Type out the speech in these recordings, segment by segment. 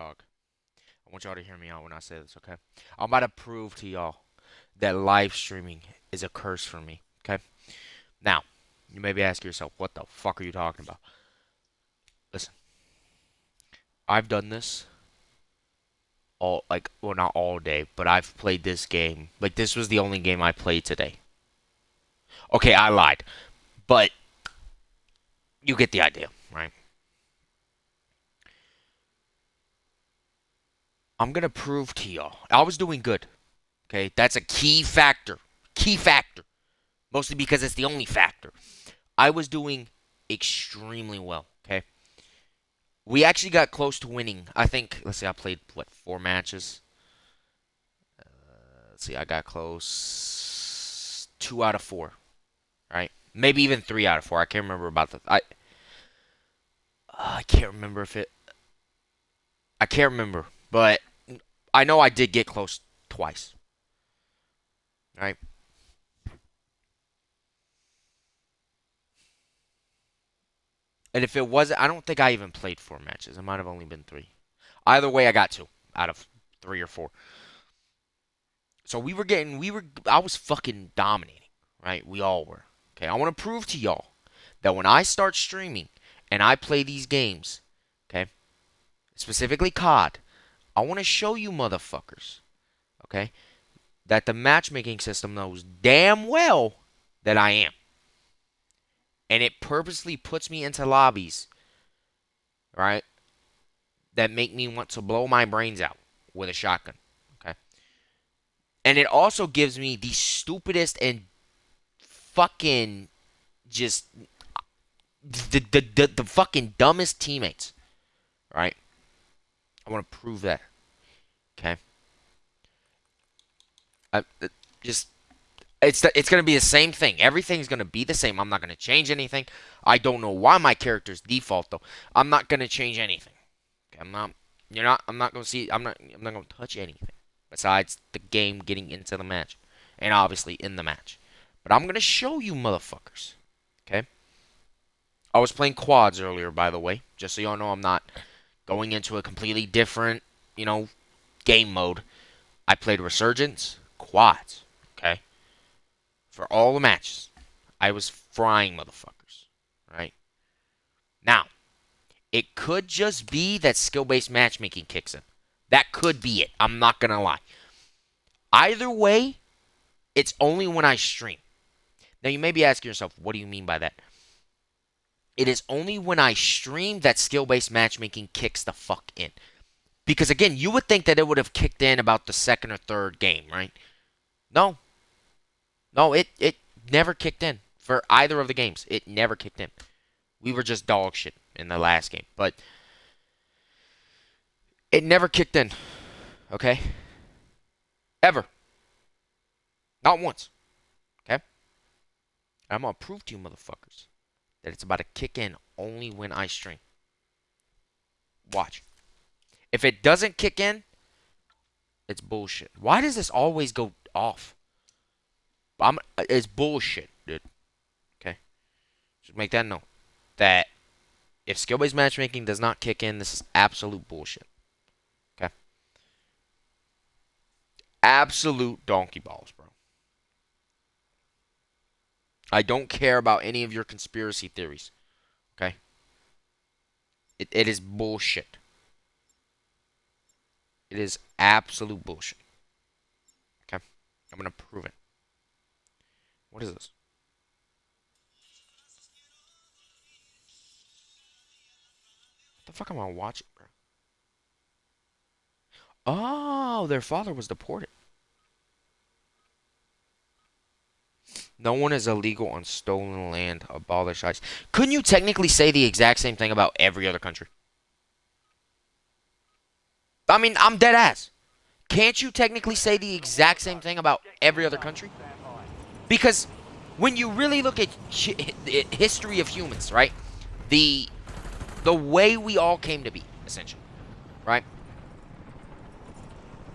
dog. I want y'all to hear me out when I say this, okay? I'm about to prove to y'all that live streaming is a curse for me, okay? Now, you may be asking yourself, what the fuck are you talking about? Listen, I've done this all, like, well, not all day, but I've played this game. Like, this was the only game I played today. Okay, I lied, but you get the idea, right? I'm gonna prove to y'all. I was doing good, okay? That's a key factor. Key factor. Mostly because it's the only factor. I was doing extremely well, okay? We actually got close to winning. I think, let's see, I played, what, 4 matches? Let's see, I got close 2 out of 4, right? Maybe even 3 out of 4. I can't remember about the. I can't remember if it. I can't remember, but I know I did get close twice, right? And if it wasn't, I don't think I even played 4 matches. It might have only been 3. Either way, I got 2 out of 3 or 4. So I was fucking dominating, right? We all were. Okay, I want to prove to y'all that when I start streaming and I play these games, okay, specifically COD, I want to show you motherfuckers, okay, that the matchmaking system knows damn well that I am. And it purposely puts me into lobbies, right, that make me want to blow my brains out with a shotgun, okay? And it also gives me the stupidest and fucking just the fucking dumbest teammates, right? I want to prove that, okay? I, just it's gonna be the same thing. Everything's gonna be the same. I'm not gonna change anything. I don't know why my character's default though. I'm not gonna change anything. Okay, I'm not. You're not. I'm not gonna see. I'm not gonna touch anything besides the game getting into the match, and obviously in the match. But I'm gonna show you motherfuckers. Okay. I was playing quads earlier, by the way, just so y'all know I'm not going into a completely different, game mode. I played Resurgence, quads. Okay. For all the matches, I was frying motherfuckers. Right. Now, it could just be that skill-based matchmaking kicks in. That could be it. I'm not gonna lie. Either way, it's only when I stream. Now, you may be asking yourself, what do you mean by that? It is only when I stream that skill-based matchmaking kicks the fuck in. Because, again, you would think that it would have kicked in about the second or third game, right? No. No, it never kicked in for either of the games. It never kicked in. We were just dog shit in the last game. But it never kicked in. Okay? Ever. Not once. Okay? I'm going to prove to you motherfuckers that it's about to kick in only when I stream. Watch. If it doesn't kick in, it's bullshit. Why does this always go off? It's bullshit, dude. Okay? Just make that note. That if skill-based matchmaking does not kick in, this is absolute bullshit. Okay? Absolute donkey balls, bro. I don't care about any of your conspiracy theories. Okay? It is bullshit. It is absolute bullshit. Okay? I'm going to prove it. What is this? What the fuck am I watching, bro? Oh, their father was deported. No one is illegal on stolen land. Abolish ICE. Couldn't you technically say the exact same thing about every other country? I mean, I'm dead ass. Can't you technically say the exact same thing about every other country? Because when you really look at history of humans, right? The way we all came to be, essentially, right?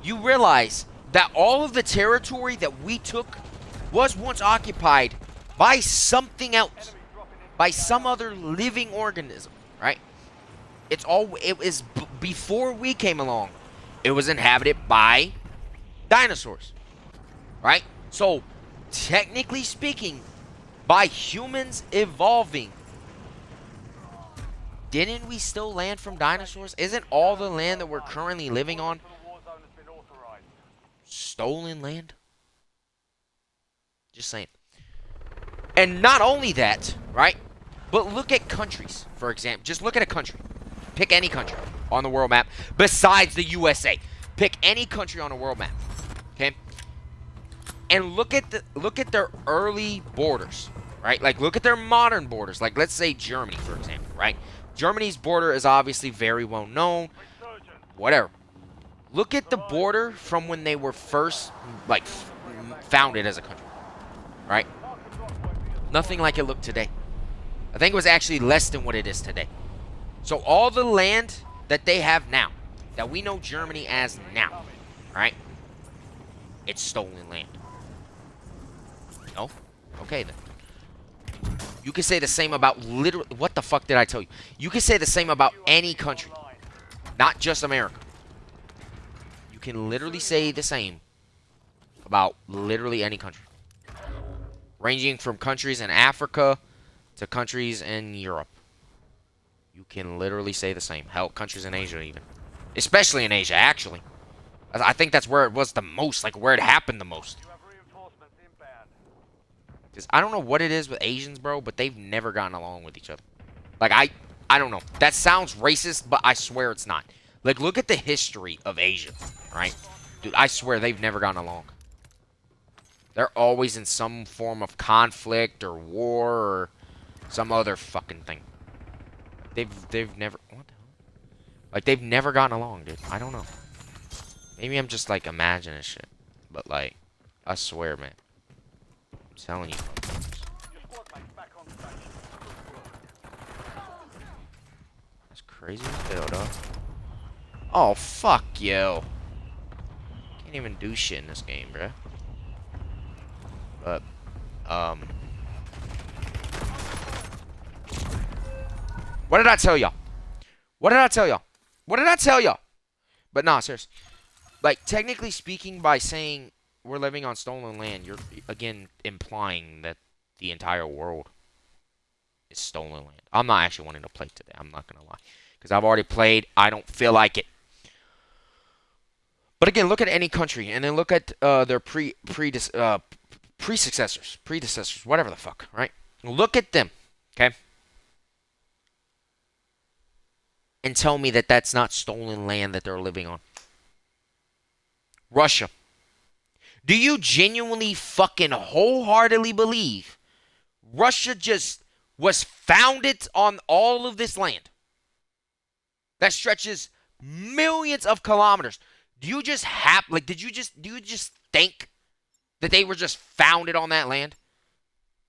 You realize that all of the territory that we took was once occupied by something else, by some other living organism, right? It is before we came along, it was inhabited by dinosaurs, right? So, technically speaking, by humans evolving, didn't we still land from dinosaurs? Isn't all the land that we're currently living on stolen land? Just saying. And not only that, right? But look at countries, for example. Just look at a country. Pick any country on the world map besides the USA. Pick any country on the world map. Okay? And look at their early borders, right? Like look at their modern borders. Like let's say Germany, for example, right? Germany's border is obviously very well known. Whatever. Look at the border from when they were first like founded as a country. Right? Nothing like it looked today. I think it was actually less than what it is today. So all the land that they have now, that we know Germany as now, right? It's stolen land. No? Okay then. You can say the same about literally, what the fuck did I tell you? You can say the same about any country. Not just America. You can literally say the same about literally any country. Ranging from countries in Africa to countries in Europe. You can literally say the same. Hell, countries in Asia even. Especially in Asia, actually. I think that's where it was the most, like where it happened the most. Because I don't know what it is with Asians, bro, but they've never gotten along with each other. Like, I don't know. That sounds racist, but I swear it's not. Like, look at the history of Asia, right? Dude, I swear they've never gotten along. They're always in some form of conflict or war or some other fucking thing. They've never, what the hell? Like they've never gotten along, dude. I don't know. Maybe I'm just like imagining shit, but like I swear, man. I'm telling you. That's crazy as hell, dog. Oh fuck you. Can't even do shit in this game, bruh. But, what did I tell y'all? What did I tell y'all? What did I tell y'all? But nah, serious. Like, technically speaking, by saying we're living on stolen land, you're, again, implying that the entire world is stolen land. I'm not actually wanting to play today. I'm not going to lie. Because I've already played. I don't feel like it. But again, look at any country, and then look at their predecessors, whatever the fuck, right? Look at them, okay? And tell me that that's not stolen land that they're living on. Russia. Do you genuinely fucking wholeheartedly believe Russia just was founded on all of this land that stretches millions of kilometers? Do you just have, like, do you just think that they were just founded on that land?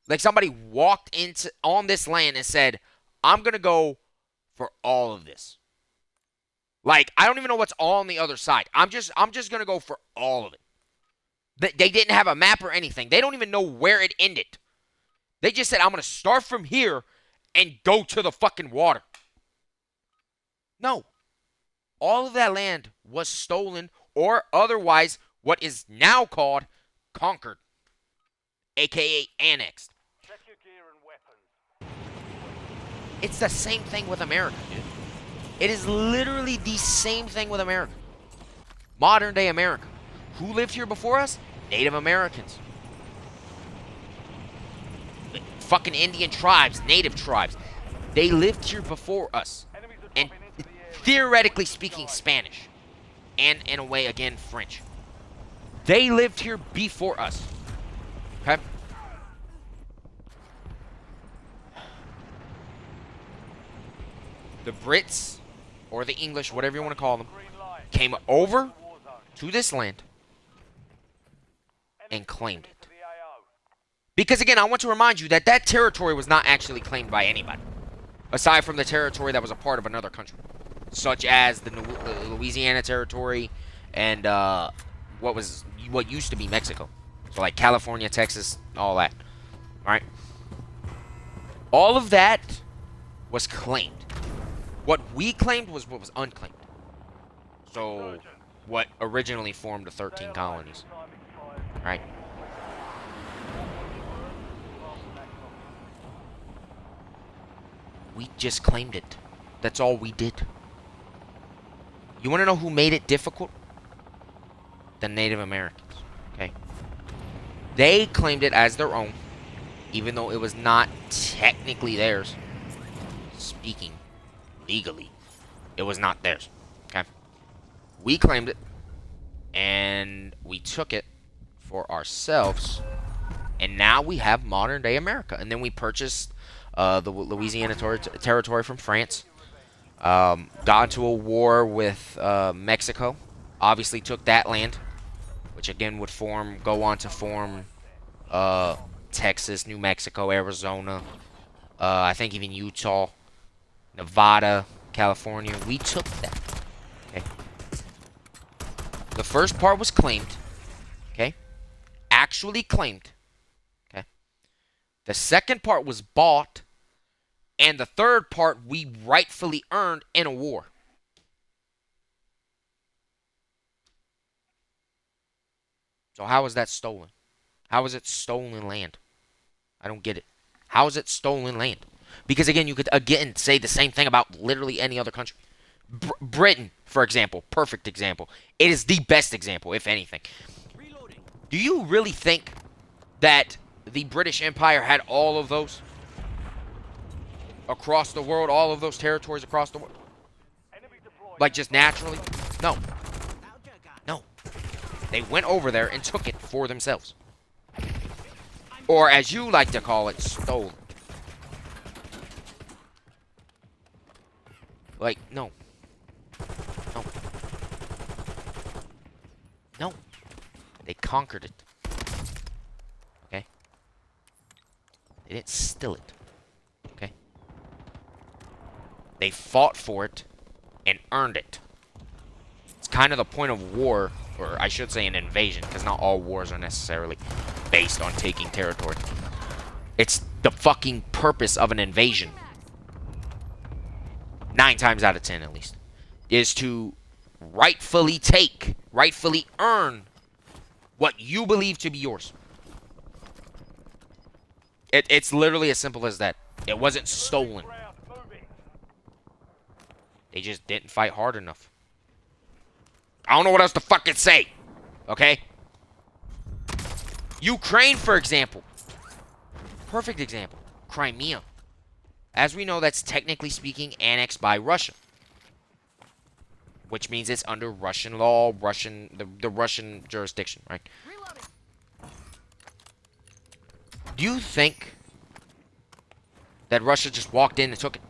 Like somebody walked on this land and said, I'm going to go for all of this. Like, I don't even know what's on the other side. I'm just going to go for all of it. They didn't have a map or anything. They don't even know where it ended. They just said, I'm going to start from here and go to the fucking water. No. All of that land was stolen or otherwise what is now called conquered, aka annexed. Check your gear and weapons. It's the same thing with America, dude. It is literally the same thing with America. Modern day America. Who lived here before us? Native Americans. Fucking Indian tribes, native tribes. They lived here before us. And theoretically speaking Spanish. And in a way, again, French. They lived here before us. Okay? The Brits, or the English, whatever you want to call them, came over to this land and claimed it. Because again, I want to remind you that that territory was not actually claimed by anybody. Aside from the territory that was a part of another country. Such as the Louisiana territory and what used to be Mexico. So like California, Texas, all that. Alright? All of that was claimed. What we claimed was what was unclaimed. So, what originally formed the 13 colonies, right? We just claimed it. That's all we did. You want to know who made it difficult? The Native Americans. Okay. They claimed it as their own, even though it was not technically theirs. Speaking legally, it was not theirs. Okay. We claimed it, and we took it for ourselves, and now we have modern day America. And then we purchased the Louisiana territory from France. Got into a war with Mexico. Obviously took that land, which again would go on to form Texas, New Mexico, Arizona, I think even Utah, Nevada, California. We took that. Okay. The first part was claimed. Okay. Actually claimed. Okay. The second part was bought. And the third part we rightfully earned in a war. So how is that stolen? How is it stolen land? I don't get it. How is it stolen land? Because again, you could again say the same thing about literally any other country. Britain, for example, perfect example. It is the best example, if anything. Do you really think that the British Empire had all of those across the world, all of those territories across the world? Like just naturally? No. No. They went over there and took it for themselves. Or as you like to call it, stolen. Like, no. No. No. They conquered it. Okay? They didn't steal it. Okay? They fought for it and earned it. It's kind of the point of war, or I should say an invasion, because not all wars are necessarily based on taking territory. It's the fucking purpose of an invasion. 9 times out of 10 at least. Is to rightfully take, rightfully earn what you believe to be yours. It's literally as simple as that. It wasn't stolen. They just didn't fight hard enough. I don't know what else to fucking say. Okay? Ukraine, for example. Perfect example. Crimea. As we know, that's technically speaking annexed by Russia. Which means it's under Russian law, the Russian jurisdiction, right? Do you think that Russia just walked in and took it?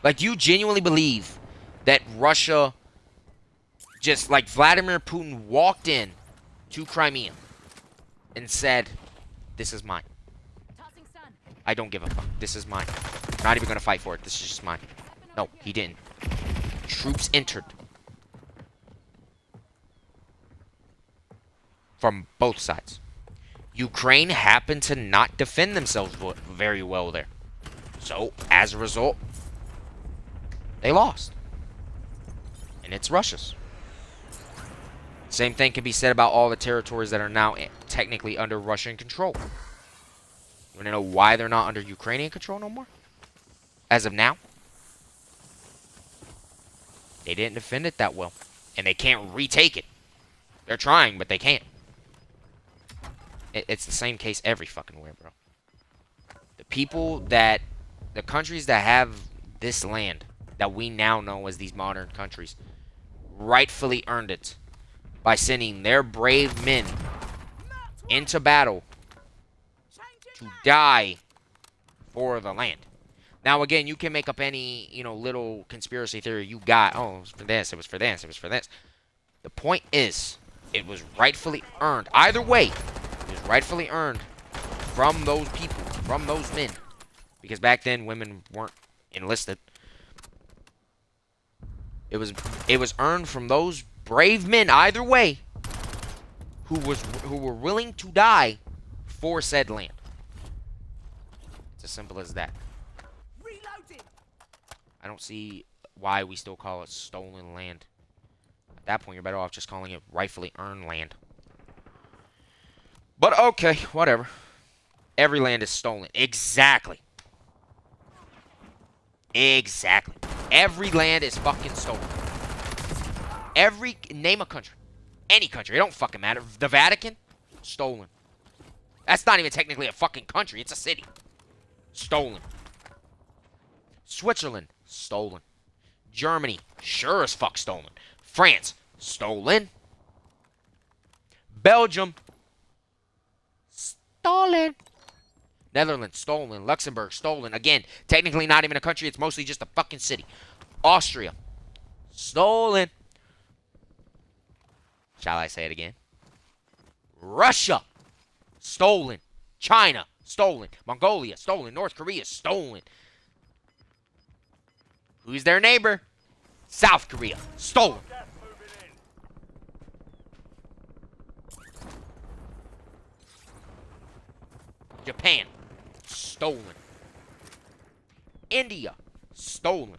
Like, do you genuinely believe that Russia, just like Vladimir Putin, walked in to Crimea and said, this is mine? I don't give a fuck. This is mine. I'm not even going to fight for it. This is just mine. No, he didn't. Troops entered. From both sides. Ukraine happened to not defend themselves very well there. So, as a result, they lost. And it's Russia's. Same thing can be said about all the territories that are now technically under Russian control. You want to know why they're not under Ukrainian control no more? As of now? They didn't defend it that well. And they can't retake it. They're trying, but they can't. It's the same case every fucking where, bro. The countries that have this land, that we now know as these modern countries, rightfully earned it by sending their brave men into battle to die for the land. Now, again, you can make up any, little conspiracy theory you got. Oh, it was for this, it was for this, it was for this. The point is, it was rightfully earned. Either way, it was rightfully earned from those people, from those men. Because back then, women weren't enlisted. It was earned from those brave men, either way, who were willing to die for said land. It's as simple as that. I don't see why we still call it stolen land. At that point, you're better off just calling it rightfully earned land. But okay, whatever. Every land is stolen. Exactly. Exactly. Every land is fucking stolen. Name a country. Any country. It don't fucking matter. The Vatican? Stolen. That's not even technically a fucking country. It's a city. Stolen. Switzerland? Stolen. Germany? Sure as fuck stolen. France? Stolen. Belgium? Stolen. Netherlands? Stolen. Luxembourg? Stolen. Again, technically not even a country. It's mostly just a fucking city. Austria? Stolen. Shall I say it again? Russia? Stolen. China? Stolen. Mongolia? Stolen. North Korea? Stolen. Who's their neighbor? South Korea. Stolen. Japan. Stolen. India. Stolen.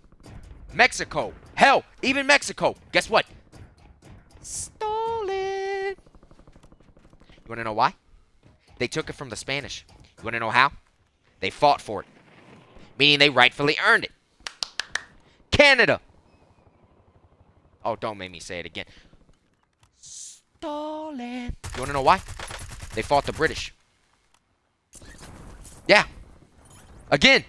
Mexico. Hell, even Mexico. Guess what? Stolen. You want to know why? They took it from the Spanish. You want to know how? They fought for it. Meaning they rightfully earned it. Canada. Oh, don't make me say it again. Stolen. You want to know why? They fought the British. Yeah. Again,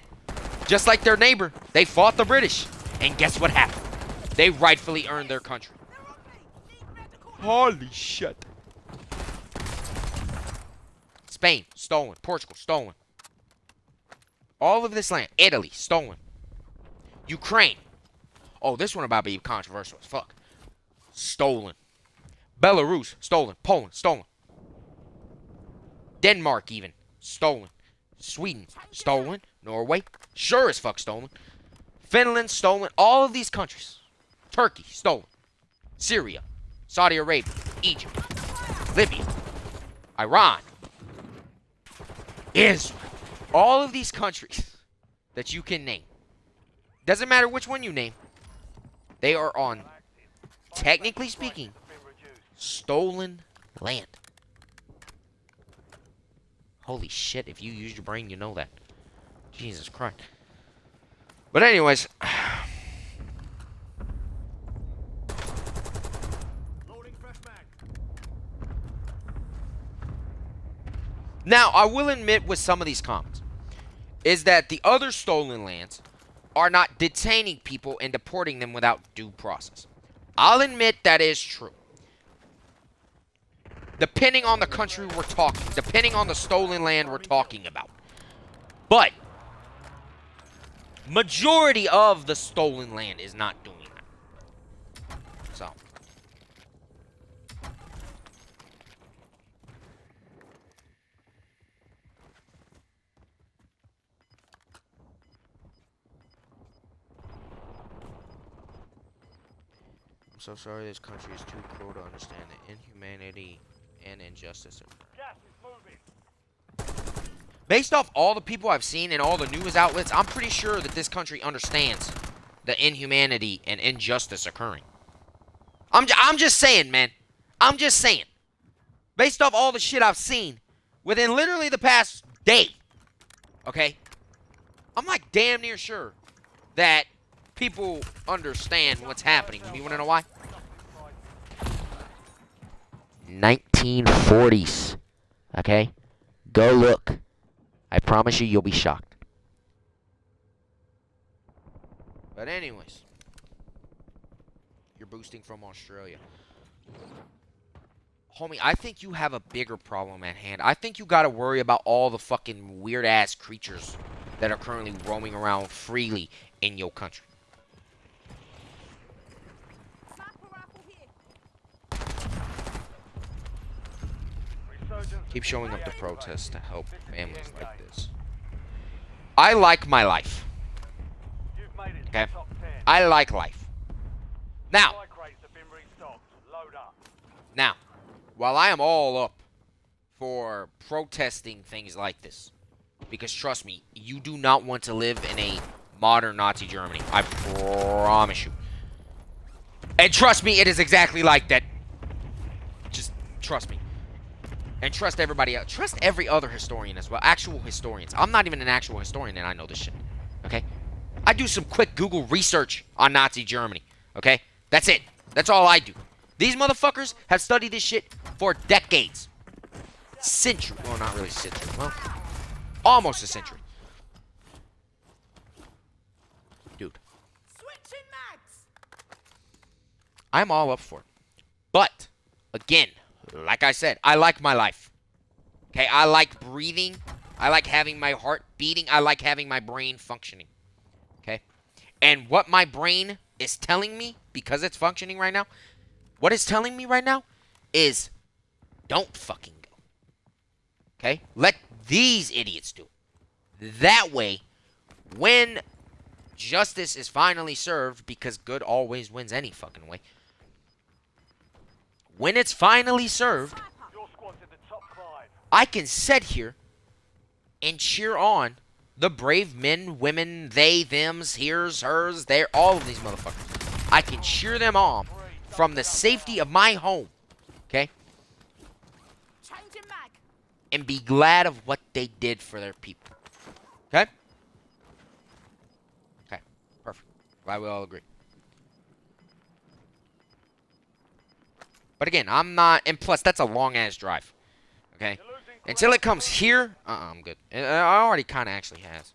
just like their neighbor, they fought the British. And guess what happened? They rightfully earned their country. Holy shit. Spain, stolen. Portugal, stolen. All of this land. Italy, stolen. Ukraine. Oh, this one about to be controversial as fuck. Stolen. Belarus, stolen. Poland, stolen. Denmark, even. Stolen. Sweden, stolen. Norway, sure as fuck stolen. Finland, stolen. All of these countries. Turkey, stolen. Syria, Saudi Arabia, Egypt, Libya, Iran, Israel. All of these countries that you can name. Doesn't matter which one you name. They are on, technically speaking, stolen land. Holy shit, if you use your brain, you know that. Jesus Christ. But anyways. Now, I will admit with some of these comments, is that the other stolen lands are not detaining people and deporting them without due process. I'll admit that is true. Depending on the country we're talking, depending on the stolen land we're talking about. But majority of the stolen land is not doing that. So. I'm so sorry this country is too cruel to understand the inhumanity and injustice of based off all the people I've seen and all the news outlets, I'm pretty sure that this country understands the inhumanity and injustice occurring. I'm just saying, man. I'm just saying. Based off all the shit I've seen within literally the past day, okay? I'm like damn near sure that people understand what's happening. You want to know why? 1940s. Okay? Go look. I promise you'll be shocked. But anyways. You're boosting from Australia. Homie, I think you have a bigger problem at hand. I think you gotta worry about all the fucking weird-ass creatures that are currently roaming around freely in your country. Keep showing up to protests to help families like this. I like my life. Okay? I like life. Now, while I am all up for protesting things like this, because trust me, you do not want to live in a modern Nazi Germany. I promise you. And trust me, it is exactly like that. Just trust me. And trust everybody else. Trust every other historian as well. Actual historians. I'm not even an actual historian and I know this shit. Okay? I do some quick Google research on Nazi Germany. Okay? That's it. That's all I do. These motherfuckers have studied this shit for decades. Century. Well, not really century. Well, almost a century. Dude. I'm all up for it. But, again, like I said, I like my life. Okay? I like breathing. I like having my heart beating. I like having my brain functioning. Okay? And what my brain is telling me, because it's functioning right now, what it's telling me right now is don't fucking go. Okay? Let these idiots do it. That way, when justice is finally served, because good always wins any fucking way, when it's finally served, I can sit here and cheer on the brave men, women, they, thems, hers, hers, they're all of these motherfuckers. I can cheer them on from the safety of my home, okay? And be glad of what they did for their people. Okay? Okay, perfect. Glad we all agree. But again, I'm not, and plus, that's a long-ass drive. Okay? Until it comes here, I'm good. I already kind of actually has.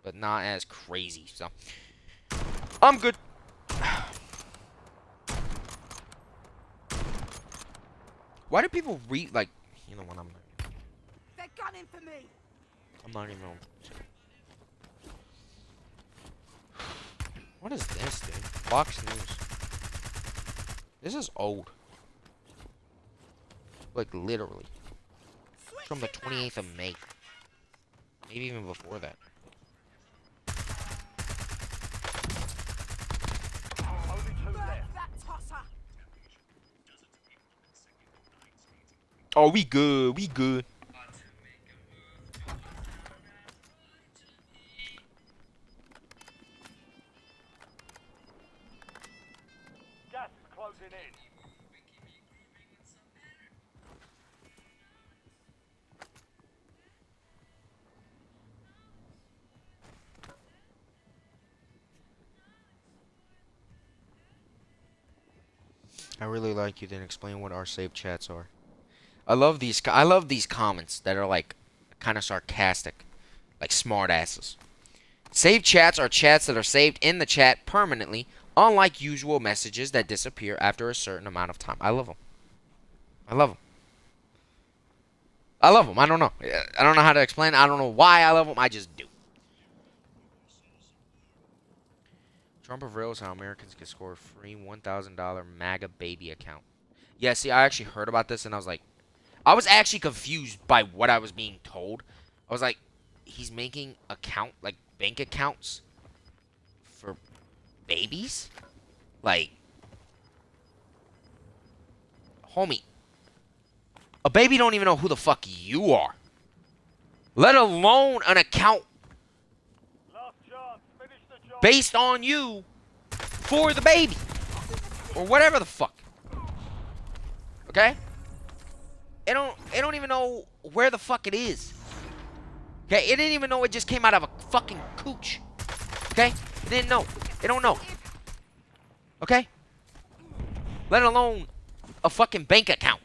But not as crazy, so. I'm good. Why do people read, like, you know what, I'm not. They're gunning for me. I'm not even on. What is this, dude? Fox News. This is old. Like, literally. It's from the 28th of May. Maybe even before that. Oh, we good. We good. Gas is closing in. I really like you didn't explain what our saved chats are. I love these comments that are like kind of sarcastic, like smart asses. Saved chats are chats that are saved in the chat permanently, unlike usual messages that disappear after a certain amount of time. I love them. I love them. I love them. I don't know. I don't know how to explain it. I don't know why I love them. I just do. Trump reveals how Americans can score a free $1,000 MAGA baby account. Yeah, see, I actually heard about this and I was like, I was actually confused by what I was being told. I was like, he's making like bank accounts for babies? Like, homie, a baby don't even know who the fuck you are. Let alone an account based on you for the baby. Or whatever the fuck. Okay? It don't even know where the fuck it is. Okay? It didn't even know it just came out of a fucking cooch. Okay? It didn't know. It don't know. Okay? Let alone a fucking bank account.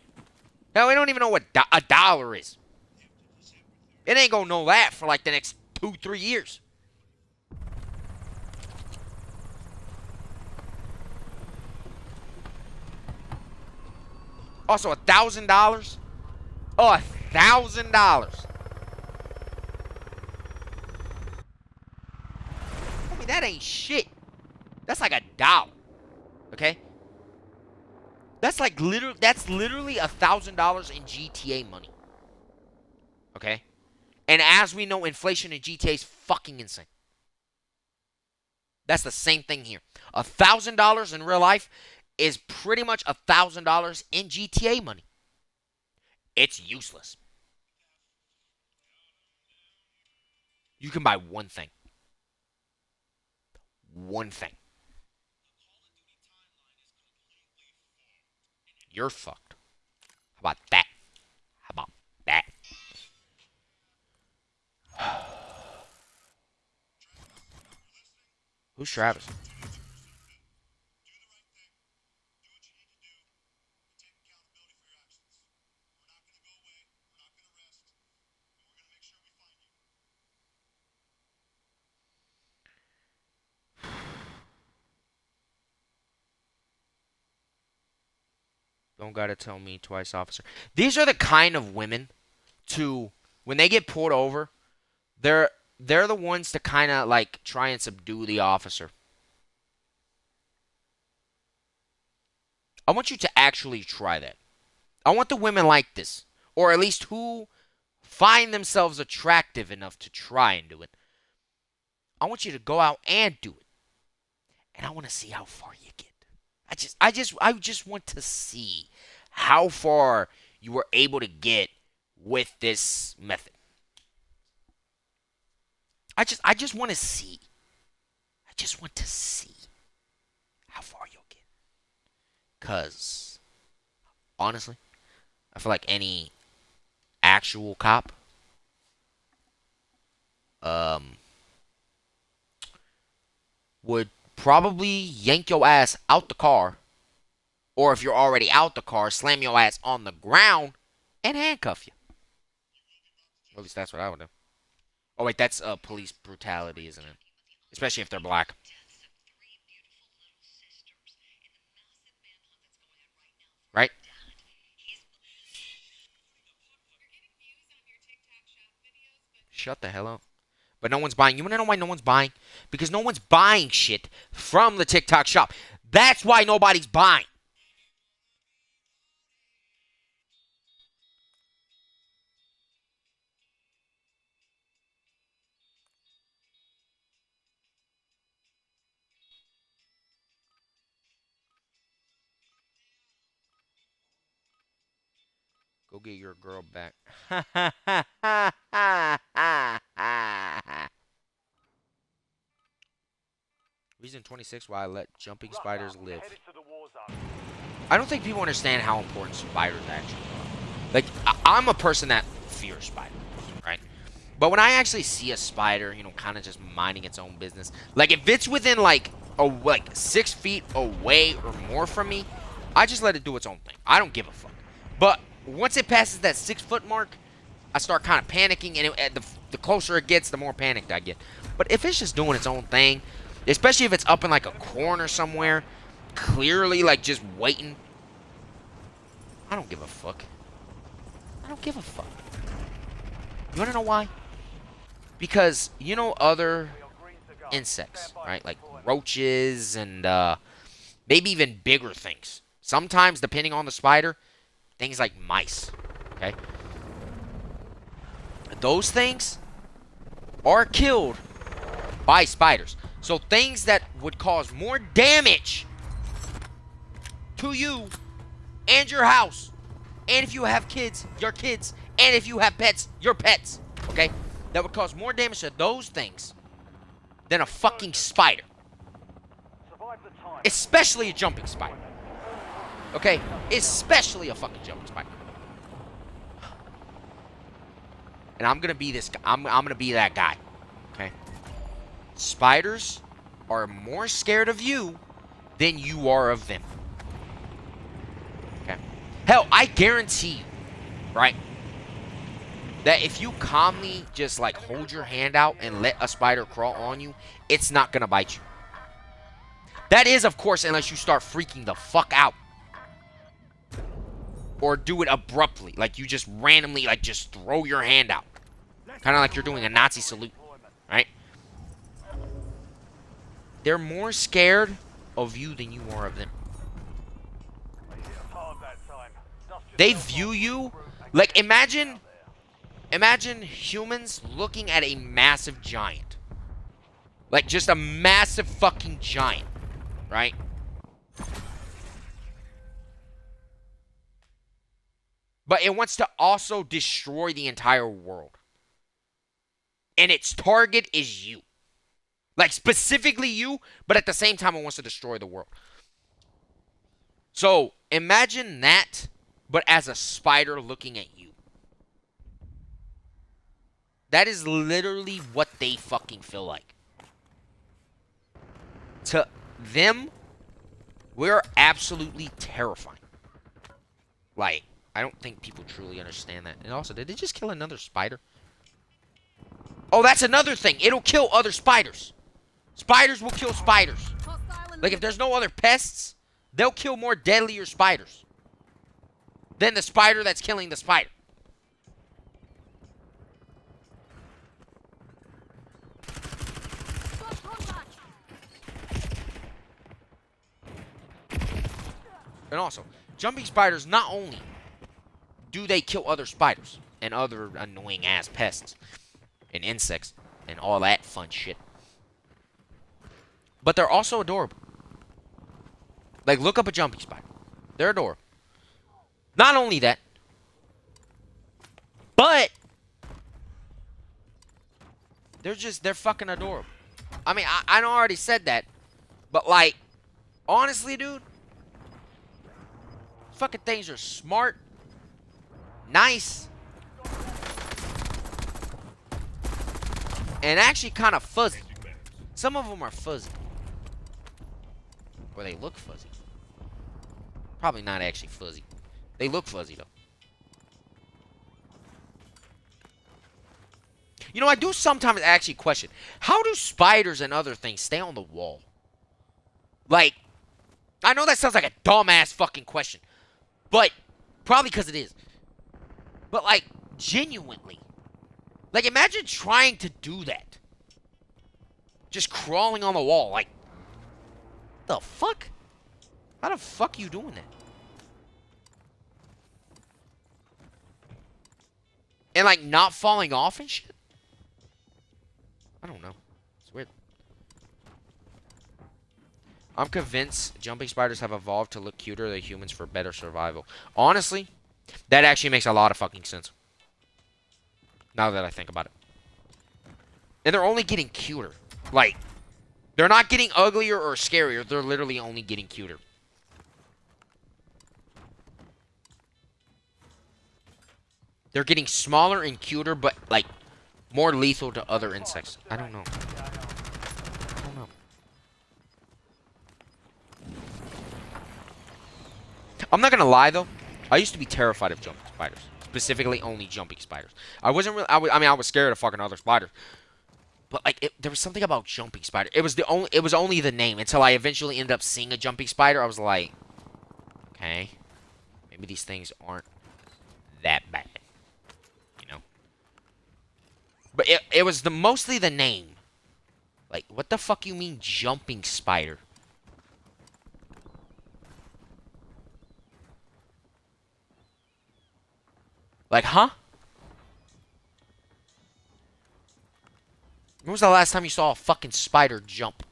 Hell, we don't even know what a dollar is. It ain't gonna know that for like the next 2-3 years. Also, $1,000. Oh, $1,000. I mean, that ain't shit. That's like $1. Okay? That's like literally. That's literally $1,000 in GTA money. Okay? And as we know, inflation in GTA is fucking insane. That's the same thing here. $1,000 in real life is pretty much $1,000 in GTA money. It's useless. You can buy one thing. One thing. you're fucked. How about that? How about that? Who's Travis? Don't gotta tell me twice, officer. These are the kind of women to when they get pulled over, they're they're the ones to kind of like try and subdue the officer. I want you to actually try that. I want the women like this, or at least who find themselves attractive enough to try and do it. I want you to go out and do it, and I want to see how far you get. I just want to see how far you were able to get with this method. I just want to see. I just want to see how far you'll get. Cause honestly, I feel like any actual cop um would probably yank your ass out the car, or if you're already out the car, slam your ass on the ground and handcuff you. At least that's what I would do. Oh wait, that's police brutality, isn't it? Especially if they're black. Right? Shut the hell up. But no one's buying. You wanna know why no one's buying? Because no one's buying shit from the TikTok shop. That's why nobody's buying. Go get your girl back. Reason 26 why I let jumping spiders live. I don't think people understand how important spiders actually are. Like, I'm a person that fears spiders, right? But when I actually see a spider, kind of just minding its own business, like if it's within like 6 feet away or more from me, I just let it do its own thing. I don't give a fuck. But once it passes that 6 foot mark, I start kind of panicking, and the closer it gets, the more panicked I get. But if it's just doing its own thing, especially if it's up in like a corner somewhere, clearly like just waiting, I don't give a fuck. I don't give a fuck. You wanna know why? Because other insects, right? Like roaches and maybe even bigger things. Sometimes, depending on the spider, things like mice. Okay, those things are killed by spiders. So things that would cause more damage to you and your house, and if you have kids, your kids, and if you have pets, your pets, okay? That would cause more damage to those things than a fucking spider. Especially a jumping spider. Okay? Especially a fucking jumping spider. And I'm gonna be this guy. I'm gonna be that guy. Okay? Spiders are more scared of you than you are of them. Okay? Hell, I guarantee you, right? That if you calmly just like hold your hand out and let a spider crawl on you, it's not gonna bite you. That is, of course, unless you start freaking the fuck out. Or do it abruptly. Like you just randomly like just throw your hand out. Kind of like you're doing a Nazi salute. Right? They're more scared of you than you are of them. They view you like imagine humans looking at a massive giant. Like just a massive fucking giant. Right? But it wants to also destroy the entire world. And its target is you. Like specifically you, but at the same time it wants to destroy the world. So imagine that, but as a spider looking at you. That is literally what they fucking feel like. To them, we're absolutely terrifying. Like, I don't think people truly understand that. And also, did they just kill another spider? Oh, that's another thing. It'll kill other spiders. Spiders will kill spiders. Like, if there's no other pests, they'll kill more deadlier spiders than the spider that's killing the spider. And also, jumping spiders, not only do they kill other spiders and other annoying ass pests and insects and all that fun shit, but they're also adorable. Like, look up a jumping spider. They're adorable. Not only that, but they're fucking adorable. I mean, I already said that, but like, honestly, dude, fucking things are smart, nice, and actually kind of fuzzy. Some of them are fuzzy. Or they look fuzzy. Probably not actually fuzzy. They look fuzzy, though. You know, I do sometimes actually question, how do spiders and other things stay on the wall? Like, I know that sounds like a dumbass fucking question, but probably because it is. But, like, genuinely. Like, imagine trying to do that. Just crawling on the wall. Like, the fuck? How the fuck you doing that? And, like, not falling off and shit? I don't know. It's weird. I'm convinced jumping spiders have evolved to look cuter than humans for better survival. Honestly, that actually makes a lot of fucking sense. Now that I think about it. And they're only getting cuter. Like, they're not getting uglier or scarier. They're literally only getting cuter. They're getting smaller and cuter, but, like, more lethal to other insects. I don't know. I don't know. I'm not gonna lie, though. I used to be terrified of jumping spiders. Specifically, only jumping spiders. I wasn't really... I mean, I was scared of fucking other spiders. But, like, there was something about jumping spider. It was only the name until I eventually ended up seeing a jumping spider. I was like, okay, maybe these things aren't that bad, you know. But it was mostly the name. Like, what the fuck you mean jumping spider? Like, huh? When was the last time you saw a fucking spider jump?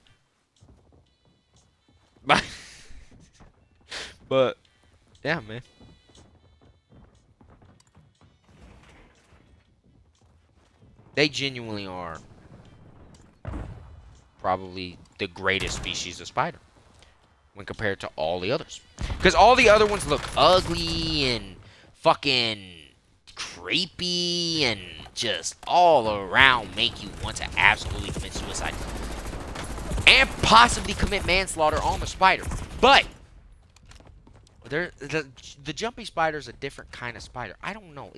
But yeah, man. They genuinely are probably the greatest species of spider when compared to all the others. Because all the other ones look ugly and fucking creepy and just all around make you want to absolutely commit suicide. And possibly commit manslaughter on the spider. But the jumping spider is a different kind of spider. I don't know.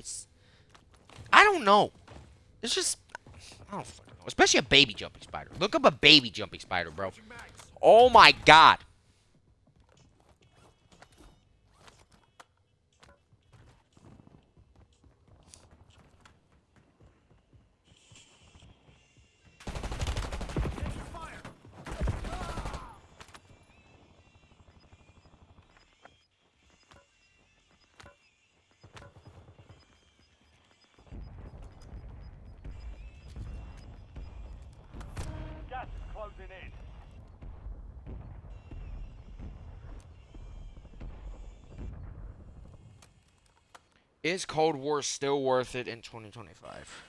I don't know. It's just, I don't fucking know. Especially a baby jumping spider. Look up a baby jumping spider, bro. Oh my god. Gas is closing in. Is Cold War still worth it in 2025?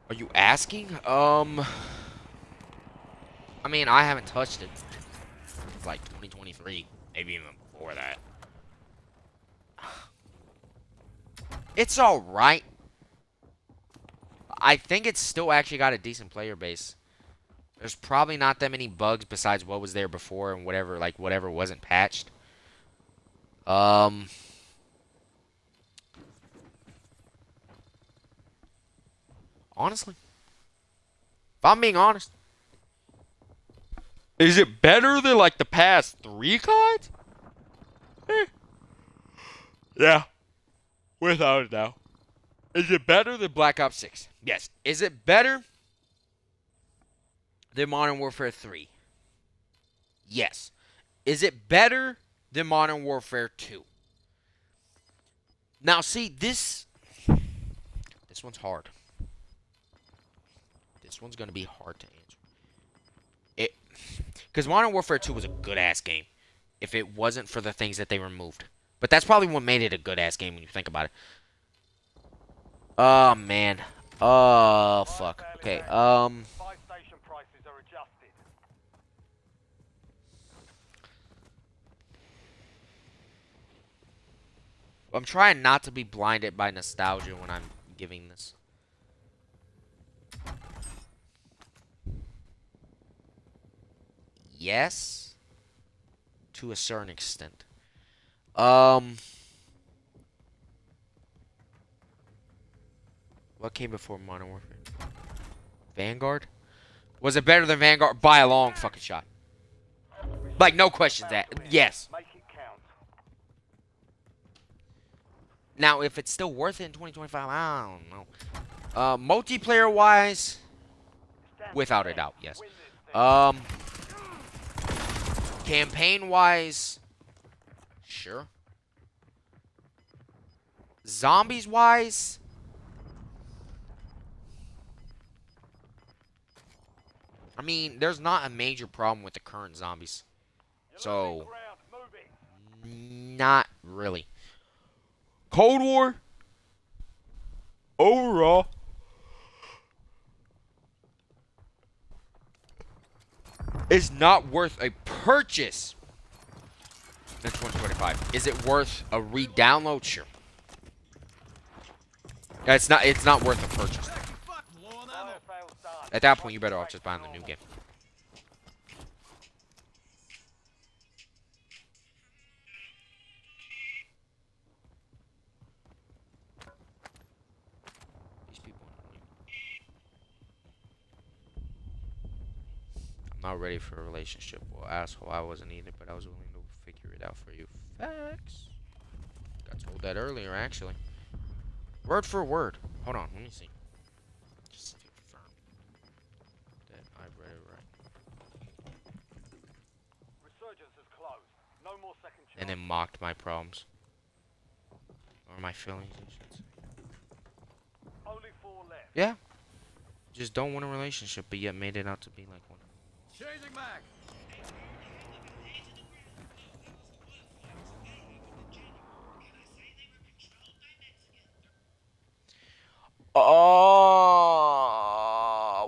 Are you asking? I mean, I haven't touched it. since like 2023, maybe even before that. It's alright. I think it's still actually got a decent player base. There's probably not that many bugs besides what was there before and whatever wasn't patched. Honestly, if I'm being honest, is it better than like the past 3 CODs? Yeah, without a doubt. Is it better than Black Ops 6? Yes. Is it better than Modern Warfare 3? Yes. Is it better than Modern Warfare 2? Now, see, this one's hard. This one's going to be hard to answer. Because Modern Warfare 2 was a good-ass game if it wasn't for the things that they removed. But that's probably what made it a good-ass game when you think about it. Oh, man. Oh, fuck. Okay, Buy station prices are adjusted. I'm trying not to be blinded by nostalgia when I'm giving this. Yes, to a certain extent. What came before Modern Warfare? Vanguard? Was it better than Vanguard? By a long fucking shot. Like, no questions that. Yes. Make it count. Now, if it's still worth it in 2025, I don't know. Multiplayer-wise, without a doubt, yes. Campaign-wise, sure. Zombies-wise, I mean, there's not a major problem with the current zombies. So, not really. Cold War, overall, is not worth a purchase in 2025. Is it worth a re-download? Sure. It's not worth a purchase. At that point, you better off just buying the new game. These people are new. I'm not ready for a relationship. Well, asshole, I wasn't either, but I was willing to figure it out for you. Facts. Got told that earlier, actually. Word for word. Hold on, let me see. Just to confirm that I read it right. Resurgence is closed. No more second chance. And then mocked my problems. Or my feelings, I should say. Only 4 left. Yeah. Just don't want a relationship, but yet made it out to be like one. Changing back.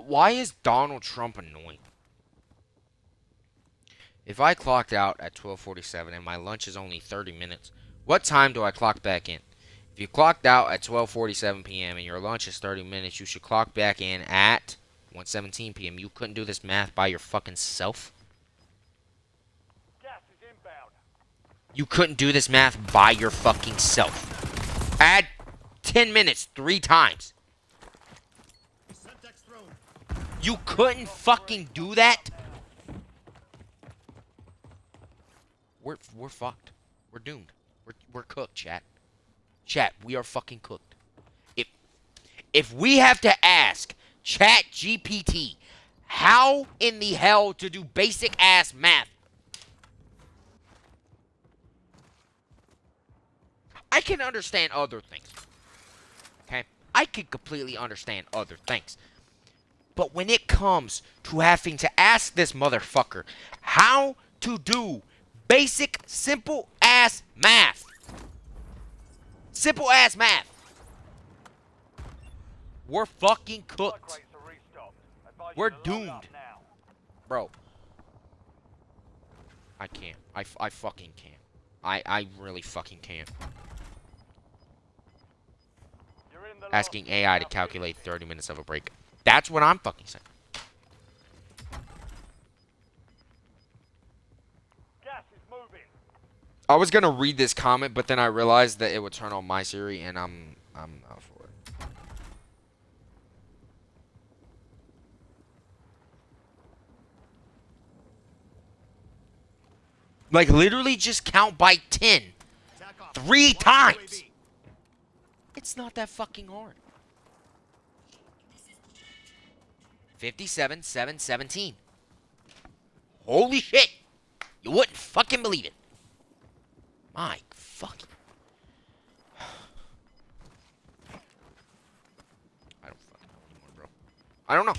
Why is Donald Trump annoying? If I clocked out at 12:47 and my lunch is only 30 minutes, what time do I clock back in? If you clocked out at 12:47 p.m. and your lunch is 30 minutes, you should clock back in at 1:17 p.m. You couldn't do this math by your fucking self? Gas is inbound. You couldn't do this math by your fucking self. Add 10 minutes 3 times. You couldn't fucking do that? We're fucked. We're doomed. We're cooked, chat. Chat, we are fucking cooked. If we have to ask Chat GPT how in the hell to do basic ass math, I can understand other things. Okay? I can completely understand other things. But when it comes to having to ask this motherfucker how to do basic, simple-ass math. Simple-ass math. We're fucking cooked. We're doomed. Bro. I can't. I fucking can't. I really fucking can't. You're in the last Asking ring. AI to Now finish calculate it. 30 minutes of a break. That's what I'm fucking saying. Gas is moving. I was gonna read this comment, but then I realized that it would turn on my Siri, and I'm not for it. Like literally, just count by 10, 3 times. It's not that fucking hard. 57, 7, 17. Holy shit! You wouldn't fucking believe it. My fucking. I don't fucking know anymore, bro. I don't know.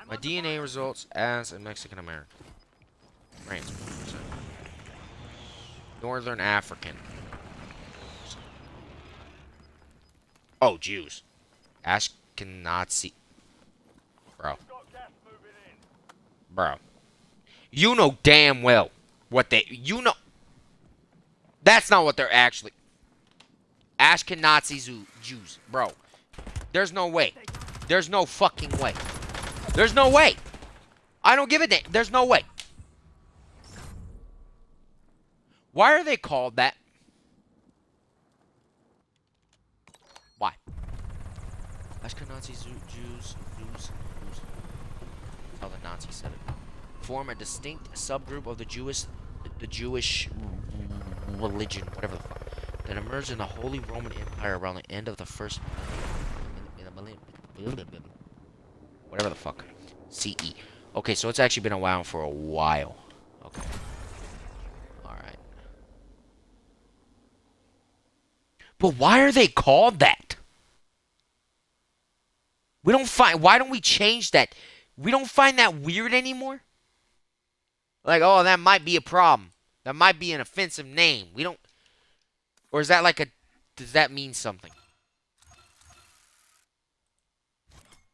My DNA results as a Mexican American. France, 100%. Northern African. Oh, Jews. Ashkenazi. Bro. Got gas moving in. Bro. You know damn well what they. You know. That's not what they're actually. Ashkenazi Jews. Bro. There's no way. There's no fucking way. There's no way. I don't give a damn. There's no way. Why are they called that? Why? Ashkenazi Jews. How the Nazis said it. Form a distinct subgroup of the Jewish religion, whatever the fuck, that emerged in the Holy Roman Empire around the end of the first whatever the fuck, CE. Okay, so it's actually been around for a while. Okay, all right. But why are they called that? We don't find. Why don't we change that? We don't find that weird anymore. Like, oh, that might be a problem. That might be an offensive name. We don't. Or is that like a. Does that mean something?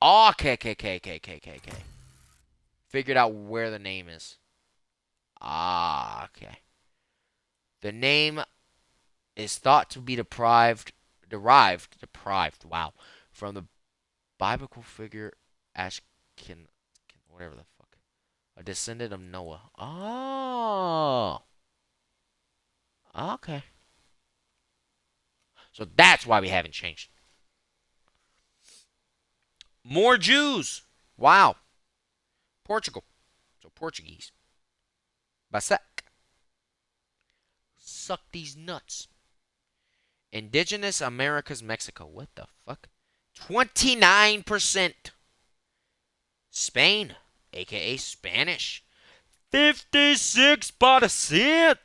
Oh, okay. Figured out where the name is. Ah, okay. The name is thought to be deprived, wow, from the biblical figure Ashken, whatever the fuck, a descendant of Noah. Oh, okay. So that's why we haven't changed. More Jews. Wow. Portugal. So Portuguese. Basak. Suck these nuts. Indigenous Americas, Mexico. What the fuck? 29%. Spain, aka Spanish. 56%.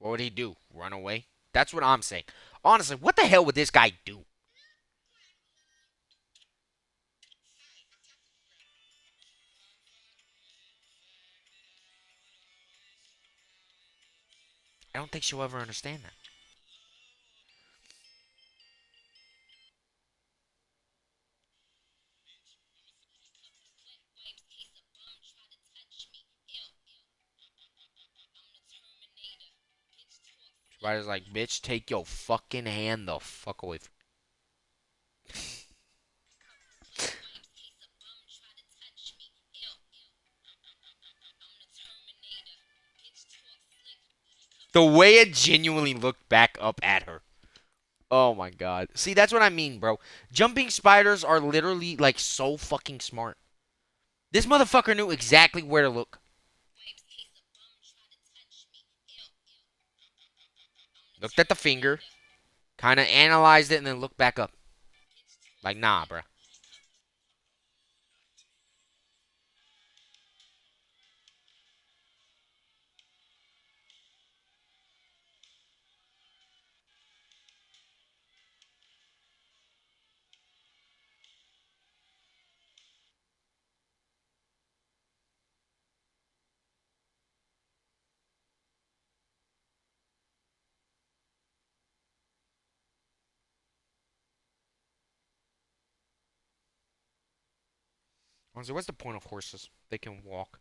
What would he do? Run away? That's what I'm saying. Honestly, what the hell would this guy do? I don't think she'll ever understand that. Spider's like, bitch, take your fucking hand the fuck away from the way it genuinely looked back up at her. Oh my god. See, that's what I mean, bro. Jumping spiders are literally like so fucking smart. This motherfucker knew exactly where to look. Looked at the finger, kind of analyzed it, and then looked back up. Like, nah, bro. Honestly, what's the point of horses? They can walk.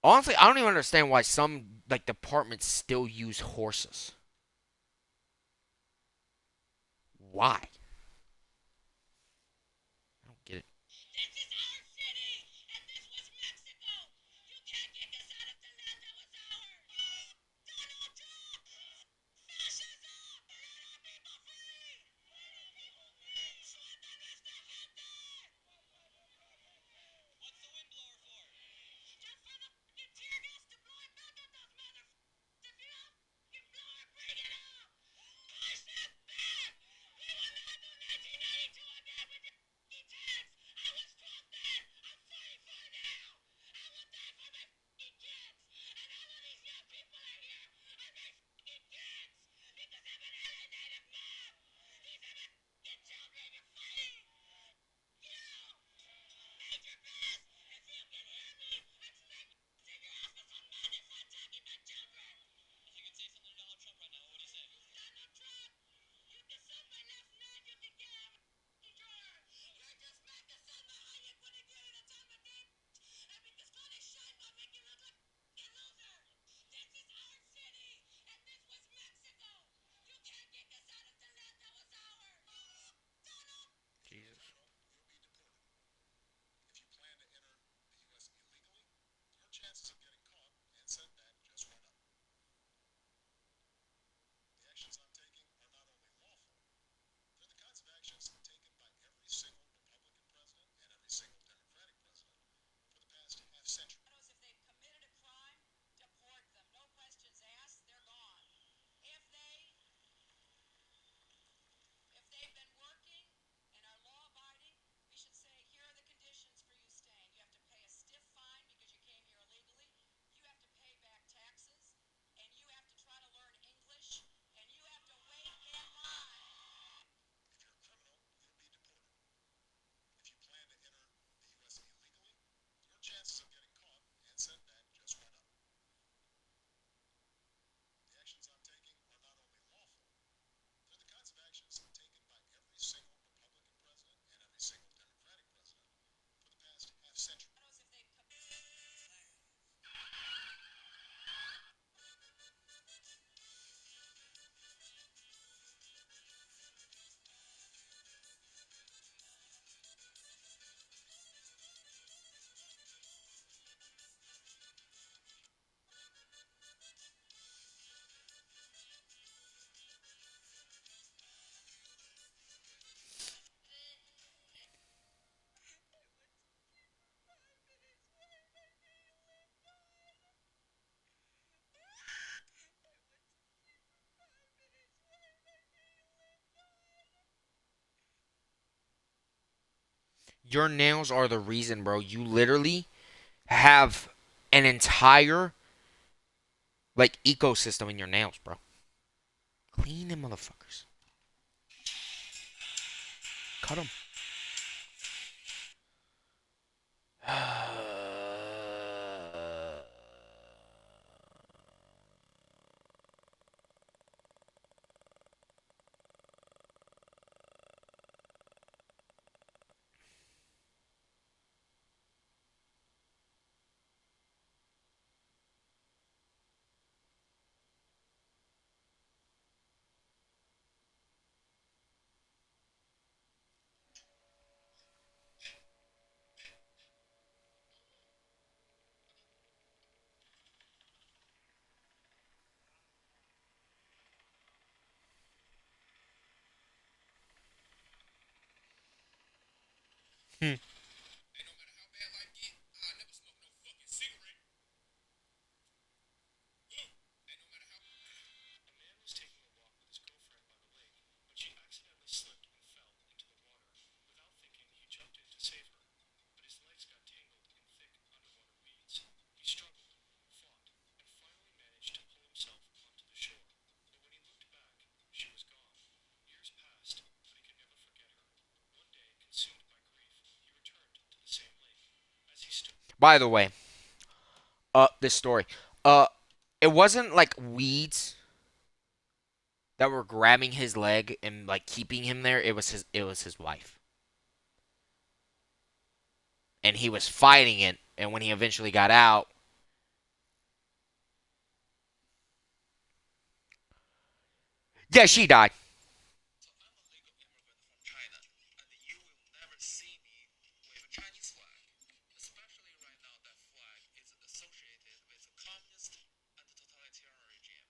Honestly, I don't even understand why some like departments still use horses. Why? I don't get it. This is our city, and this was Mexico. You can't kick us out of the land that was ours. Donald Trump! Fascism! Let our people free! Suelta nuestra gente! What's the windblower for? Just for the fucking tear gas to blow it back at those motherfuckers. If you have fucking blower, bring it out! Push them back! We will not do 1992 again with your fucking tanks! I was 12 then! I'm 44 now! I will die for my fucking kids! And all of these young people are here are my fucking kids! Because I'm an alienated mom! These are my fucking children you're fighting! You! Major Bass! If you can hear me, expect me to your office on Monday for attacking my children! If you could say something to Donald Trump right now, what would you say? Donald Trump! You can suck my left nut, you can get out of my fucking drawer! You're just like the Selma Hayek when they did it at time of day, and because Connie Sheinbaum make you look like a fucking loser! This is our city, and this was Mexico! You can't kick us out of the land that was ours! Donald! Jesus. If you plan to enter the U.S. illegally, your chances of getting caught and sent back just went up. The actions I'm taking are not only lawful, they're the kinds of actions taken by every single Republican president and every single Democratic president for the past half century. If they've committed a crime, deport them. No questions asked, they're gone. If they've been working and are law abiding, we should say, here are the conditions for you staying. You have to pay a stiff fine because you came here illegally. You have to pay back taxes, and you have to try to learn English, and you have to wait in line. If you're a criminal, you'll be deported. If you plan to enter the U.S. illegally, your chances of getting caught and sent back just went up. The actions I'm taking are not only lawful, they're the kinds of actions taken by every single Republican president and every single Democratic president for the past half century. Your nails are the reason, bro. You literally have an entire like ecosystem in your nails, bro. Clean them motherfuckers. Cut them. Hmm. And no matter how bad life get, I never smoke no fucking cigarette. And no matter how... A man was taking a walk with his girlfriend by the lake when she accidentally slipped and fell into the water. Without thinking, he jumped in to save her, but his legs got tangled in thick underwater weeds. He struggled, fought, and finally managed to pull himself onto the shore. But when he looked back, she was gone. Years passed, but he could never forget her. One day, consumed by grief, he returned to the same lake. As he stood... By the way, this story. It wasn't like weeds that were grabbing his leg and like keeping him there. It was his wife. and he was fighting it. And when he eventually got out, yeah, she died. So I'm a legal immigrant from China, and you will never see me with a Chinese flag. Especially right now, that flag is associated with a communist and totalitarian regime.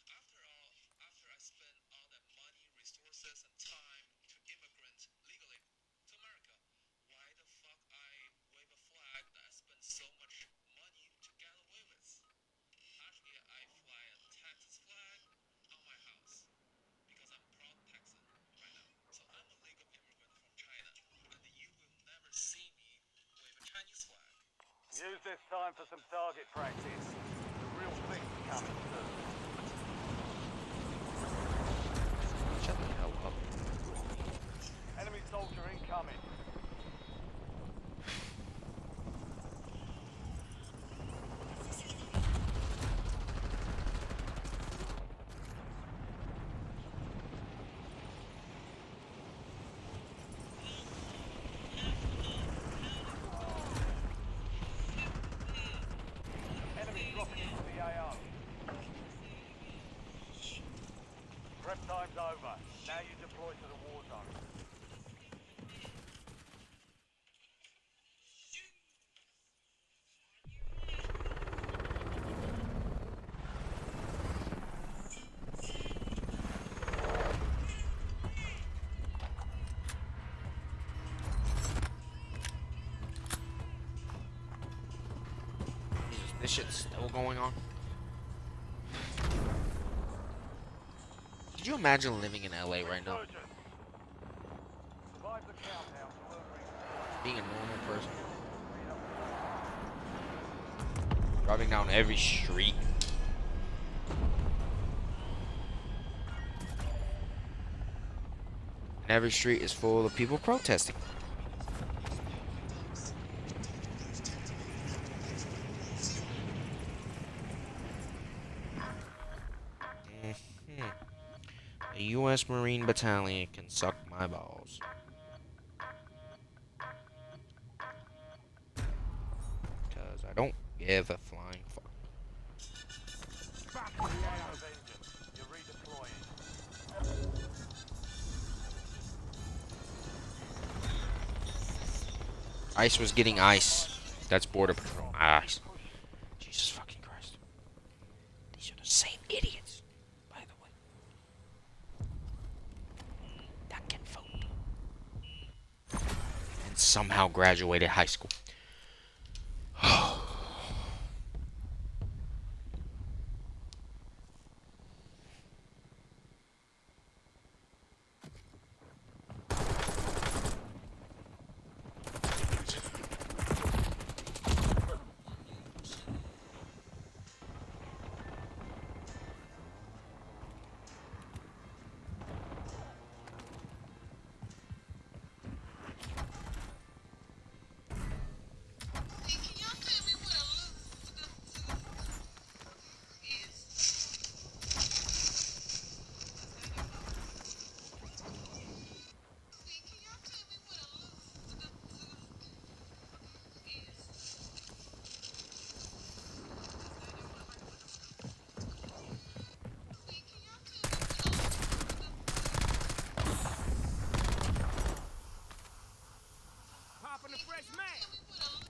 After all, after I spent all that money, resources, and time to immigrate legally to America, why the fuck I wave a flag that I spent so much money to get away with? Actually, I fly a Texas flag on my house because I'm proud Texan right now. So I'm a legal immigrant from China, and you will never see me with a Chinese flag. Use this time for some target practice. The real thing's coming soon. Shut the hell up. Enemy soldier incoming. Enemy dropping into the AO. Prep time's over. Now you deploy to the war zone. Jesus, this shit's still going on. Could you imagine living in LA right now? Resurgence. Survive the countdown to further Being a normal person. Driving down every street. And every street is full of people protesting. A U.S. Marine battalion can suck my balls. Because I don't give a flying fuck. Back in the AO vengeance. You're redeploying. ICE was getting ice. That's Border Patrol. Ice. Jesus fucking Christ. These are the same idiots, by the way, that can vote. And somehow graduated high school. Hey, can y'all tell me what a loose is? See, can y'all tell me what a loose See, can y'all tell me Popping a fresh man. what a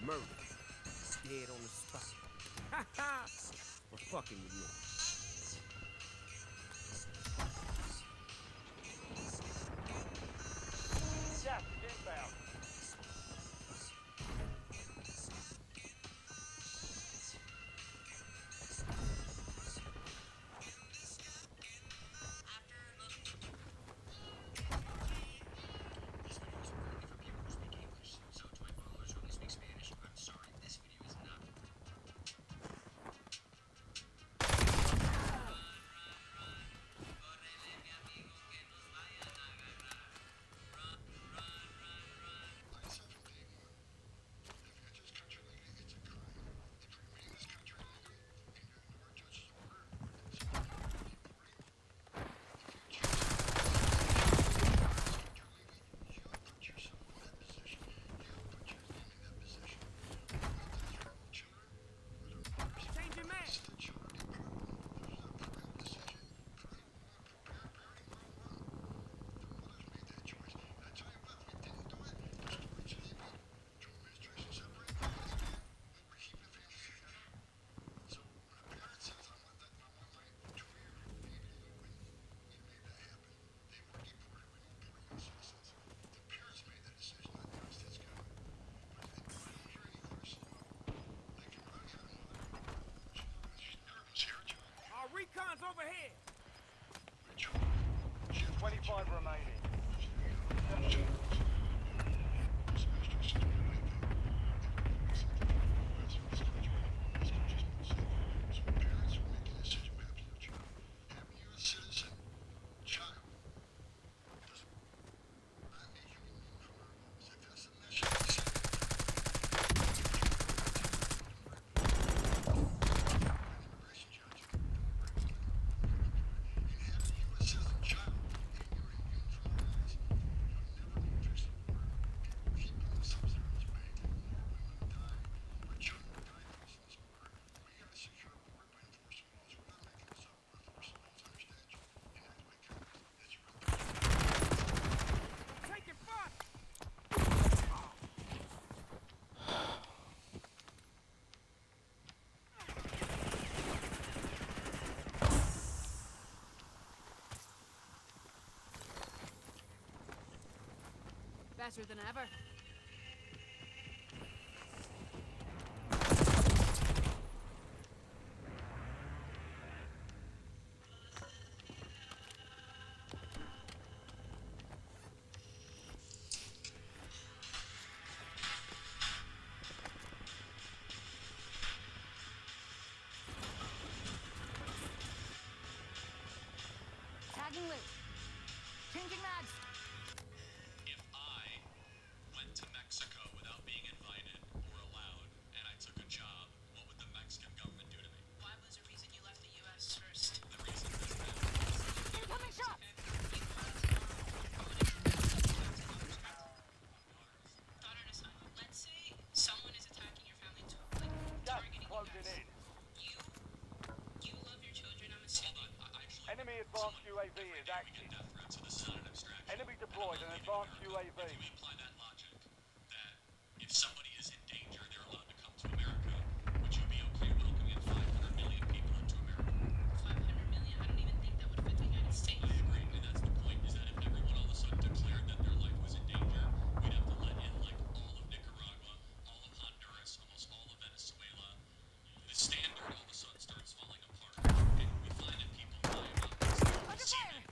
Murder. Dead on the spot. Ha ha! For fucking with me. Gas is inbound. 25 remaining. Take it fire! Better than ever. Tagging loot. Changing mags. If I went to Mexico without being invited or allowed, and I took a job, what would the Mexican government do to me? Why was the reason you left the U.S. first? The reason is that Incoming shot! Daughter and a son. Let's say someone is attacking your family too, like Gas targeting you closing guys. in. You love your children, I'm assuming. Enemy advanced UAV is active. death threats to the sun and abstraction. Enemy deployed an advanced UAV. If we apply that logic, that if somebody is in danger, they're allowed to come to America, would you be okay welcoming 500 million people into America? 500 million, I don't even think that would fit the United States. I agree, and that's the point, is that if everyone all of a sudden declared that their life was in danger, we'd have to let in, like, all of Nicaragua, all of Honduras, almost all of Venezuela. The standard all of a sudden starts falling apart, and we find that people lie about this.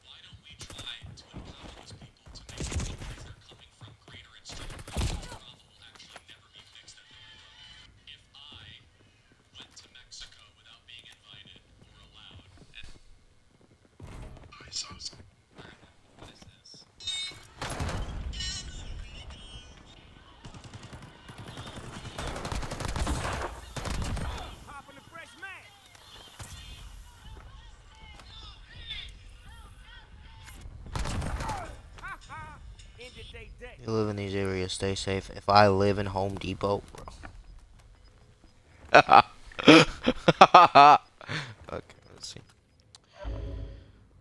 Why don't we try to empower these people to make them realize they're coming from greater and stronger, and the problem will actually never be fixed at the root. If I went to Mexico without being invited or allowed, and I saw what is this? Popping a fresh mag! Ha ha! Ended they day. You live in these areas, stay safe. If I live in Home Depot, bro. Okay, let's see.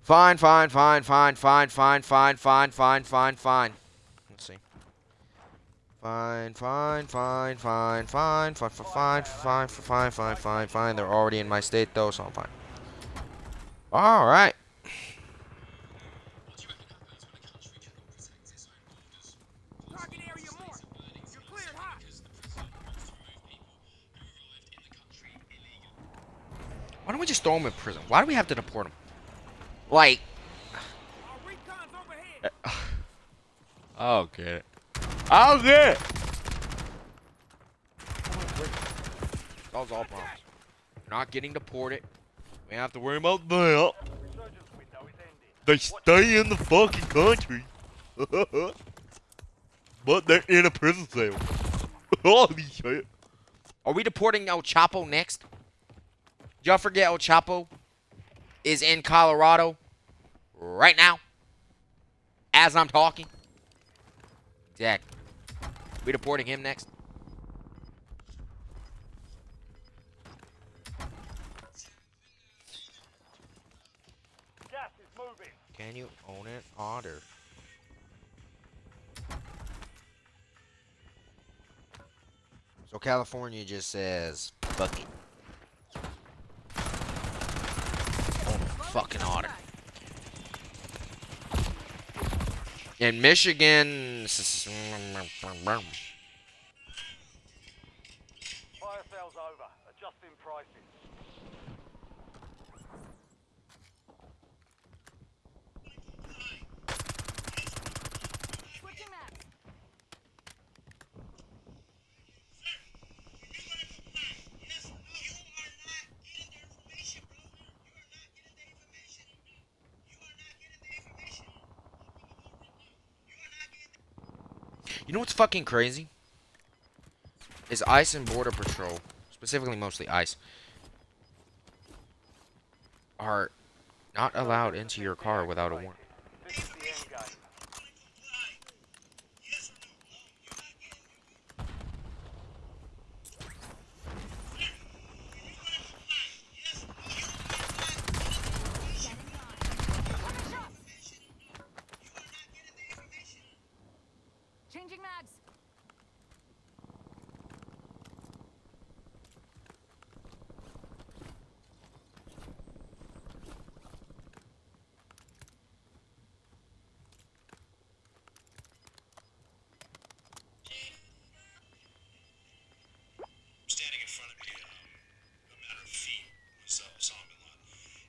Fine. Let's see. Fine. They're already in my state though, so I'm fine. All right. Target area marked. You're cleared hot. Why don't we just throw them in prison? Why do we have to deport them? Like. Our recon's overhead. I'll get it. I'll get it. Solves all problems. Not getting deported. We have to worry about that. Resurgence window is ending. They stay in the fucking country. But they're in a prison cell. Holy shit. Are we deporting El Chapo next? Did y'all forget El Chapo is in Colorado right now? As I'm talking? Exactly. We deporting him next? Gas is moving. Can you own it? Otter. So California just says, fuck it. Oh, fucking otter. In Michigan, Fire sales over. Adjusting prices. You know what's fucking crazy? Is ICE and Border Patrol, specifically mostly ICE, are not allowed into your car without a warrant. This is the end game. Changing mags. Standing in front of me, a matter of feet, was Osama bin Laden,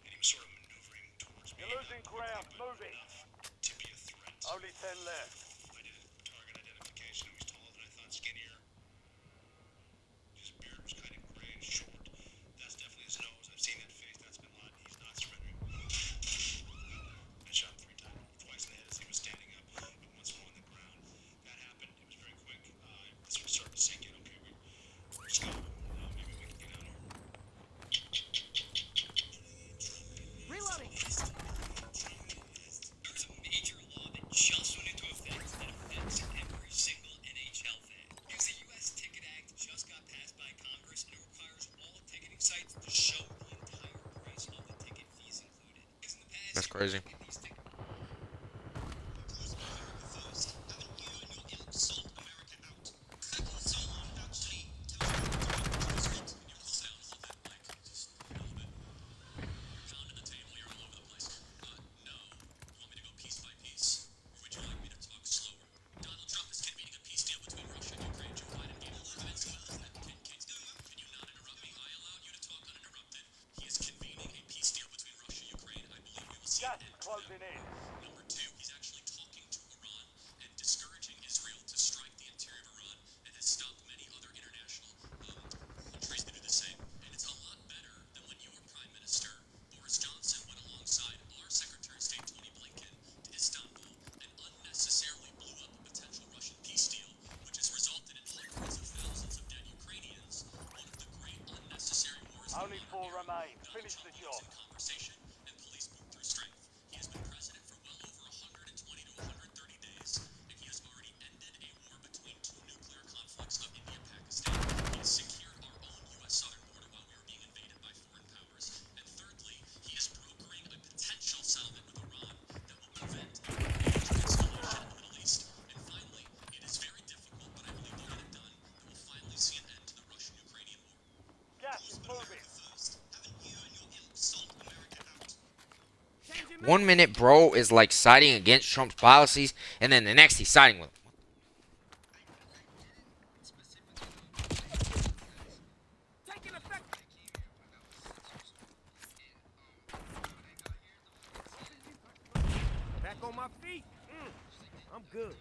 and he was sort of maneuvering towards me. You're losing ground. Move it. Enough to be a threat. Only 10 left. I did target identification. He was taller than I thought, skinnier. His beard was kind of gray and short. That's definitely his nose. I've seen that face. That's bin Laden. He's not surrendering. I shot him 3 times, twice in the head as he was standing up, and once more on the ground. That happened. It was very quick. This was starting to sink in. Okay, let's go. Maybe we can get out of here. Reloading. There's a major law that just went into effect that affects every single NHL fan. Because the U.S. Ticket Act just got passed by Congress and it requires all ticketing sites to show the entire price of the ticket, fees included. Because in the past, That's crazy. you get these tickets. America first. Haven't you and your ilk sold America out? Exactly so long without cheating. Tell us what to do. Can you close down a little bit, Mike? Just a little bit. You're pounding the table. You're all over the place. No. You want me to go piece by piece? Or would you like me to talk slower? Donald Trump is convening a peace deal between Russia and Ukraine. Joe Biden gave a defensive movement. Can you not interrupt me? I allowed you to talk uninterrupted. He is convening a peace deal between Russia and Ukraine. I believe we will see Gas an is end to closing that. in. Number 2, he's actually talking to Iran and discouraging Israel to strike the interior of Iran and has stopped many other international countries to do the same. And it's a lot better than when your Prime Minister, Boris Johnson, went alongside our Secretary of State, Tony Blinken, to Istanbul and unnecessarily blew up a potential Russian peace deal, which has resulted in hundreds of thousands of dead Ukrainians, one of the great unnecessary wars in Only 4 modern era. remain. Donald Finish Trump the lives job. in conversation and police move through strength. He has been president for well over 120 to 130 days, and he has already ended a war between 2 nuclear conflicts of India and Pakistan. He has secured our own U.S. southern border while we were being invaded by foreign powers. And thirdly, he is brokering a potential settlement with Iran that will prevent a major escalation in the Middle East. And finally, it is very difficult, but I believe they'll get it done, that will finally see an end to the Russian-Ukrainian war. Gas is moving. First, haven't you and your ilk sold America out? Changing mags. 1 minute, bro, is like siding against Trump's policies, and then the next he's siding with him. Taking effect. Back on my feet. I'm good.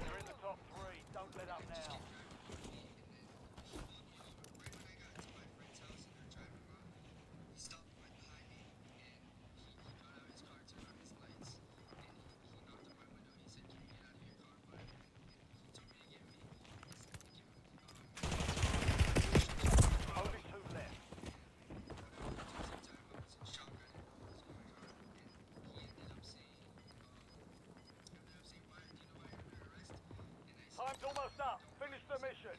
You're in the top 3. Don't let up now. Only 2 left. Time's almost up. Finish the mission.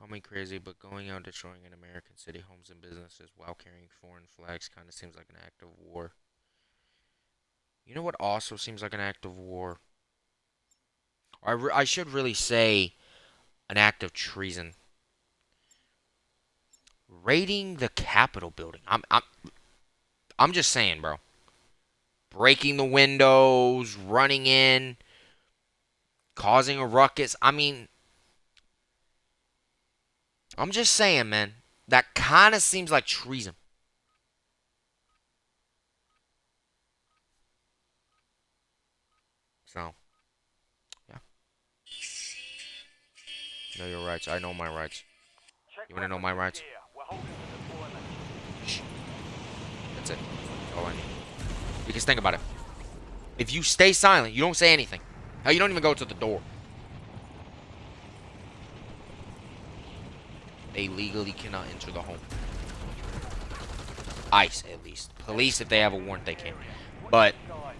Call me crazy, but going out destroying an American city, homes, and businesses while carrying foreign flags kind of seems like an act of war. You know what also seems like an act of war? I should really say an act of treason. Raiding the Capitol building. I'm just saying, bro. Breaking the windows, running in, causing a ruckus. I mean, I'm just saying, man. That kind of seems like treason. So, yeah. Know your rights. I know my rights. Check You want to know weapons my and rights? gear. We're holding the deployment. Shh. That's it. That's all I need. Because think about it. If you stay silent, you don't say anything. Hell, you don't even go to the door. They legally cannot enter the home. ICE, at least. Police, if they have a warrant, they can. But Guys,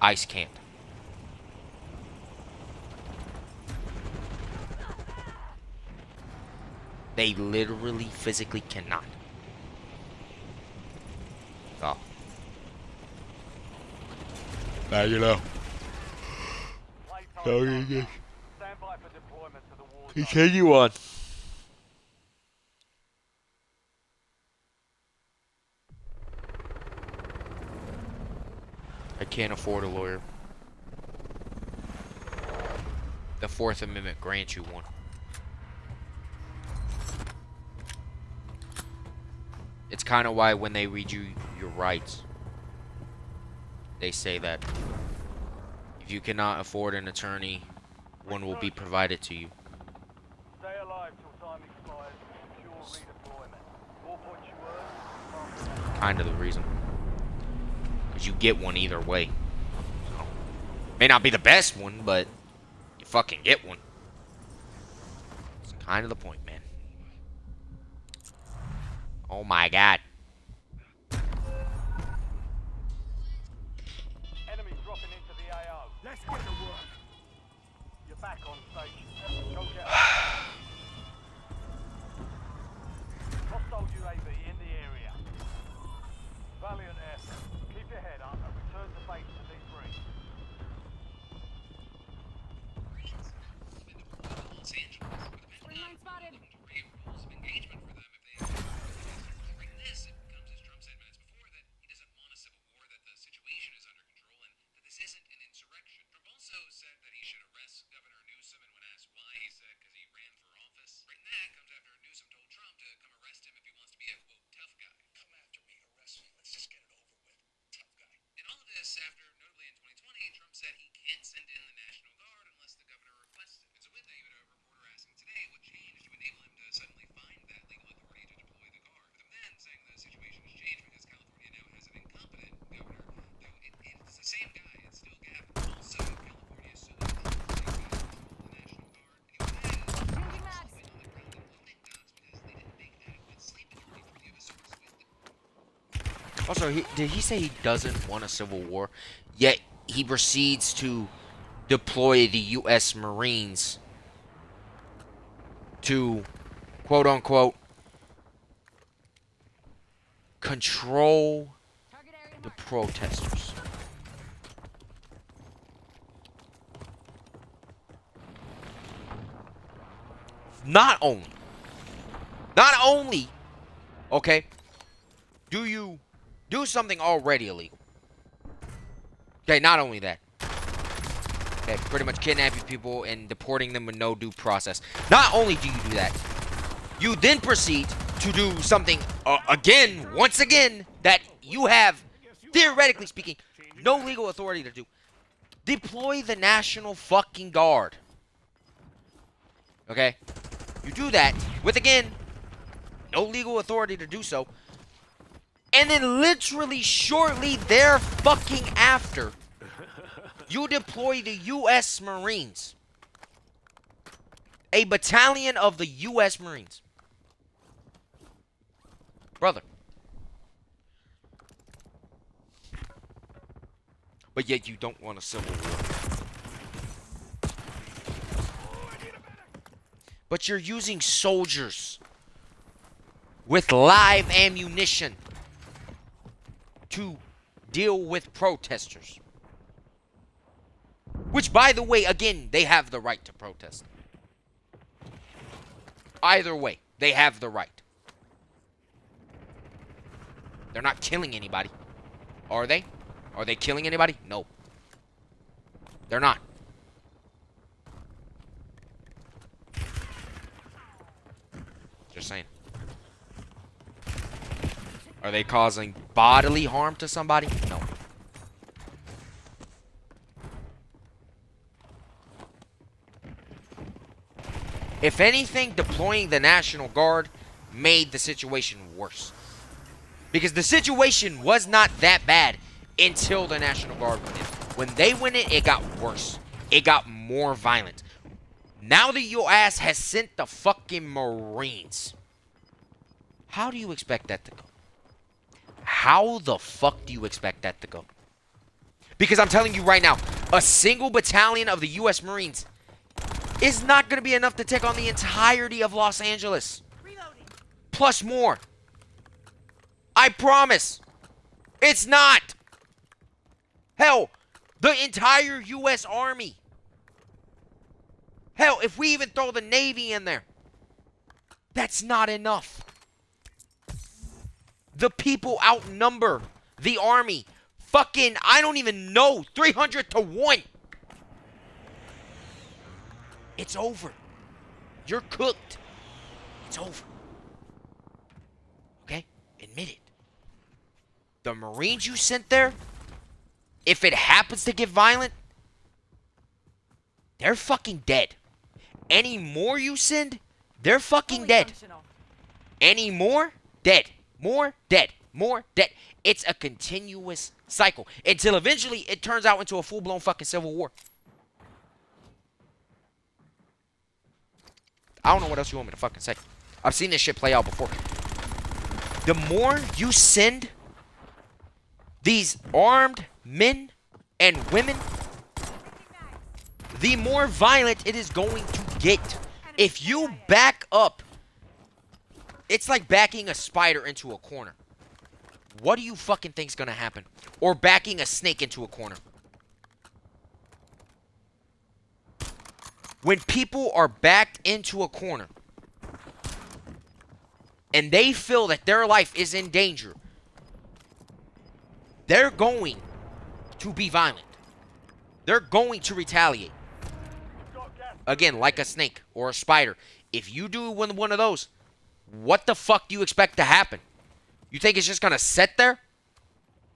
ICE can't. They literally, physically cannot. So. Now you know. playtime Okay, time. Stand by for deployment to the war zone. continue on. I can't afford a lawyer. The Fourth Amendment grants you one. It's kind of why when they read you your rights, they say that if you cannot afford an attorney, one will be provided to you. Stay alive till time expires and secure redeployment. More points you earn, Kind of the reason. Because you get one either way. So, may not be the best one, but you fucking get one. It's kind of the point, man. Oh my god. enemy dropping into the AO. Let's get to work. You're back on station. Go get hostile UAV in the area. Valiant effort. Keep your head up and return to base to debrief. Los Angeles, where the Green line spotted. create rules of engagement for them if they bring this. It comes, as Trump said minutes before, that he doesn't want a civil war, that the situation is under control, and that this isn't an insurrection. Trump also said that he should arrest Governor Newsom, and when asked why, he said because he ran for office. Right, and that comes after Newsom told Trump to come arrest him if he wants to be a, quote, tough guy. Come after me, arrest me, let's just get it over with. Tough guy. And all of this after, notably in 2020, Trump said he can't send in the National Guard unless the governor requests it. And so with that, you had a reporter asking today what changed to enable him to suddenly find that legal authority to deploy the Guard. With him then saying the situation has changed because California now has an incompetent governor, though it's the same guy, it's still Gavin. Also, California is suing Trump for saying that control the National Guard. And what that is, Changing mags. on the ground and connect dots because they didn't make adequate sleep authority for the other source with the Also, did he say he doesn't want a civil war? Yet he proceeds to deploy the U.S. Marines to, quote unquote, control Target area the marked. protesters. Not only, okay, do you do something already illegal. Okay, not only that. Okay, pretty much kidnapping people and deporting them with no due process. Not only do you do that, you then proceed to do something once again, that you have, theoretically speaking, no legal authority to do. Deploy the National fucking Guard. Okay? You do that with, again, no legal authority to do so. And then literally shortly there fucking after, you deploy the U.S. Marines. A battalion of the U.S. Marines. Brother. But yet you don't want a civil war. But you're using soldiers with live ammunition to deal with protesters. Which, by the way, again, they have the right to protest. Either way, they have the right. They're not killing anybody. Are they? Are they killing anybody? No. They're not. Just saying. Are they causing bodily harm to somebody? No. If anything, deploying the National Guard made the situation worse. Because the situation was not that bad until the National Guard went in. When they went in, it got worse. It got more violent. Now that your ass has sent the fucking Marines, how do you expect that to go? How the fuck do you expect that to go? Because I'm telling you right now, a single battalion of the U.S. Marines is not going to be enough to take on the entirety of Los Angeles. Reloading. Plus more. I promise. It's not. Hell, the entire U.S. Army. Hell, if we even throw the Navy in there, that's not enough. The people outnumber the Army. Fucking, I don't even know, 300 to 1. It's over. You're cooked. It's over. Okay? Admit it. The Marines you sent there, if it happens to get violent, they're fucking dead. Any more you send, they're fucking Fully dead. functional. Any more, dead. More, dead. More, dead. It's a continuous cycle until eventually it turns out into a full-blown fucking civil war. I don't know what else you want me to fucking say. I've seen this shit play out before. The more you send these armed men and women, the more violent it is going to get. If you back up, it's like backing a spider into a corner. What do you fucking think's gonna happen? Or backing a snake into a corner. When people are backed into a corner and they feel that their life is in danger, they're going to be violent. They're going to retaliate. Again, like a snake or a spider. If you do one of those, what the fuck do you expect to happen? You think it's just gonna sit there?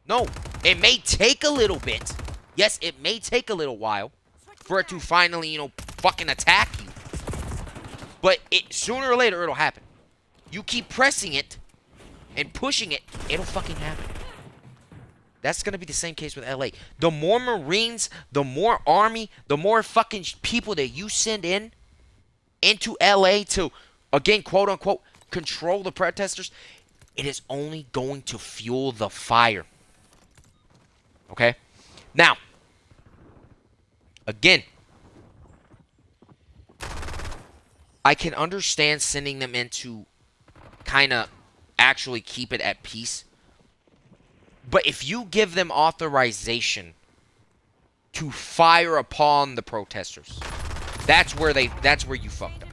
No. It may take a little bit. Yes, it may take a little while for it to finally, fucking attack you. But sooner or later, it'll happen. You keep pressing it and pushing it, it'll fucking happen. That's gonna be the same case with LA. The more Marines, the more Army, the more fucking people that you send into LA to, again, quote unquote, control the protesters, it is only going to fuel the fire. Okay? Now, again, I can understand sending them in to kind of actually keep it at peace. But if you give them authorization to fire upon the protesters, that's where you fucked up.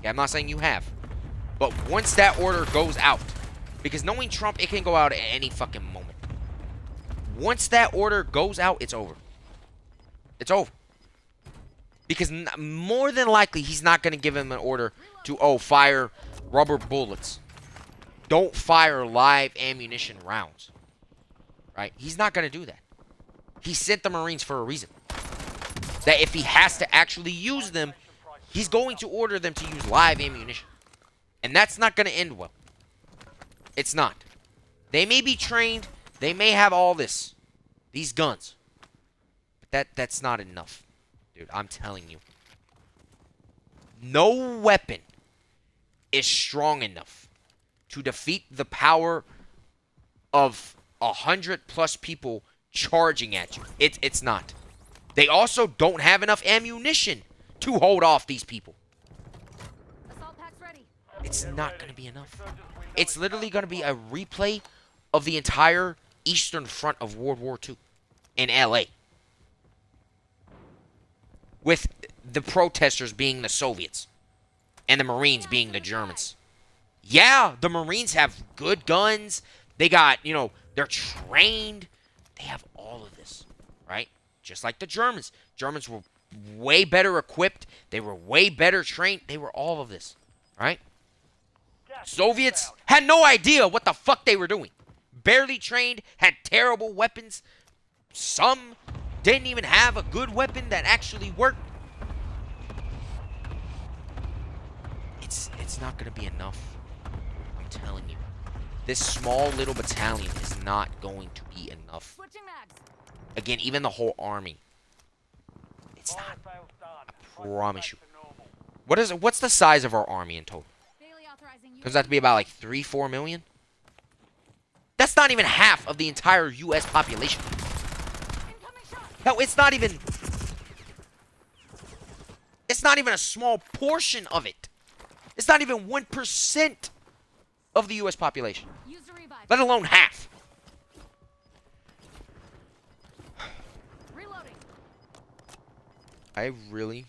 Yeah, I'm not saying you have. But once that order goes out, because knowing Trump, it can go out at any fucking moment. Once that order goes out, it's over. It's over. Because more than likely, he's not going to give him an order to, fire rubber bullets. Don't fire live ammunition rounds. Right? He's not going to do that. He sent the Marines for a reason. That if he has to actually use them, he's going to order them to use live ammunition. And that's not going to end well. It's not. They may be trained. They may have all this. These guns. But that's not enough. Dude, I'm telling you. No weapon is strong enough to defeat the power of 100+ people charging at you. It's not. They also don't have enough ammunition to hold off these people. It's not going to be enough. It's literally going to be a replay of the entire Eastern Front of World War II in LA. With the protesters being the Soviets and the Marines being the Germans. Yeah, the Marines have good guns. They got, they're trained. They have all of this, right? Just like the Germans. Germans were way better equipped. They were way better trained. They were all of this, right? Soviets had no idea what the fuck they were doing. Barely trained, had terrible weapons. Some didn't even have a good weapon that actually worked. It's not going to be enough. I'm telling you. This small little battalion is not going to be enough. Switching mags. Again, even the whole army. It's not. I promise you. What's the size of our army in total? Daily authorizing Comes out to be about like 3-4 million? That's not even half of the entire US population. incoming shot. Hell, it's not even a small portion of it. It's not even 1% of the US population. Use the revive. Let alone half. Reloading. I really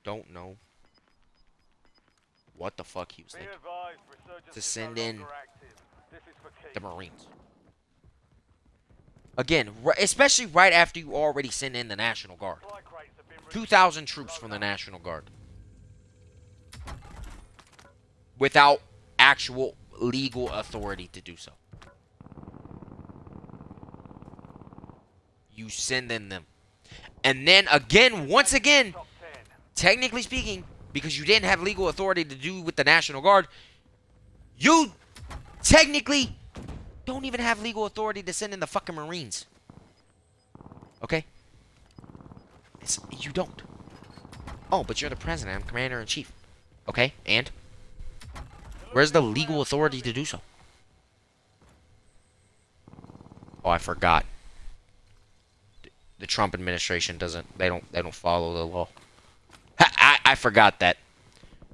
don't know what the fuck he was thinking to send in the Marines. Again, especially right after you already send in the National Guard. 2,000 troops from the National Guard. Without actual legal authority to do so. You send in them. And then again, once again, technically speaking, because you didn't have legal authority to do with the National Guard, you technically don't even have legal authority to send in the fucking Marines. Okay? You don't. Oh, but you're the president. I'm commander-in-chief. Okay, and? Where's the legal authority to do so? Oh, I forgot. The Trump administration they don't follow the law. I forgot that.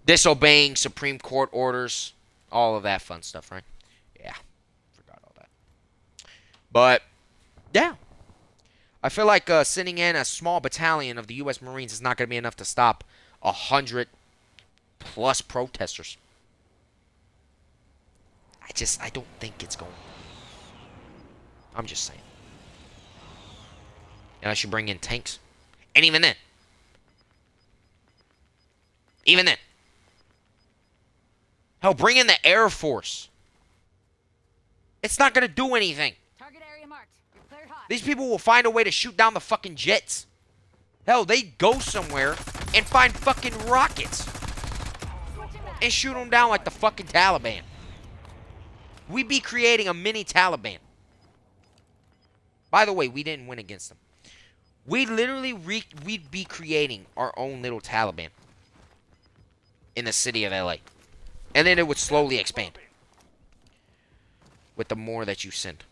Disobeying Supreme Court orders, all of that fun stuff, right? Yeah, forgot all that. But yeah, I feel like sending in a small battalion of the U.S. Marines is not going to be enough to stop 100+ protesters. I don't think it's going. I'm just saying. Unless you bring in tanks. And even then. Hell, bring in the Air Force. It's not going to do anything. Target area marked. You're cleared hot. These people will find a way to shoot down the fucking jets. Hell, they go somewhere and find fucking rockets. And shoot them down like the fucking Taliban. We'd be creating a mini Taliban. By the way, we didn't win against them. We'd be creating our own little Taliban. In the city of LA. And then it would slowly expand. With the more that you send.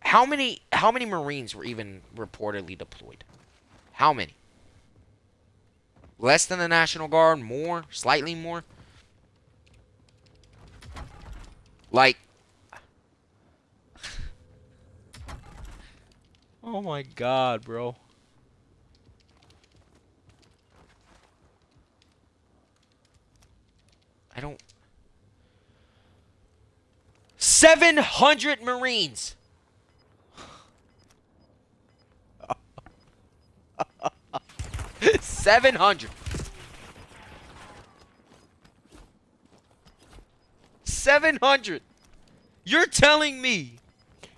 How many Marines were even reportedly deployed? How many? Less than the National Guard? More? Slightly more? Like... Oh my god, bro. I don't... 700 Marines! 700! 700! You're telling me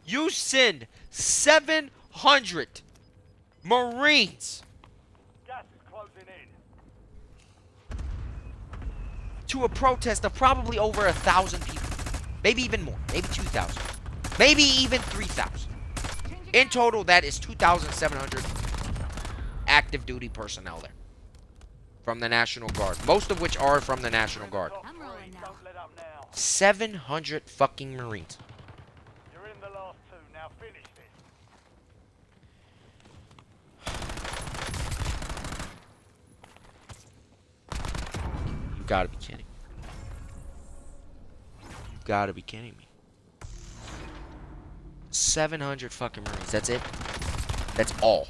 you send 700 Marines Gas is closing in. to a protest of probably over 1,000 people. Maybe even more. Maybe 2,000. Maybe even 3,000. In total, that is 2,700 active duty personnel there. From the National Guard. Most of which are from the National Guard. I'm rolling now. Don't let up now. 700 fucking Marines. You're in the last two. Now finish this. You gotta be kidding. gotta be kidding me. 700 fucking Marines. That's it. That's all.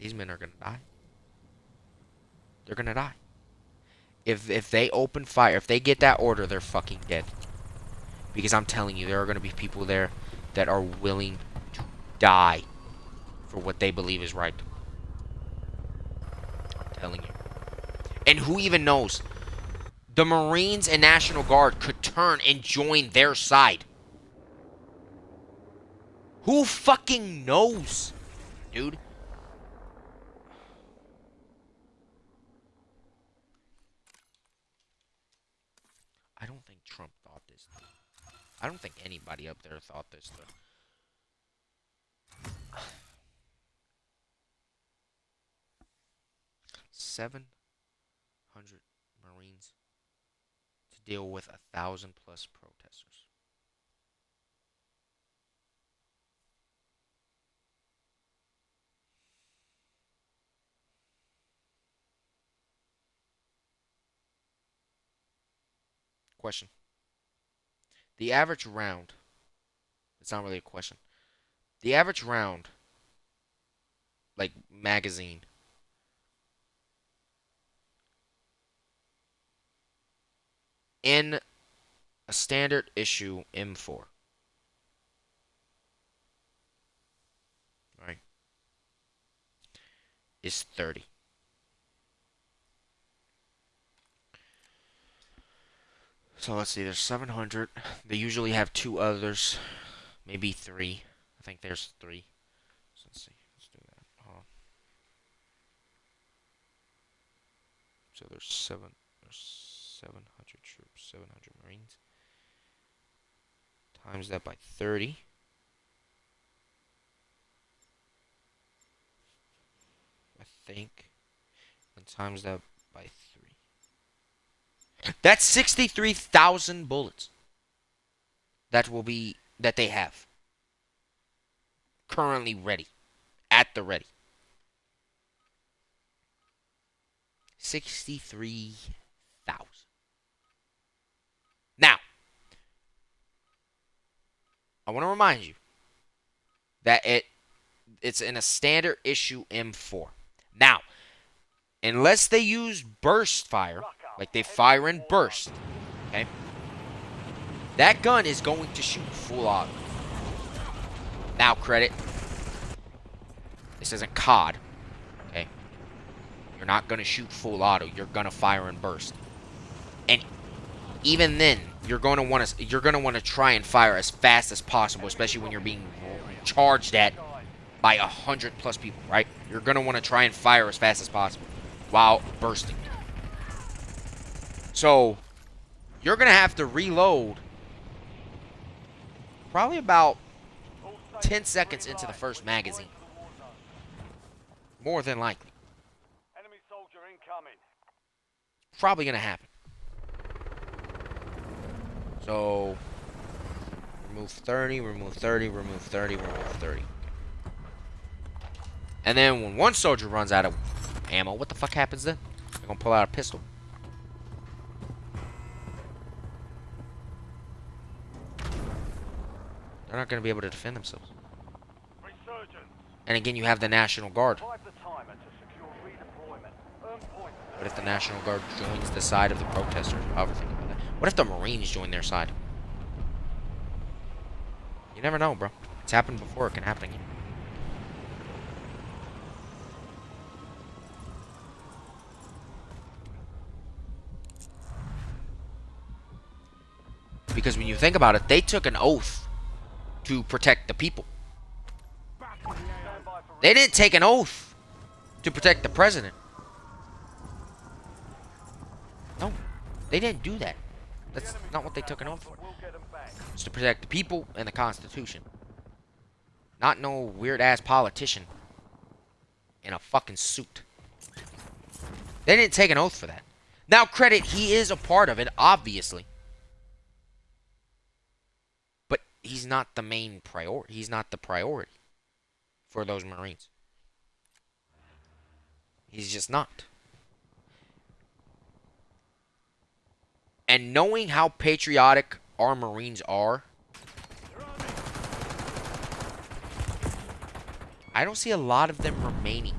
These men are gonna die. They're gonna die. If they open fire, if they get that order, they're fucking dead. Because I'm telling you, there are gonna be people there that are willing to die for what they believe is right. I'm telling you. And who even knows? The Marines and National Guard could turn and join their side. Who fucking knows, dude? I don't think Trump thought this. I don't think anybody up there thought this, though. 700 Marines to deal with 1,000 plus protesters. Question. The average round. It's not really a question. The average round, like magazine, in a standard issue M4, right, is 30. So let's see, there's 700. They usually have two others, maybe three. I think there's three. So let's see, let's do that. So there's 700 troops, 700 Marines. Times that by 30. I think. And times that by 3. That's 63,000 bullets. That they have. Currently ready. At the ready. 63,000. Now, I want to remind you that it's in a standard issue M4. Now, unless they use burst fire, like they fire in burst, okay, that gun is going to shoot full auto. Now, credit. This isn't COD, okay? You're not going to shoot full auto. You're going to fire in burst. And even then, you're going to want to try and fire as fast as possible, especially when you're being charged at by 100 plus people, right? You're going to want to try and fire as fast as possible while bursting. So, you're going to have to reload probably about 10 seconds into the first magazine. More than likely. Enemy soldier incoming. Probably going to happen. So, remove 30, remove 30, remove 30, remove 30. And then when one soldier runs out of ammo, what the fuck happens then? They're going to pull out a pistol. They're not going to be able to defend themselves. Resurgence. And again, you have the National Guard. Revive the timer to secure redeployment. Earn points. What if the National Guard joins the side of the protesters? However, think about that. What if the Marines join their side? You never know, bro. It's happened before. It can happen again. Because when you think about it, they took an oath to protect the people. They didn't take an oath to protect the president. No, they didn't do that. That's not what they took an oath for. We'll get them back. It's to protect the people and the Constitution. Not no weird-ass politician in a fucking suit. They didn't take an oath for that. Now, credit, he is a part of it, obviously. But he's not the main priority. He's not the priority for those Marines. He's just not. And knowing how patriotic our Marines are, I don't see a lot of them remaining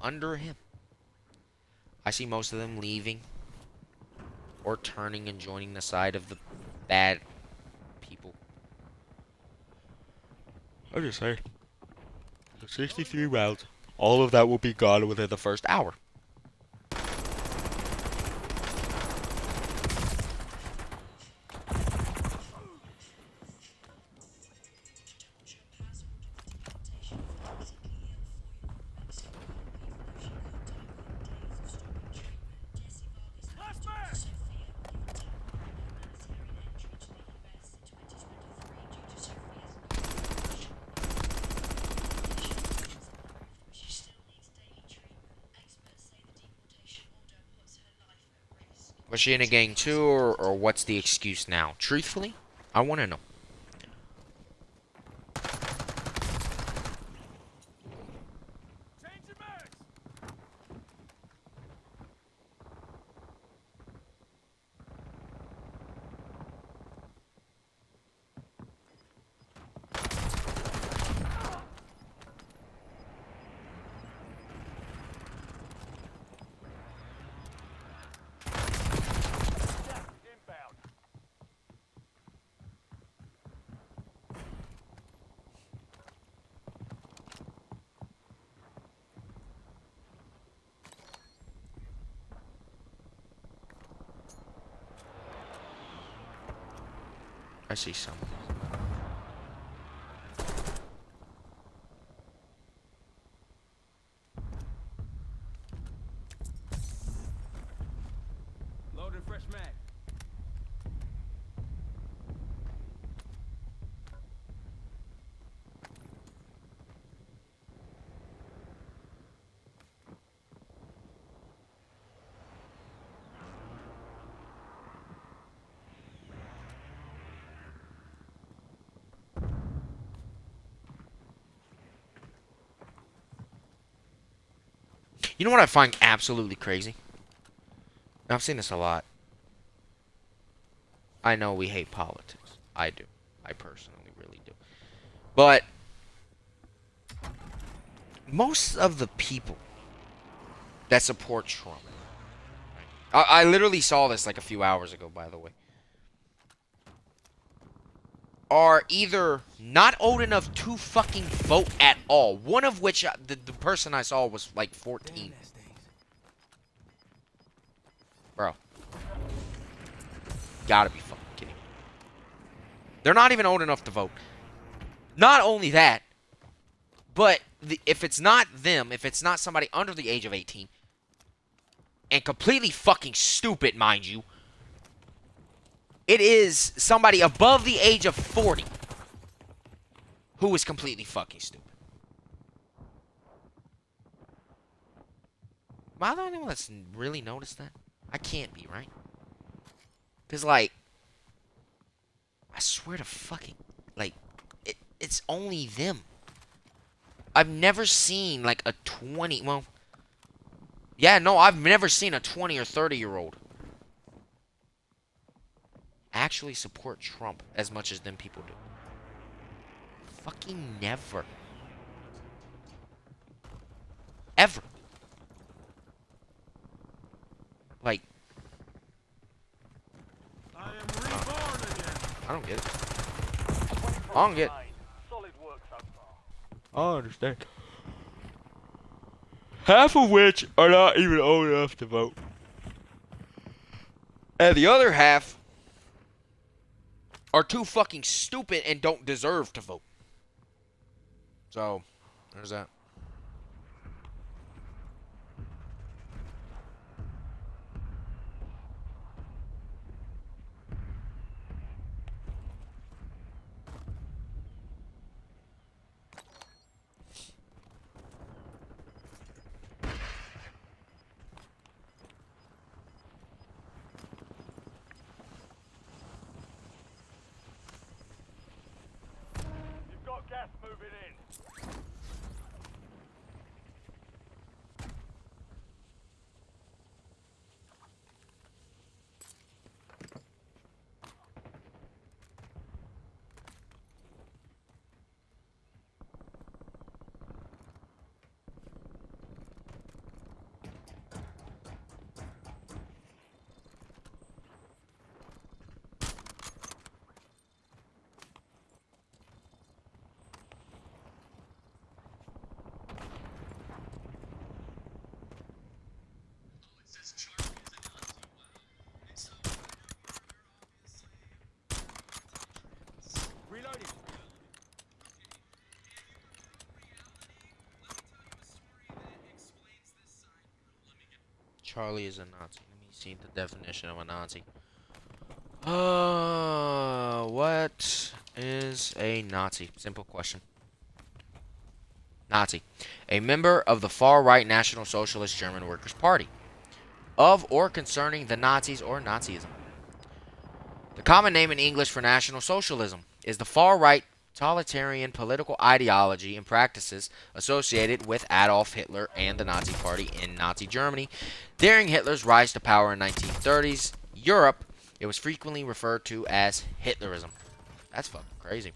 under him. I see most of them leaving or turning and joining the side of the bad people. I just say, 63 rounds. All of that will be gone within the first hour. Was she in a gang too, or what's the excuse now? Truthfully, I want to know. Change your mags! Inbound. I see some. Loading fresh mag. You know what I find absolutely crazy? I've seen this a lot. I know we hate politics. I do. I personally really do. But most of the people that support Trump, I literally saw this like a few hours ago, by the way, are either not old enough to fucking vote at all. One of which, the person I saw was like 14. Bro. Gotta be fucking kidding me. They're not even old enough to vote. Not only that, but if it's not them, if it's not somebody under the age of 18, and completely fucking stupid, mind you, it is somebody above the age of 40 who is completely fucking stupid. Am I the only one that's really noticed that? I can't be, right? Because, like, I swear to fucking, like, it's only them. I've never seen, like, a 20, well, yeah, no, I've never seen a 20 or 30-year-old actually support Trump as much as them people do. Fucking never. Ever. Like, I am reborn again. I don't get it. 20 I don't get it. remain. Solid work so far. I understand. Half of which are not even old enough to vote. And the other half are too fucking stupid and don't deserve to vote. So, there's that. You've got gas moving in. Charlie is a Nazi. Let me see the definition of a Nazi. What is a Nazi? Simple question. Nazi. A member of the far-right National Socialist German Workers' Party. Of or concerning the Nazis or Nazism. The common name in English for National Socialism is the far-right totalitarian political ideology and practices associated with Adolf Hitler and the Nazi Party in Nazi Germany. During Hitler's rise to power in 1930s Europe, it was frequently referred to as Hitlerism. That's fucking crazy.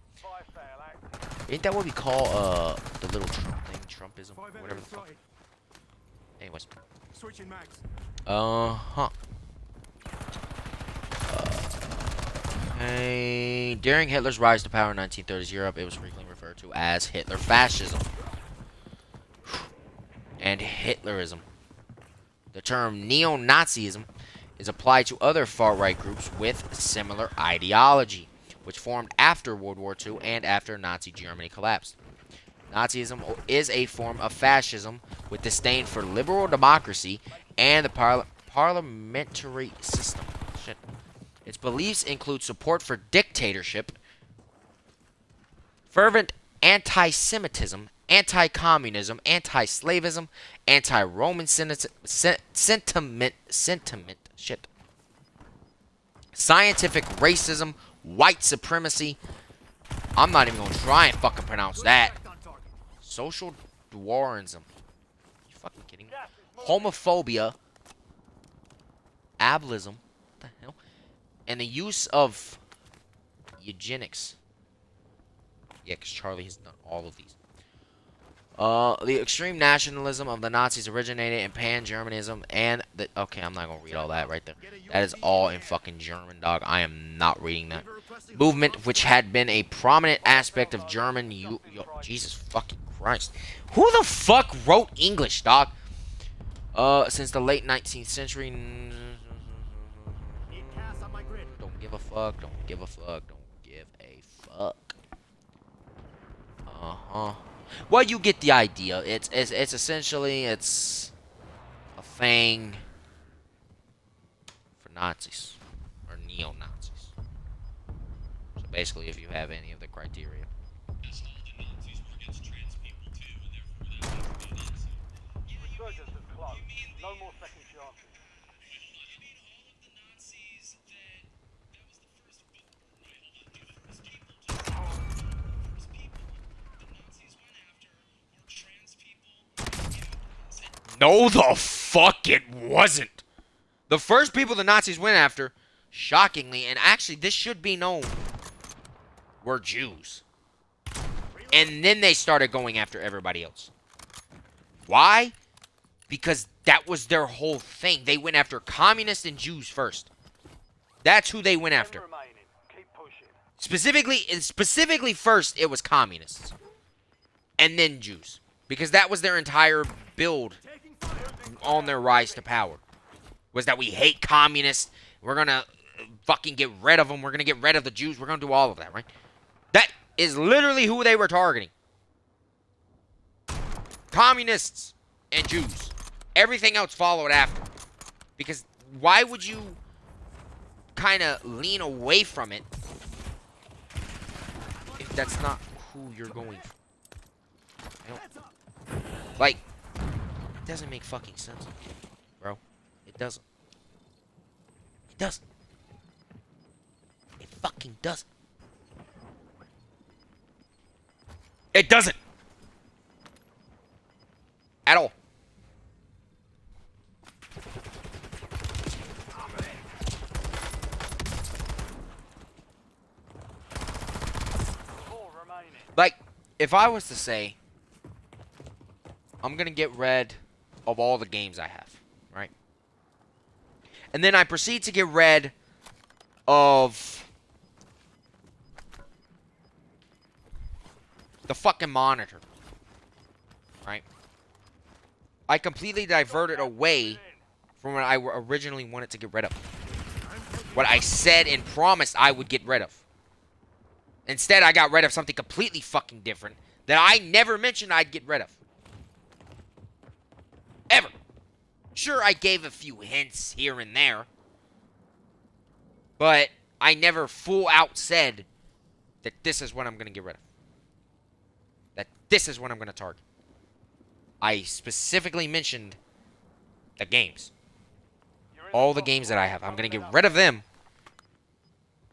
Ain't that what we call the little Trump thing, Trumpism, whatever the fuck? Anyways. Switching mags. Uh-huh. Okay. During Hitler's rise to power in 1930s Europe, it was frequently referred to as Hitler fascism and Hitlerism. The term neo-Nazism is applied to other far-right groups with similar ideology, which formed after World War II and after Nazi Germany collapsed. Nazism is a form of fascism with disdain for liberal democracy and the parliamentary system. Shit. Its beliefs include support for dictatorship, fervent anti-Semitism, anti-communism, anti-slavism, anti-Roman sentiment, shit, scientific racism, white supremacy. I'm not even gonna try and fucking pronounce that. Social Darwinism. You fucking kidding me? Homophobia, ableism, what the hell? And the use of eugenics. Yeah, because Charlie has done all of these. The extreme nationalism of the Nazis originated in pan-Germanism and the... Okay, I'm not going to read all that right there. That is all in fucking German, dog. I am not reading that. Movement, which had been a prominent aspect of German... Jesus fucking Christ. Who the fuck wrote English, dog? Since the late 19th century... Don't give a fuck, don't give a fuck, don't give a fuck. Uh-huh. Well, you get the idea. It's essentially a thing for Nazis or neo-Nazis. So basically, if you have any of the criteria. Yes, all the Nazis were against trans people too, and therefore that makes me an Nazi. Resurgence is close. No more second chances. Wait, hold on. You mean all of the Nazis that was the first book? Wait, hold on. The first people to the first people the Nazis went after were trans people and No, the fuck it wasn't. The first people the Nazis went after, shockingly, and actually this should be known, were Jews. And then they started going after everybody else. Why? Because that was their whole thing. They went after communists and Jews first. That's who they went after. Remaining. Keep pushing. Specifically first, it was communists. And then Jews. Because that was their entire build on their rise to power. Was that we hate communists. We're going to fucking get rid of them. We're going to get rid of the Jews. We're going to do all of that, right? That is literally who they were targeting. Communists and Jews. Everything else followed after. Because why would you kind of lean away from it if that's not who you're going for? I don't, like, it doesn't make fucking sense, bro. It doesn't. It doesn't. It fucking doesn't. It doesn't. At all. Four remaining. Like, if I was to say, I'm gonna get rid of all the games I have, right? And then I proceed to get rid of the fucking monitor, right? I completely diverted away from what I originally wanted to get rid of. What I said and promised I would get rid of. Instead, I got rid of something completely fucking different that I never mentioned I'd get rid of. Ever. Sure, I gave a few hints here and there, but I never full out said that this is what I'm going to get rid of. That this is what I'm going to target. I specifically mentioned the games. You're in All the top games that I three, have. I'm going to coming get up. rid of them.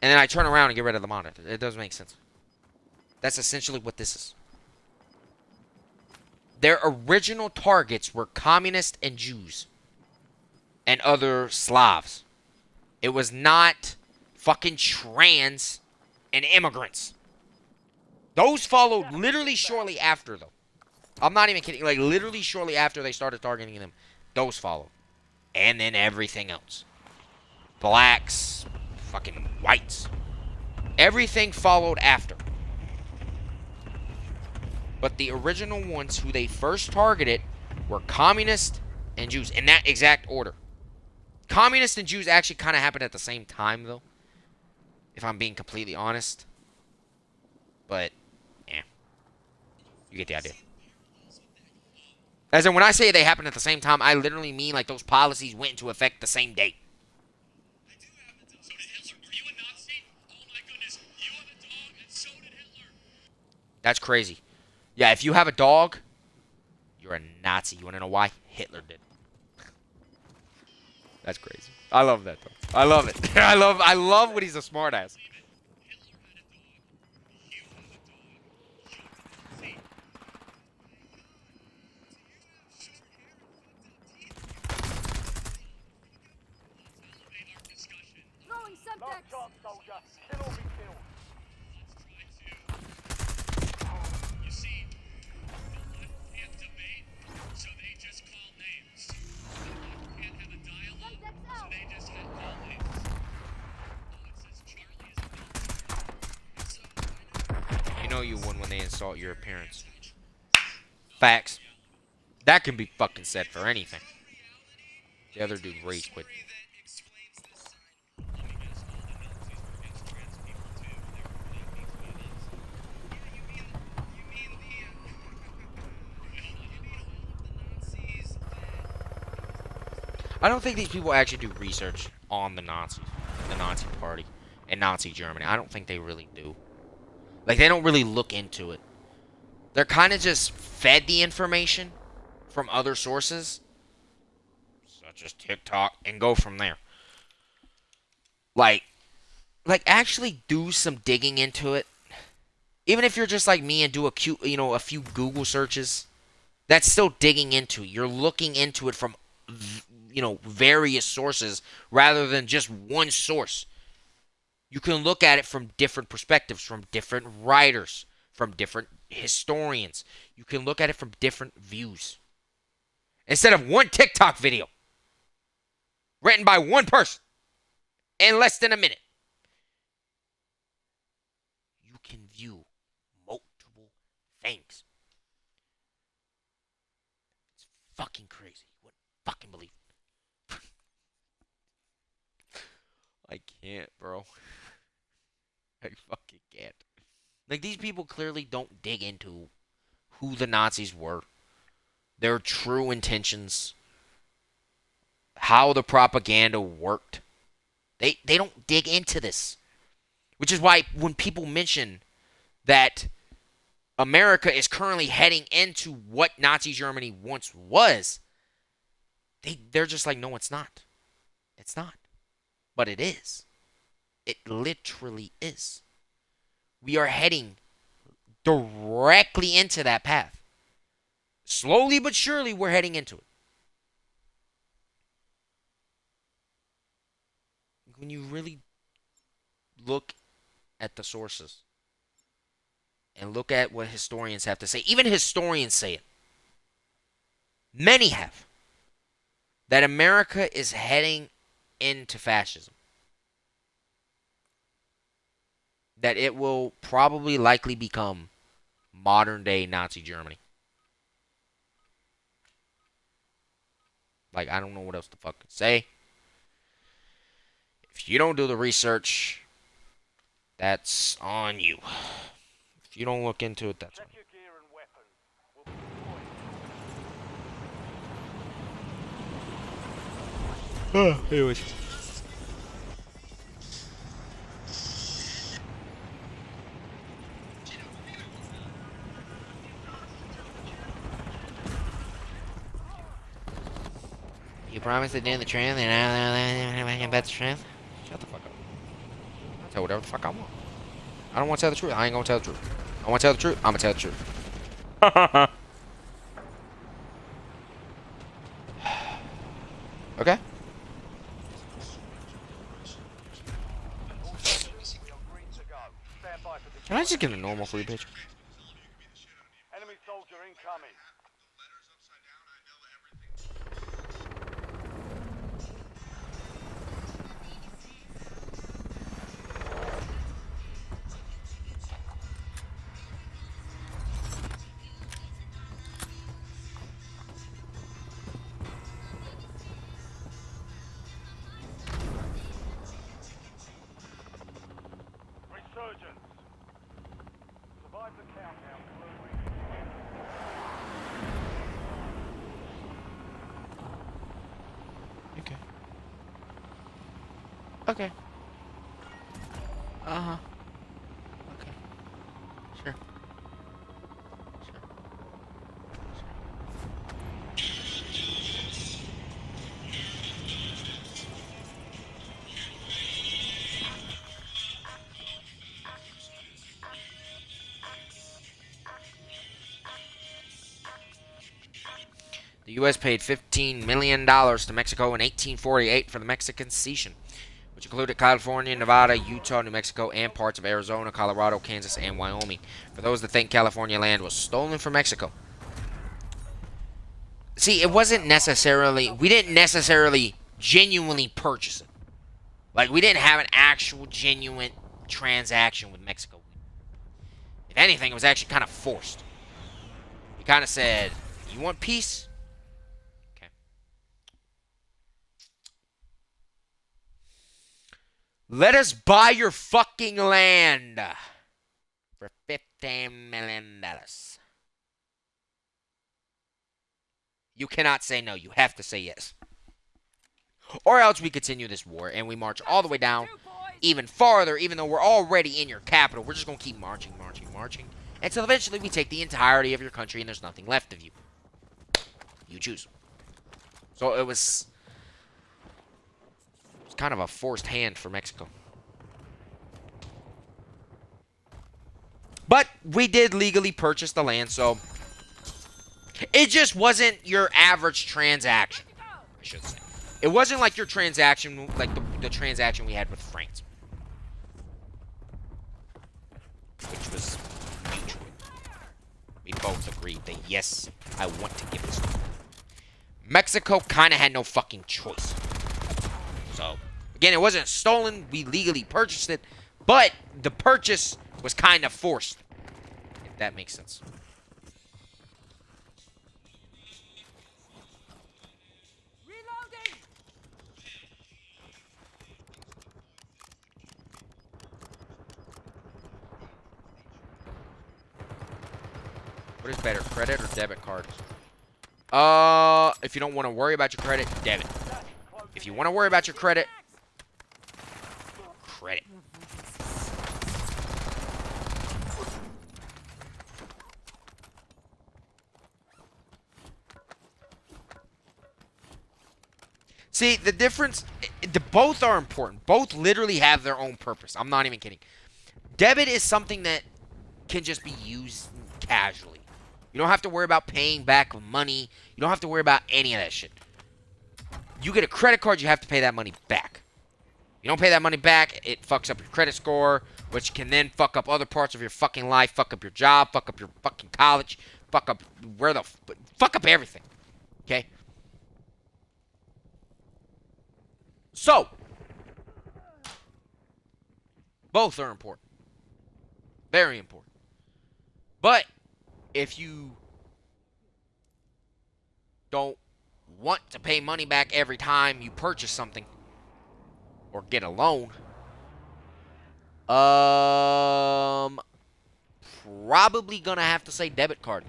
And then I turn around and get rid of the monitor. It doesn't make sense. That's essentially what this is. Their original targets were communists and Jews. And other Slavs. It was not fucking trans and immigrants. Those followed literally shortly after, though. I'm not even kidding. Like, literally shortly after they started targeting them, those followed. And then everything else. Blacks, fucking whites. Everything followed after. But the original ones who they first targeted were communists and Jews. In that exact order. Communists and Jews actually kind of happened at the same time, though. If I'm being completely honest. But, yeah. You get the idea. As in, when I say they happened at the same time, I literally mean like those policies went into effect the same day. I do have a dog. So did Hitler. Are you a Nazi? Oh my goodness. You have a dog, and so did Hitler. That's crazy. Yeah, if you have a dog, you're a Nazi. You want to know why? Hitler did. That's crazy. I love that, though. I love it. I love when he's a smartass. Hitler had a dog. You have a dog. See? Elevate our discussion. Throwing Last Semtex! chance, soldier. Kill or be killed. Let's try to. You see, the left can't debate, so they just call names. The left can't have a dialogue, so they just call names. Oh, it says Charlie is a Nazi. So I know. You know you won when they insult your appearance. Facts. That can be fucking said for anything. The other dude rage quit. I don't think these people actually do research on the Nazis, the Nazi Party, and Nazi Germany. I don't think they really do. Like, they don't really look into it. They're kind of just fed the information from other sources, such as TikTok, and go from there. Like actually do some digging into it. Even if you're just like me and do a few Google searches, that's still digging into it. You're looking into it from various sources rather than just one source. You can look at it from different perspectives, from different writers, from different historians. You can look at it from different views. Instead of one TikTok video written by one person in less than a minute, you can view multiple things. It's fucking crazy. You wouldn't fucking believe it. I can't, bro. I fucking can't. Like, these people clearly don't dig into who the Nazis were, their true intentions, how the propaganda worked. They don't dig into this. Which is why when people mention that America is currently heading into what Nazi Germany once was, they're just like, no, it's not. It's not. But it is. It literally is. We are heading directly into that path. Slowly but surely, we're heading into it. When you really look at the sources and look at what historians have to say, even historians say it. Many have. That America is heading into fascism. That it will probably likely become modern day Nazi Germany. Like, I don't know what else to fucking say. If you don't do the research, that's on you. If you don't look into it, that's on Check you. your gear and weapons. We'll be deployed. Anyways. You promised it in the trend, and that's the trend. Shut the fuck up. I'll tell whatever the fuck I want. I don't want to tell the truth. I ain't gonna tell the truth. I want to tell the truth. I'm gonna tell the truth. Okay. We are green to go. Stand by for Can I just get a normal free pitch? enemy soldier incoming. Resurgence. Survive the countdown. Okay. Okay. Uh-huh. Okay. Sure. Sure. The U.S. paid $15 million to Mexico in 1848 for the Mexican cession, which included California, Nevada, Utah, New Mexico, and parts of Arizona, Colorado, Kansas, and Wyoming. For those that think California land was stolen from Mexico. See, it wasn't necessarily, we didn't necessarily genuinely purchase it. Like, we didn't have an actual genuine transaction with Mexico. If anything, it was actually kind of forced. He kind of said, you want peace? Okay. Let us buy your fucking land for $15 million. You cannot say no. You have to say yes. Or else we continue this war and we march all the way down even farther, even though we're already in your capital. We're just going to keep marching, marching, marching, until eventually we take the entirety of your country and there's nothing left of you. You choose. So it was kind of a forced hand for Mexico. But we did legally purchase the land, so it just wasn't your average transaction, I should say. It wasn't like your transaction, like the transaction we had with France, which was mutual. We both agreed that, yes, I want to give this to you. Mexico kind of had no fucking choice. So, again, it wasn't stolen. We legally purchased it, but the purchase was kind of forced, if that makes sense. Reloading! What is better, credit or debit card? If you don't want to worry about your credit, debit. If you want to worry about your credit, credit. See, the difference, both are important. Both literally have their own purpose. I'm not even kidding. Debit is something that can just be used casually. You don't have to worry about paying back money. You don't have to worry about any of that shit. You get a credit card, you have to pay that money back. You don't pay that money back, it fucks up your credit score, which can then fuck up other parts of your fucking life, fuck up your job, fuck up your fucking college, fuck up fuck up everything. Okay? So, both are important. Very important. But if you don't want to pay money back every time you purchase something or get a loan, probably gonna have to say debit card.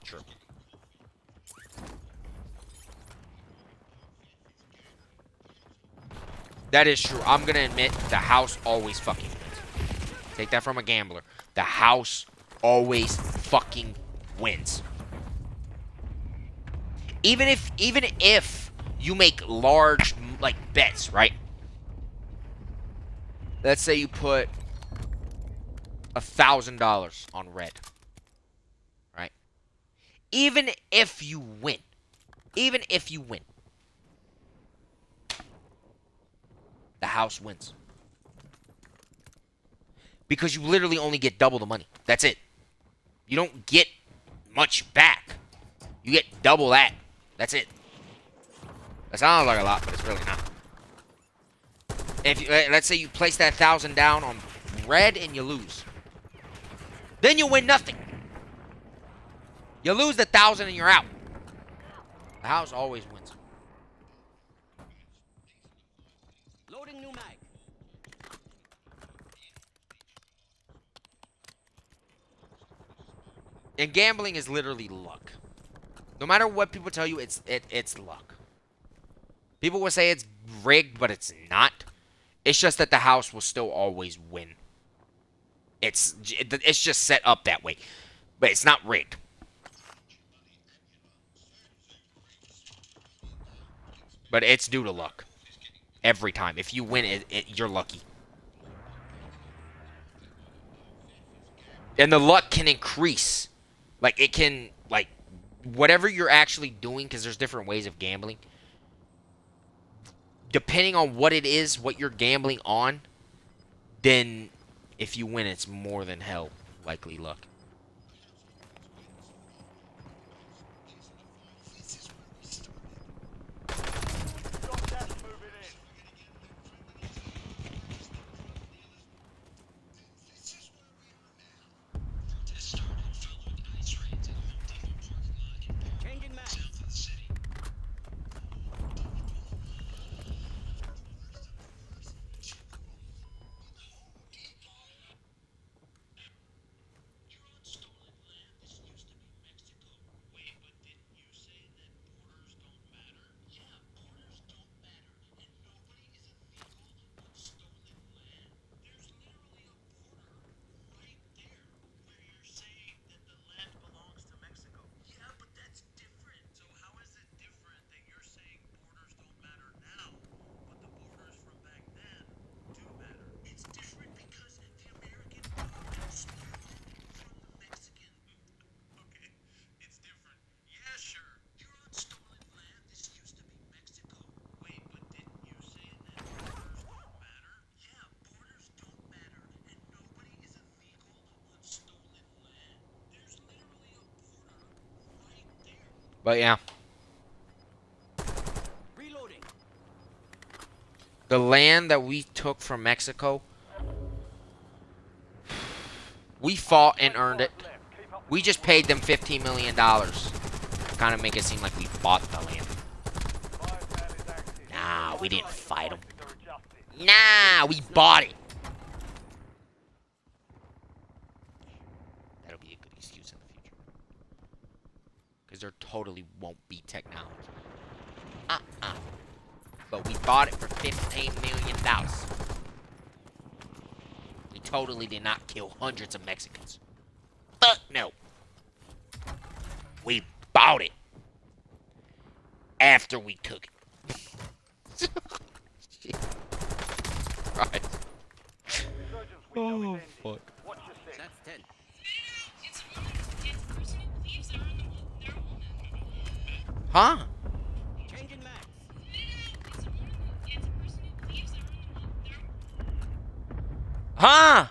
Sure. That is true. I'm gonna admit the house always fucking wins. Take that from a gambler. The house always fucking wins. Even if you make large like bets, right? Let's say you put $1,000 on red, right? Even if you win, even if you win, the house wins. Because you literally only get double the money. That's it. You don't get much back. You get double that. That's it. That sounds like a lot, but it's really not. If you, let's say you place that 1,000 down on red and you lose, then you win nothing. You lose the 1,000 and you're out. The house always wins. Loading new mag. And gambling is literally luck. No matter what people tell you, it's luck. People will say it's rigged, but it's not. It's just that the house will still always win. It's just set up that way, but it's not rigged. But it's due to luck. Every time. If you win it, you're lucky. And the luck can increase. Like, it can, like, whatever you're actually doing, because there's different ways of gambling. Depending on what it is, what you're gambling on, then if you win, it's more than hell likely luck. Got gas moving in. Protest started following ice raids at Home Depot parking lot in Barron, Changing mag. south of the city. You're on stolen land. This used to be Mexico. Wait, but didn't you say that borders don't matter? Yeah, borders don't matter, and nobody is illegal on stolen land. There's literally a border right there where you're saying that the land belongs to Mexico. Yeah, but that's different. So how is it different that you're saying borders don't matter now, but the borders from back then do matter? It's different because the American border stole from the Mexican. Okay, it's different. Yeah, sure. You're on stolen land. This used to be Mexico. Wait, but didn't you say that borders don't matter? Yeah, borders don't matter, and nobody is illegal on stolen land. There's literally a border right there. But yeah, Reloading. the land that we took from Mexico, we fought and earned it. Left. Keep up We just paid them $15 million. Kind of make it seem like we bought the land. fire sale is active. Nah, we didn't fight them. Prices are adjusted. Nah, we bought it. That'll be a good excuse in the future. Because there totally won't be technology. But we bought it for $15 million. We totally did not kill hundreds of Mexicans. Fuck no. We bought it. After we took it. Right. Resurgence window is ending. fuck. Watch your six. That's 10. It's the person who believes they're on their own. Huh? Changing mags. It's the person who believes they're on their own. Huh?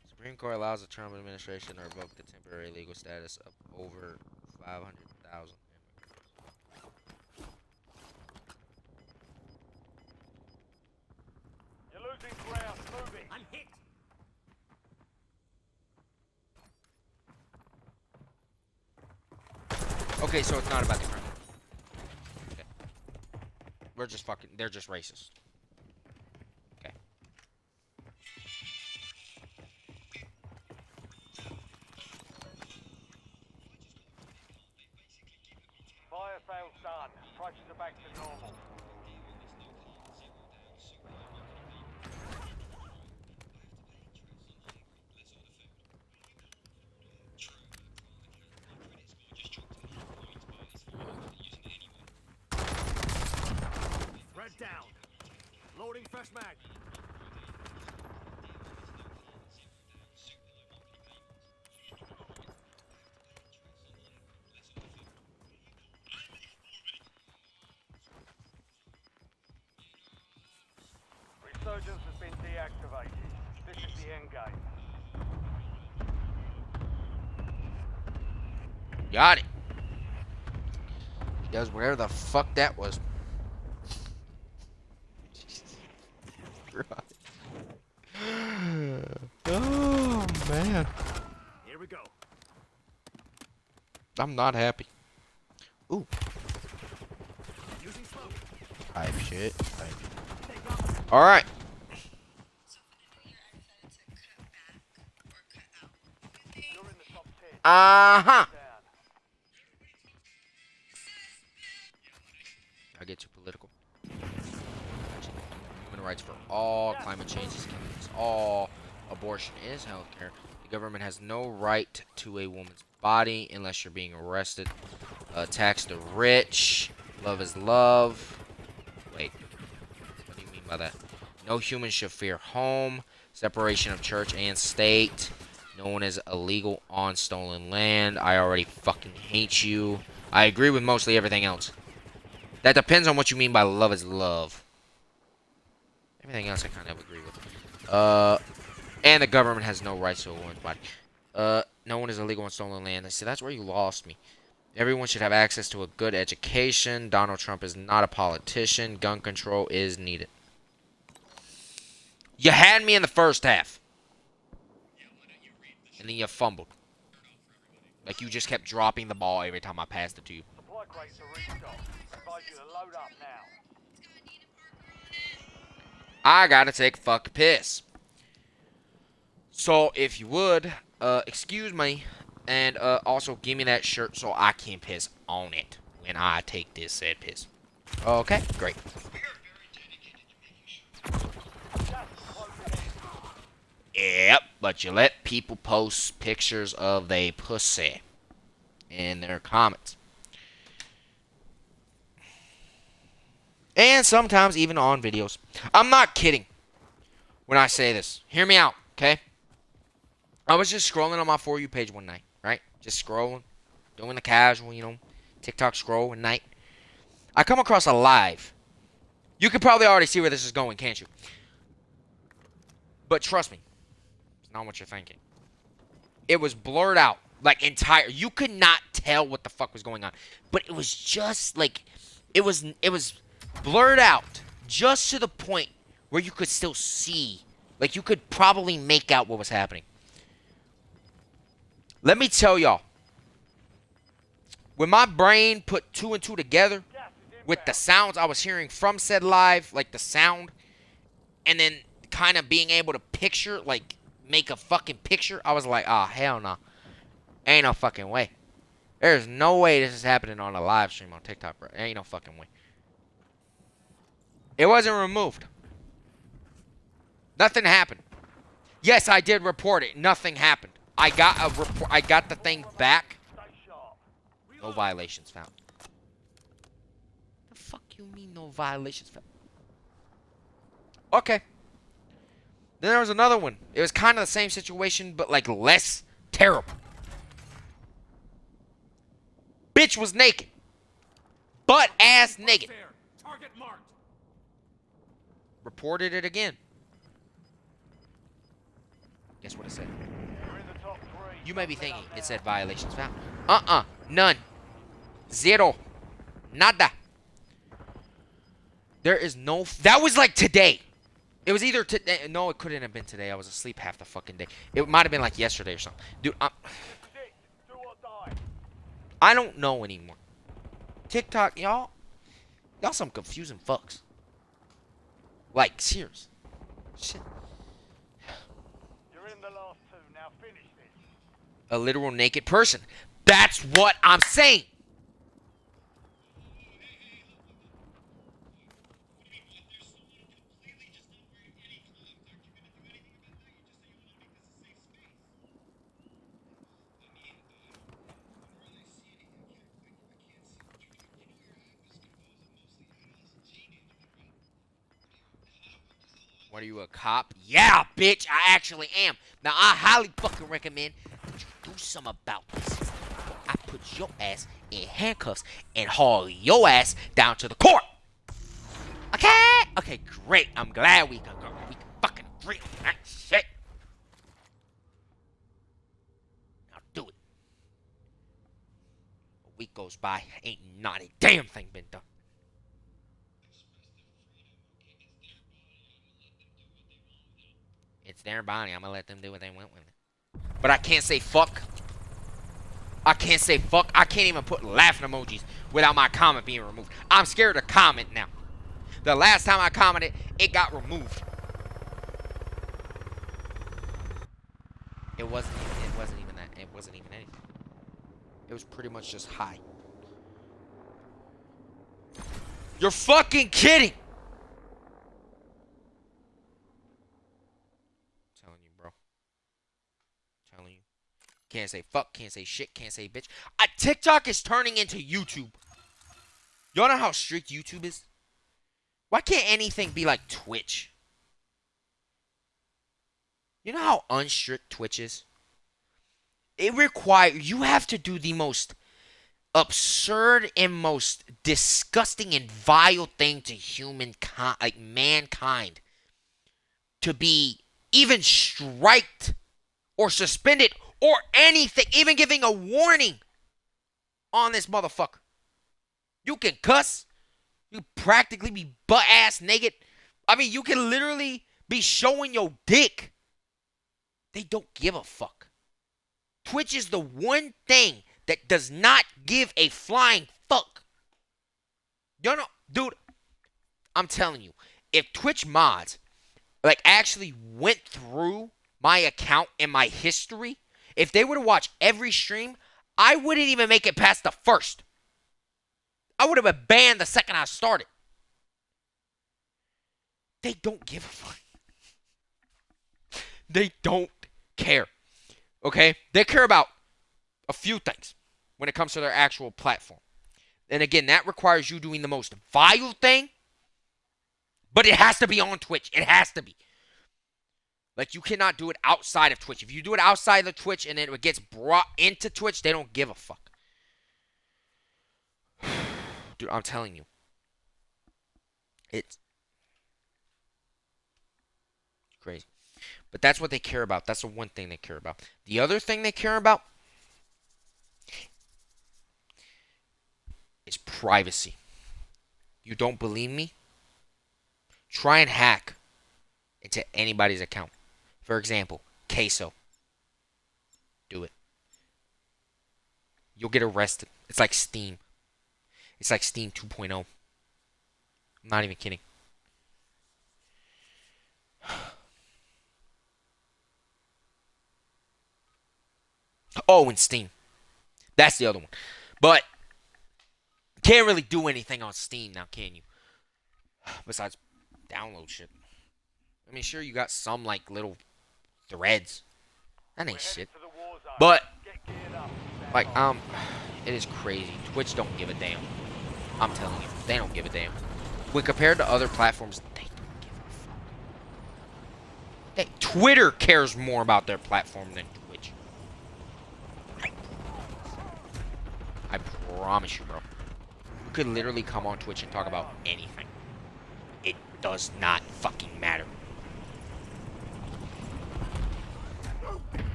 Supreme Court allows the Trump administration to revoke the temporary legal status of over 500,000 immigrants. You're losing ground. Moving. I'm hit. Okay, so it's not about the crime. Okay. We're just fucking. They're just racist. Okay. Fire sale's done. Prices are back to normal. down. Loading fresh mag. Resurgence has been deactivated. This is the end game. Got it. He does whatever the fuck that was. Jesus Christ. Oh man. Here we go. I'm not happy. Ooh. Using smoke. Type shit. Alright. You're in the top 10. Uh-huh. Down. I get too political. Human rights for all, climate change is killing us all, abortion is healthcare. The government has no right to a woman's body unless you're being arrested. Tax the rich. Love is love. Wait, what do you mean by that? No human should fear home. Separation of church and state. No one is illegal on stolen land. I already fucking hate you. I agree with mostly everything else. That depends on what you mean by love is love. Everything else I kind of agree with. And the government has no rights to a woman's body. No one is illegal on stolen land. I see, that's where you lost me. Everyone should have access to a good education. Donald Trump is not a politician. Gun control is needed. You had me in the first half. And then you fumbled. Like you just kept dropping the ball every time I passed it to you. Supply crates are restocked. Advise you to load up now. I gotta take a fucking piss. So if you would, excuse me, and also give me that shirt so I can piss on it when I take this said piss. Okay, great. Yep, but you let people post pictures of they pussy in their comments. And sometimes even on videos. I'm not kidding when I say this. Hear me out, okay? I was just scrolling on my For You page one night, right? Just scrolling, doing the casual, you know, TikTok scroll one night. I come across a live. You can probably already see where this is going, can't you? But trust me, it's not what you're thinking. It was blurred out, like entire. You could not tell what the fuck was going on, but it was just like, it was blurred out just to the point where you could still see, like you could probably make out what was happening. Let me tell y'all, when my brain put two and two together with the sounds I was hearing from said live, like the sound, and then kind of being able to picture, like make a fucking picture, I was like, ah, hell no. Ain't no fucking way. There's no way this is happening on a live stream on TikTok, bro. Ain't no fucking way. It wasn't removed. Nothing happened. Yes, I did report it. Nothing happened. I got a report. I got the thing back. Stay sharp. No violations found. The fuck you mean no violations found? Okay. Then there was another one. It was kind of the same situation, but like less terrible. Bitch was naked. Butt ass naked. There. Target marked. Reported it again. Guess what it said? You're in the top 3. You may be Set up thinking now. it said violations found. None. Zero. Nada. There is no... That was like today. It was either today... No, it couldn't have been today. I was asleep half the fucking day. It might have been like yesterday or something. Dude, This is it. Do or die. I don't know anymore. TikTok, y'all some confusing fucks. Like, serious. Shit. You're in the last 2. Now finish this. A literal naked person. That's what I'm saying. What are you, a cop? Yeah, bitch, I actually am. Now, I highly fucking recommend that you do something about this. I put your ass in handcuffs and haul your ass down to the court. Okay? Okay, great. I'm glad we can fucking agree on that shit. Now do it. A week goes by, ain't not a damn thing been done. It's their body. I'm gonna let them do what they want with it. But I can't say fuck. I can't say fuck. I can't even put laughing emojis without my comment being removed. I'm scared to comment now. The last time I commented, it got removed. It wasn't even that. It wasn't even anything. It was pretty much just hi. You're fucking kidding! I'm telling you, bro. I'm telling you. Can't say fuck, can't say shit, can't say bitch. TikTok is turning into YouTube. Y'all know how strict YouTube is? Why can't anything be like Twitch? You know how unstrict Twitch is? It requires, you have to do the most absurd and most disgusting and vile thing to humankind, like mankind, to be even striked or suspended or anything, even giving a warning on this motherfucker. You can cuss. You practically be butt ass naked. I mean, you can literally be showing your dick. They don't give a fuck. Twitch is the one thing that does not give a flying fuck. You know, dude, I'm telling you, if Twitch mods like actually went through my account and my history, if they were to watch every stream, I wouldn't even make it past the first. I would have been banned the second I started. They don't give a fuck. They don't care. Okay? They care about a few things when it comes to their actual platform. And again, that requires you doing the most vile thing, but it has to be on Twitch. It has to be. Like, you cannot do it outside of Twitch. If you do it outside of Twitch and it gets brought into Twitch, they don't give a fuck. Dude, I'm telling you. It's crazy. But that's what they care about. That's the one thing they care about. The other thing they care about is privacy. You don't believe me? Try and hack into anybody's account. For example, Queso. Do it. You'll get arrested. It's like Steam. It's like Steam 2.0. I'm not even kidding. Oh, and Steam. That's the other one. But can't really do anything on Steam now, can you? Besides download shit. I mean, sure, you got some like little threads. That ain't shit. But like, it is crazy. Twitch don't give a damn. I'm telling you, they don't give a damn. When compared to other platforms, they don't give a fuck. Twitter cares more about their platform than Twitch. I promise you, bro. You could literally come on Twitch and talk about anything. It does not fucking matter.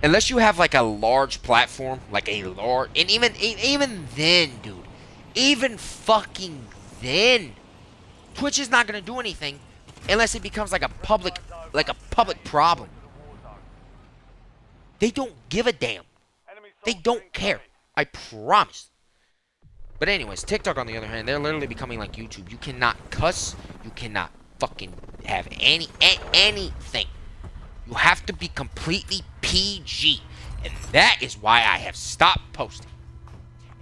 Unless you have like a large platform, like a large, and even then, dude, even fucking then, Twitch is not gonna do anything unless it becomes like a public problem. They don't give a damn. They don't care. I promise. But anyways, TikTok on the other hand, they're literally becoming like YouTube. You cannot cuss. You cannot fucking have anything. You have to be completely PG. And that is why I have stopped posting.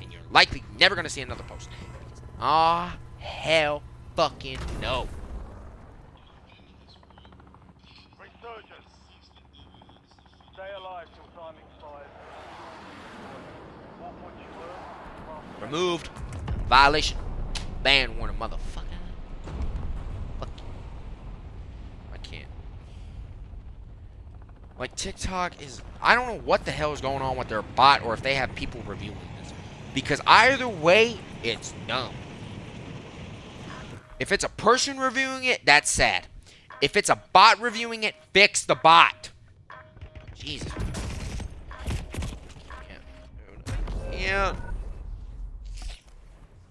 And you're likely never going to see another post. Ah, hell fucking no. Resurgence. Stay alive till time expires. What would you learn? Removed. Violation. Ban warning, motherfucker. Fuck you. I can't. Like, TikTok is... I don't know what the hell is going on with their bot or if they have people reviewing this. Because either way, it's dumb. If it's a person reviewing it, that's sad. If it's a bot reviewing it, fix the bot. Jesus. Yeah.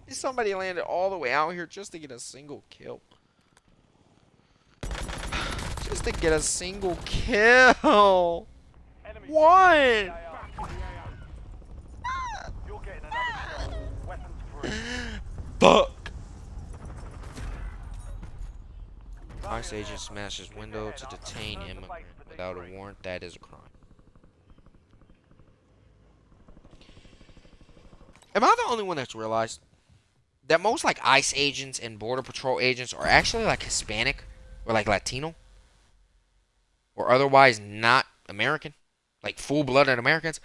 Somebody landed all the way out here just to get a single kill. Just to get a single kill. Enemy One. You're getting another shot. Weapons free. Fuck. ICE agent smashes window to detain immigrant without a warrant. That is a crime. Am I the only one that's realized that most like ICE agents and border patrol agents are actually like Hispanic or like Latino or otherwise not American, like full-blooded Americans?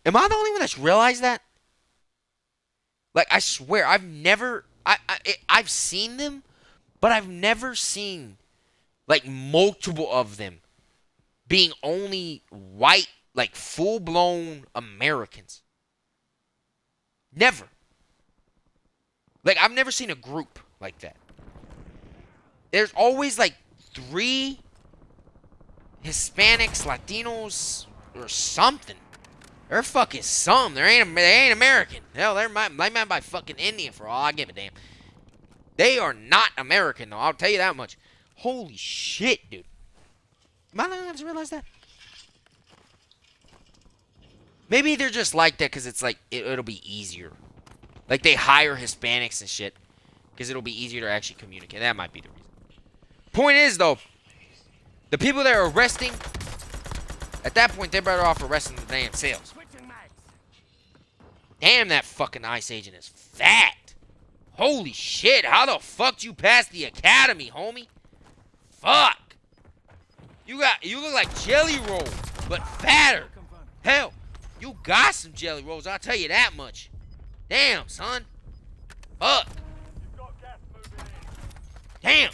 Am I the only one that's realized that? Like, I swear I've never I've seen them, but I've never seen like multiple of them being only white, like full-blown Americans. Never. Like, I've never seen a group like that. There's always like 3 Hispanics, Latinos, or something. They're fucking some. They ain't American. Hell, they might be fucking Indian for all I give a damn. They are not American, though. I'll tell you that much. Holy shit, dude. Am I not going to realize that? Maybe they're just like that because it's like, it'll be easier. Like, they hire Hispanics and shit because it'll be easier to actually communicate. That might be the reason. Point is, though, the people that are arresting, at that point, they're better off arresting the damn sales. Damn, that fucking ICE agent is fat. Holy shit, how the fuck you pass the academy, homie? Fuck. You look like Jelly Roll, but fatter. Hell, you got some Jelly Rolls, I'll tell you that much. Damn, son. Fuck. You've got gas moving in. Damn.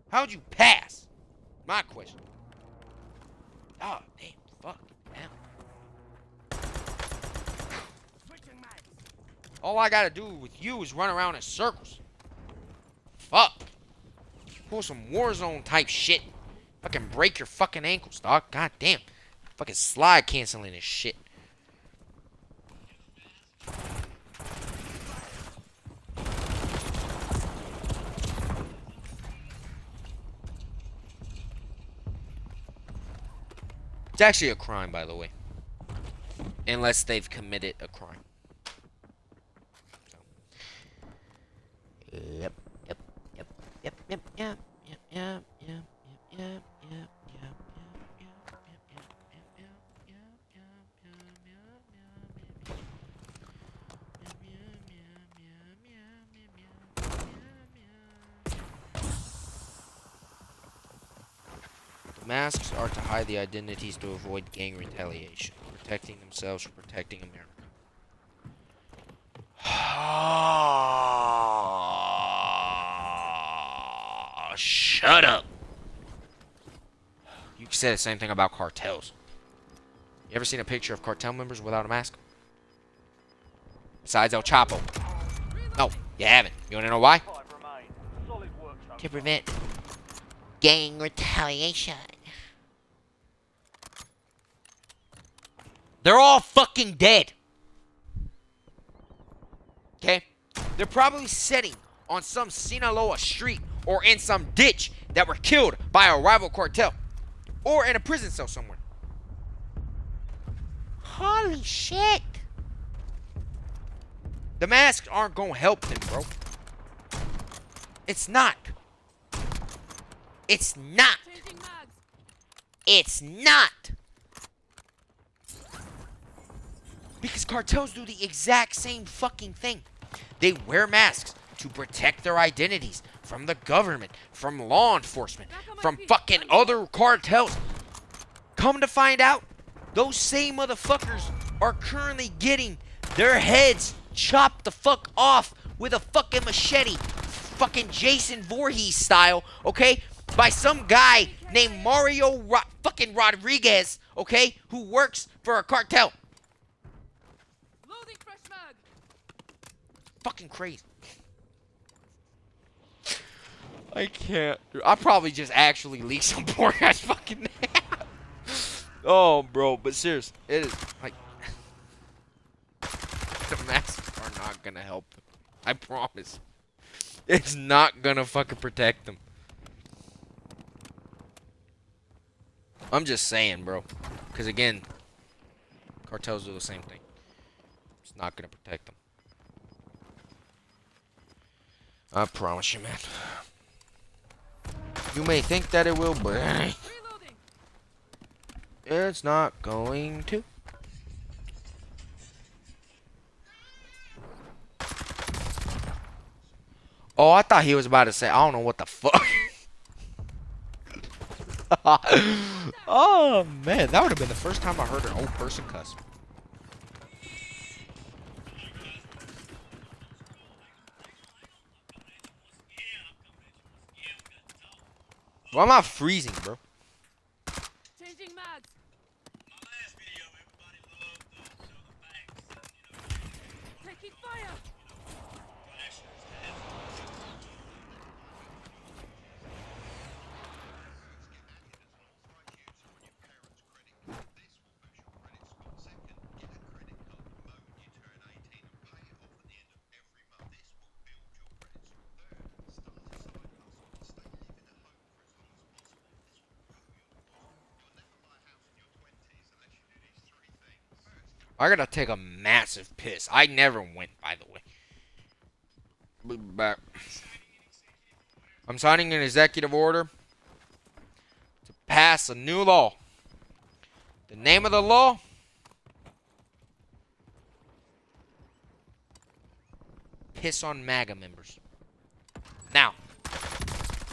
How'd you pass? My question. Oh, damn. Fuck. Damn. All I gotta do with you is run around in circles. Fuck. Pull some Warzone type shit. Fucking break your fucking ankles, dog. God damn. Fucking slide canceling this shit. It's actually a crime, by the way. Unless they've committed a crime. So. Yep. Masks are to hide the identities to avoid gang retaliation, protecting themselves from protecting America. Shut up. You can say the same thing about cartels. You ever seen a picture of cartel members without a mask? Besides El Chapo. No, you haven't. You wanna know why? 5 remain. Solid work so To prevent gang retaliation. They're all fucking dead. Okay? They're probably sitting on some Sinaloa street or in some ditch that were killed by a rival cartel. Or in a prison cell somewhere. Holy shit. The masks aren't gonna help them, bro. It's not. It's not. It's not. Because cartels do the exact same fucking thing. They wear masks to protect their identities from the government, from law enforcement, from fucking other cartels. Come to find out, those same motherfuckers are currently getting their heads chopped the fuck off with a fucking machete. Fucking Jason Voorhees style, okay? By some guy named Mario fucking Rodriguez, okay, who works for a cartel. Loading fresh mag. Fucking crazy. I can't. I'll probably just actually leak some poor guy's fucking name. Oh, bro, but serious, it is like the masks are not gonna help him. I promise. It's not gonna fucking protect them. I'm just saying, bro. Because again, cartels do the same thing. It's not gonna protect them. I promise you, man. You may think that it will, but Reloading. it's not going to. Oh, I thought he was about to say, I don't know what the fuck. Oh, man. That would have been the first time I heard an old person cuss. Why am I freezing, bro? Changing mags. My last video, everybody loved show the facts, Taking fire. flashers, I gotta take a massive piss. I never went, by the way. Be back. I'm signing an executive order to pass a new law. The name of the law? Piss on MAGA members. Now,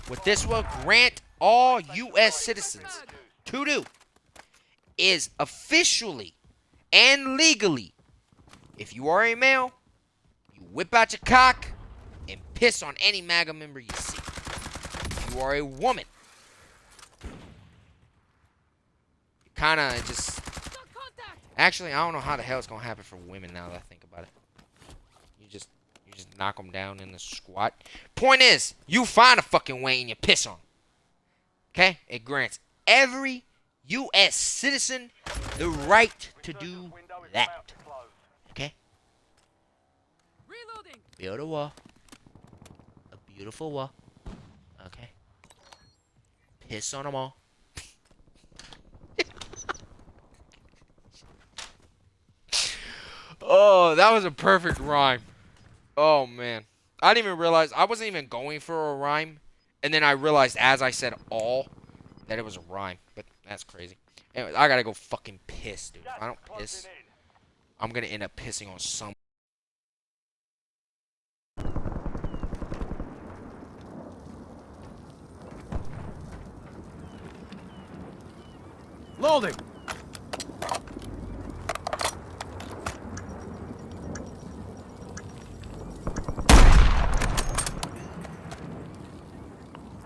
what this will grant all U.S. citizens to do is officially and legally, if you are a male, you whip out your cock and piss on any MAGA member you see. If you are a woman, you kind of just... Actually, I don't know how the hell it's going to happen for women now that I think about it. You just knock them down in the squat. Point is, you find a fucking way and you piss on them. Okay? It grants every U.S. citizen the right to do that. Okay? Reloading. Build a wall. A beautiful wall. Okay? Piss on them all. Oh, that was a perfect rhyme. Oh, man. I didn't even realize. I wasn't even going for a rhyme. And then I realized as I said all that it was a rhyme. But that's crazy. Anyway, I gotta go fucking piss, dude. If I don't piss, I'm gonna end up pissing on some. Loading.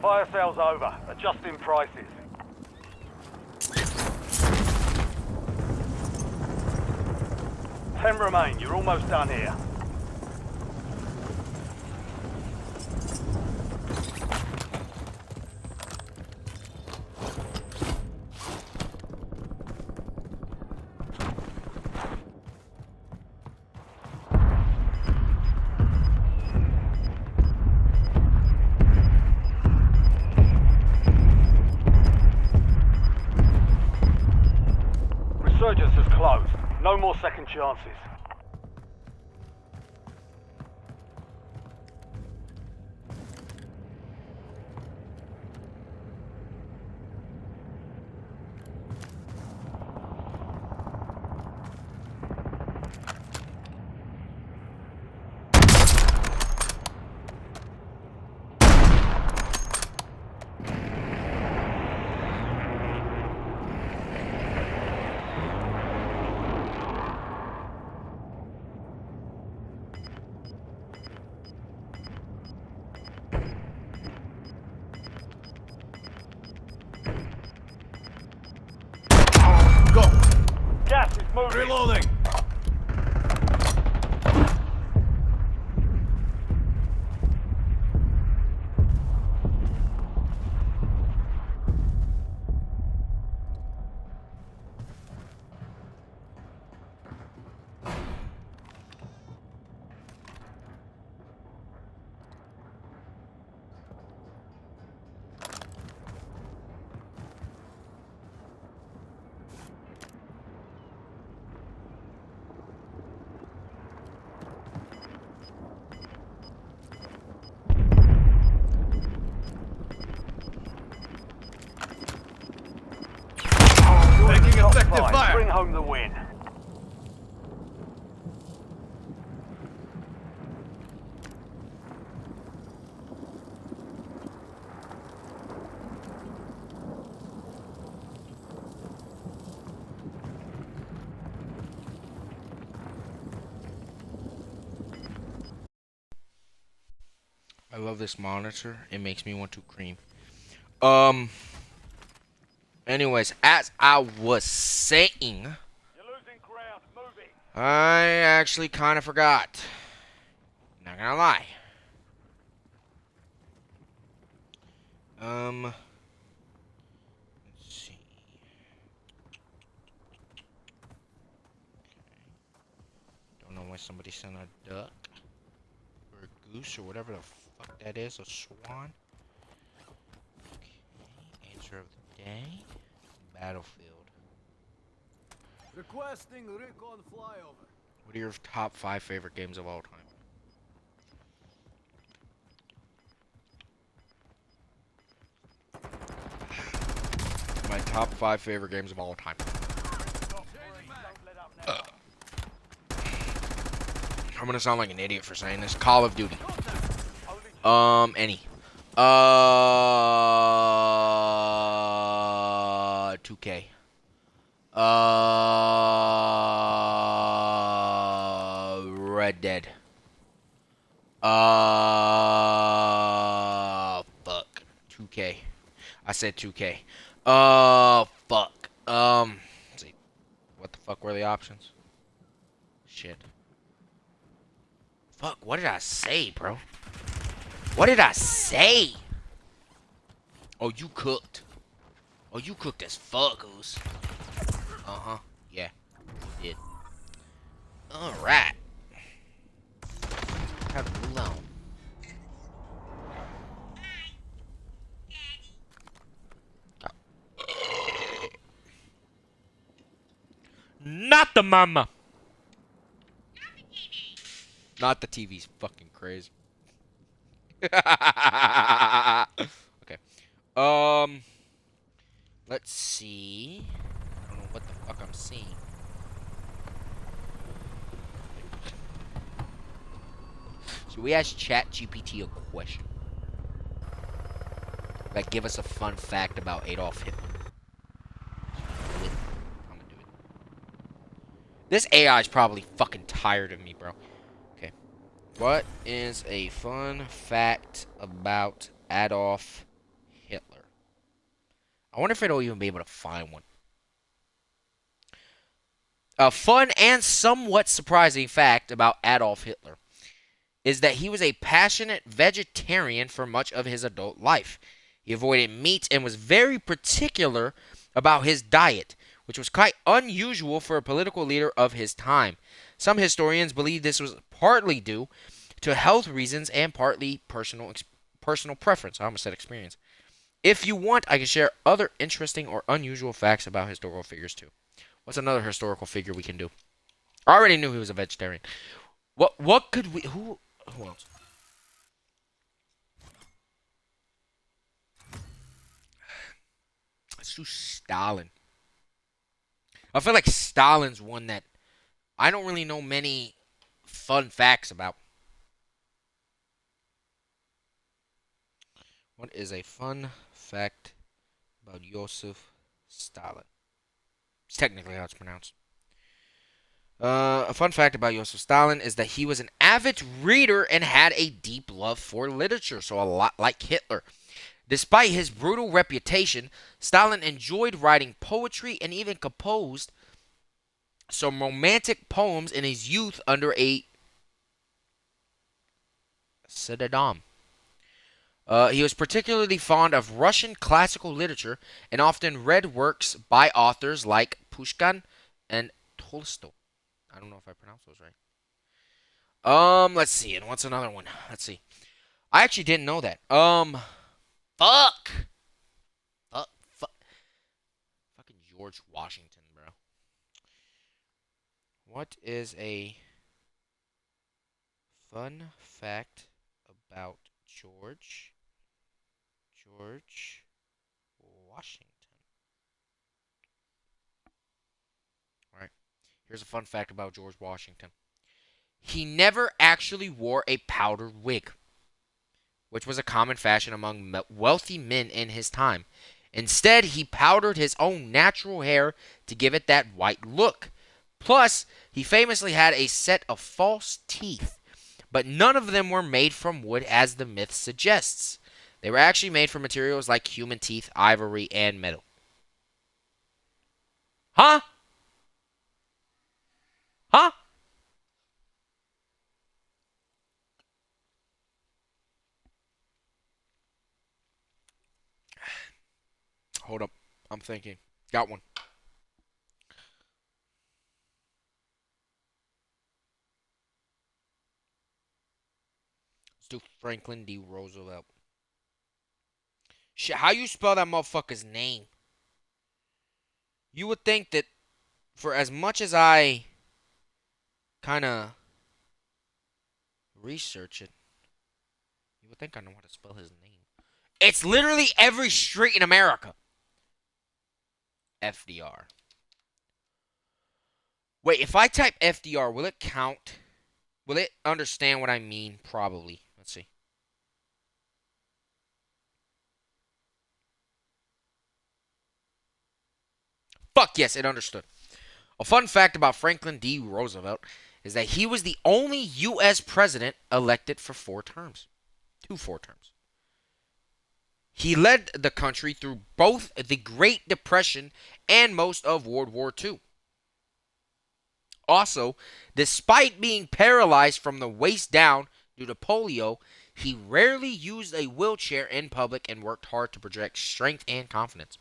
Fire sales over. Adjusting prices. Ten remain. You're almost done here. Resurgence has closed. No more second chances. Move it. Reloading! Taking Top effective five. fire! Bring home the win. I love this monitor. It makes me want to cream. Anyways, as I was saying, You're losing ground. Move it. I actually kind of forgot. Not gonna lie. Let's see. Don't know why somebody sent a duck or a goose or whatever the fuck that is, a swan. Okay, answer of the day, battlefield. Requesting recon flyover. What are your top 5 favorite games of all time? My top 5 favorite games of all time. Top three. Don't let up now. I'm gonna sound like an idiot for saying this. Call of Duty. Only Any. 2K. Red Dead. Fuck. 2K. I said 2K. Fuck. Let's see. What the fuck were the options? Shit. Fuck, what did I say, bro? What did I say? Oh, you cooked. Oh, you cooked as fuck, Goose. Uh-huh. Yeah, you did. Alright. Have to move on. Not the mama. Not the TV's fucking crazy. Okay. Let's see. I don't know what the fuck I'm seeing. So we asked ChatGPT a question. Like, give us a fun fact about Adolf Hitler. I'm gonna do it. This AI is probably fucking tired of me, bro. Okay. What is a fun fact about Adolf Hitler? I wonder if it'll even be able to find one. A fun and somewhat surprising fact about Adolf Hitler is that he was a passionate vegetarian for much of his adult life. He avoided meat and was very particular about his diet, which was quite unusual for a political leader of his time. Some historians believe this was partly due to health reasons and partly personal preference. I almost said experience. If you want, I can share other interesting or unusual facts about historical figures too. What's another historical figure we can do? I already knew he was a vegetarian. What could we who else? Let's do Stalin. I feel like Stalin's one that I don't really know many fun facts about. What is a fun fact about Joseph Stalin? It's technically how it's pronounced. A fun fact about Joseph Stalin is that he was an avid reader and had a deep love for literature, so a lot like Hitler. Despite his brutal reputation, Stalin enjoyed writing poetry and even composed some romantic poems in his youth under a pseudonym. He was particularly fond of Russian classical literature and often read works by authors like Pushkin and Tolstoy. I don't know if I pronounced those right. Let's see. And what's another one? Let's see. I actually didn't know that. Fuck. Fuck. Fucking George Washington, bro. What is a fun fact about George Washington? All right. Here's a fun fact about George Washington. He never actually wore a powdered wig, which was a common fashion among wealthy men in his time. Instead, he powdered his own natural hair to give it that white look. Plus, he famously had a set of false teeth, but none of them were made from wood as the myth suggests. They were actually made from materials like human teeth, ivory, and metal. Huh? Huh? Hold up. I'm thinking. Got one. Let's do Franklin D. Roosevelt. Shit, how you spell that motherfucker's name? You would think that for as much as I kind of research it, you would think I know how to spell his name. It's literally every street in America. FDR. Wait, if I type FDR, will it count? Will it understand what I mean? Probably. Let's see. Fuck yes, it understood. A fun fact about Franklin D. Roosevelt is that he was the only U.S. president elected for 4 terms. 4 terms. He led the country through both the Great Depression and most of World War II. Also, despite being paralyzed from the waist down due to polio, he rarely used a wheelchair in public and worked hard to project strength and confidence.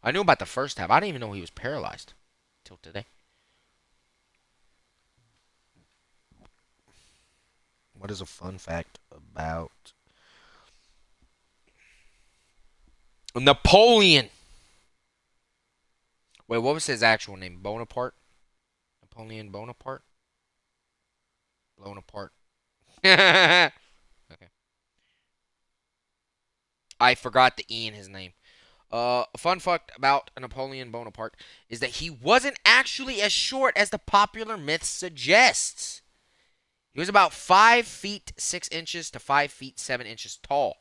I knew about the first half. I didn't even know he was paralyzed until today. What is a fun fact about Napoleon? Wait, what was his actual name? Bonaparte? Napoleon Bonaparte? Bonaparte. Okay. I forgot the E in his name. A fun fact about Napoleon Bonaparte is that he wasn't actually as short as the popular myth suggests. He was about 5 feet 6 inches to 5 feet 7 inches tall,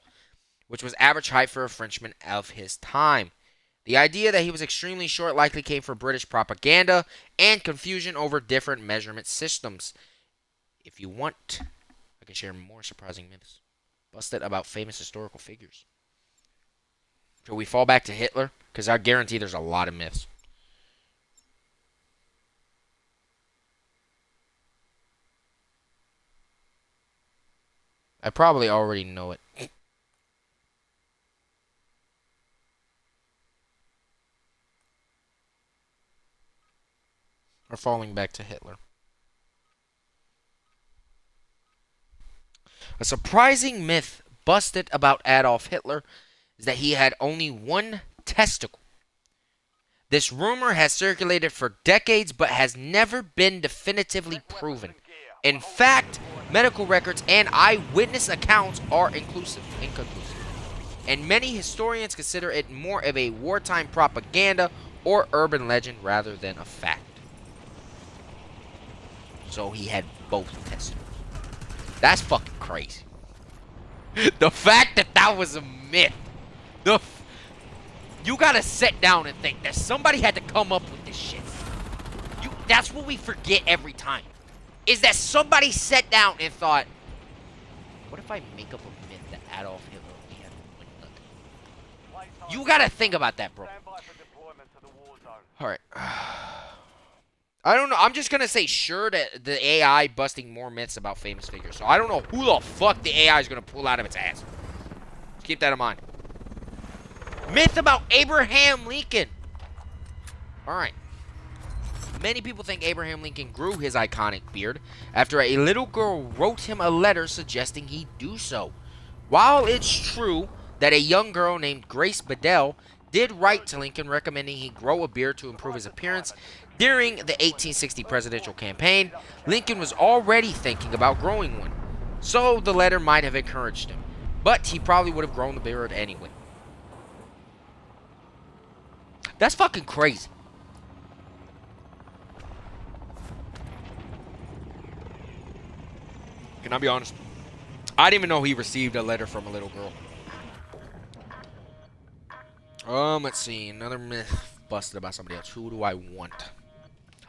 which was average height for a Frenchman of his time. The idea that he was extremely short likely came from British propaganda and confusion over different measurement systems. If you want, I can share more surprising myths busted about famous historical figures. Shall we fall back to Hitler? Because I guarantee there's a lot of myths. I probably already know it. Or falling back to Hitler. A surprising myth busted about Adolf Hitler is that he had only one testicle. This rumor has circulated for decades but has never been definitively proven. In fact, medical records and eyewitness accounts are inconclusive. And many historians consider it more of a wartime propaganda or urban legend rather than a fact. So he had both testicles. That's fucking crazy. The fact that that was a myth. You gotta sit down and think that somebody had to come up with this shit. That's what we forget every time. Is that somebody sat down and thought, what if I make up a myth that Adolf Hitler only had one nut? Playtime. You gotta think about that, bro. Stand by for deployment to the war zone. Alright. I don't know. I'm just gonna say sure that the AI busting more myths about famous figures. So I don't know who the fuck the AI is gonna pull out of its ass. Just keep that in mind. Myth about Abraham Lincoln. Alright. Many people think Abraham Lincoln grew his iconic beard after a little girl wrote him a letter suggesting he do so. While it's true that a young girl named Grace Bedell did write to Lincoln recommending he grow a beard to improve his appearance during the 1860 presidential campaign, Lincoln was already thinking about growing one. So the letter might have encouraged him, but he probably would have grown the beard anyway. That's fucking crazy. Can I be honest? I didn't even know he received a letter from a little girl. Let's see. Another myth busted about somebody else. Who do I want?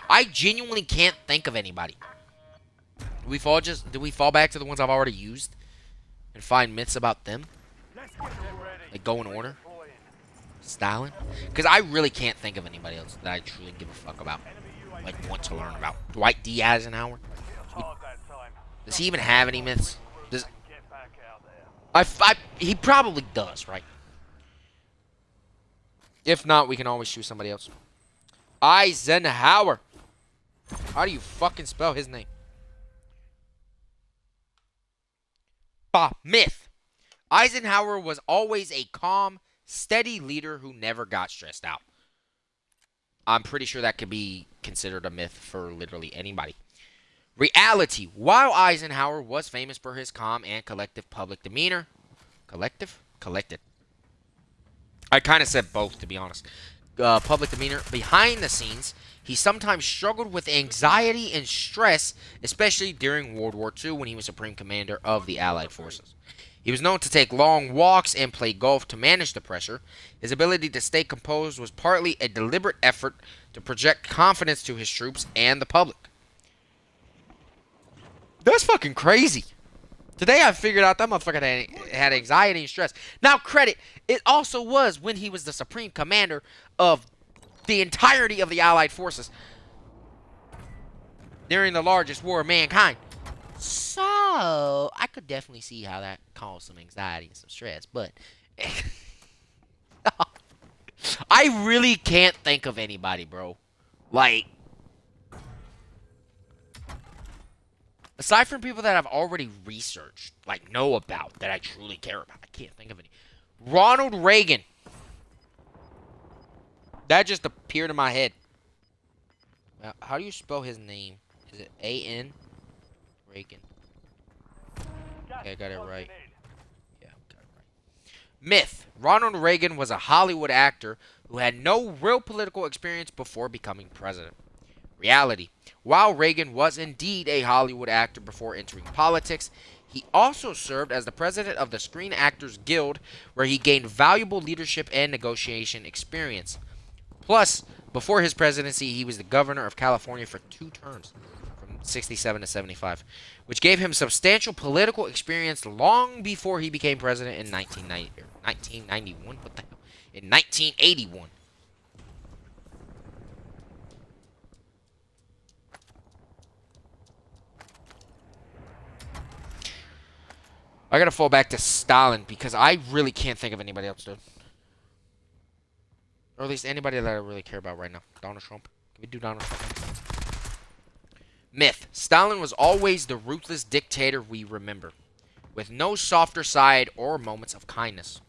I genuinely can't think of anybody. Do we fall back to the ones I've already used and find myths about them? Like go in order? Stalin? Because I really can't think of anybody else that I truly give a fuck about. Like want to learn about. Dwight D. Eisenhower? Does he even have any myths? Does he probably does, right? If not, we can always choose somebody else. Eisenhower. How do you fucking spell his name? Myth. Eisenhower was always a calm, steady leader who never got stressed out. I'm pretty sure that could be considered a myth for literally anybody. Reality. While Eisenhower was famous for his calm and collective public demeanor. Collected. I kind of said both, to be honest. Public demeanor. Behind the scenes, he sometimes struggled with anxiety and stress, especially during World War II when he was Supreme Commander of the Allied Forces. He was known to take long walks and play golf to manage the pressure. His ability to stay composed was partly a deliberate effort to project confidence to his troops and the public. That's fucking crazy. Today I figured out that motherfucker had anxiety and stress. Now credit, it also was when he was the Supreme Commander of the entirety of the Allied Forces during the largest war of mankind. So, I could definitely see how that caused some anxiety and some stress, but I really can't think of anybody, bro. Like, aside from people that I've already researched, like know about, that I truly care about, I can't think of any. Ronald Reagan. That just appeared in my head. Now, how do you spell his name? Is it A-N? Reagan. Okay, I got it right. Yeah, got it right. Myth. Ronald Reagan was a Hollywood actor who had no real political experience before becoming president. Reality. While Reagan was indeed a Hollywood actor before entering politics, he also served as the president of the Screen Actors Guild, where he gained valuable leadership and negotiation experience. Plus, before his presidency, he was the governor of California for 2 terms, from 67 to 75, which gave him substantial political experience long before he became president in 1991. What the hell? In 1981. I gotta fall back to Stalin because I really can't think of anybody else, dude. Or at least anybody that I really care about right now. Donald Trump. Can we do Donald Trump? Myth. Stalin was always the ruthless dictator we remember, with no softer side or moments of kindness.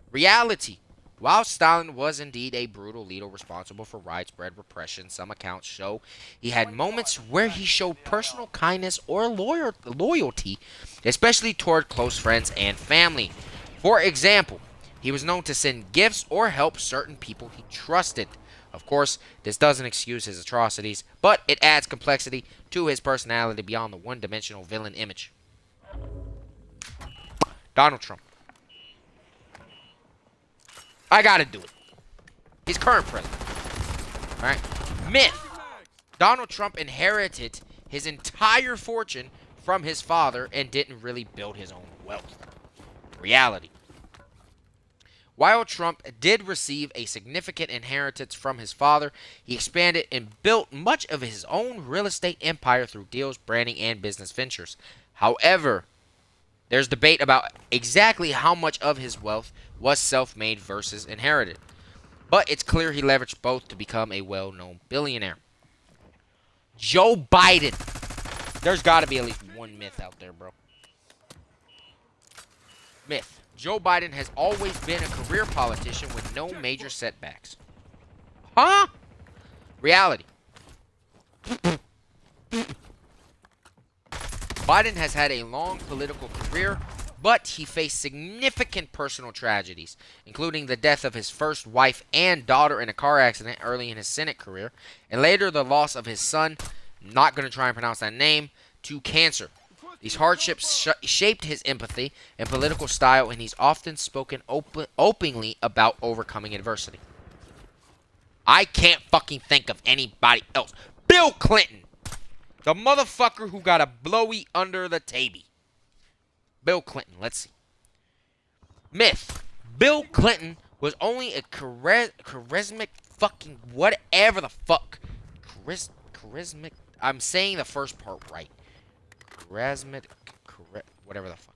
Reality. While Stalin was indeed a brutal leader responsible for widespread repression, some accounts show he had moments where he showed personal kindness or loyalty, especially toward close friends and family. For example, he was known to send gifts or help certain people he trusted. Of course, this doesn't excuse his atrocities, but it adds complexity to his personality beyond the one-dimensional villain image. Donald Trump. I gotta do it. He's current president. Alright. Myth. Donald Trump inherited his entire fortune from his father and didn't really build his own wealth. Reality. While Trump did receive a significant inheritance from his father, he expanded and built much of his own real estate empire through deals, branding, and business ventures. However, there's debate about exactly how much of his wealth was self-made versus inherited. But it's clear he leveraged both to become a well-known billionaire. Joe Biden. There's got to be at least one myth out there, bro. Myth. Joe Biden has always been a career politician with no major setbacks. Huh? Reality. Biden has had a long political career, but he faced significant personal tragedies, including the death of his first wife and daughter in a car accident early in his Senate career, and later the loss of his son, not going to try and pronounce that name, to cancer. These hardships shaped his empathy and political style, and he's often spoken openly about overcoming adversity. I can't fucking think of anybody else. Bill Clinton. The motherfucker who got a blowy under the table. Bill Clinton. Let's see. Myth. Bill Clinton was only a charismatic fucking whatever the fuck. Charismatic. I'm saying the first part right. Charismatic. Whatever the fuck.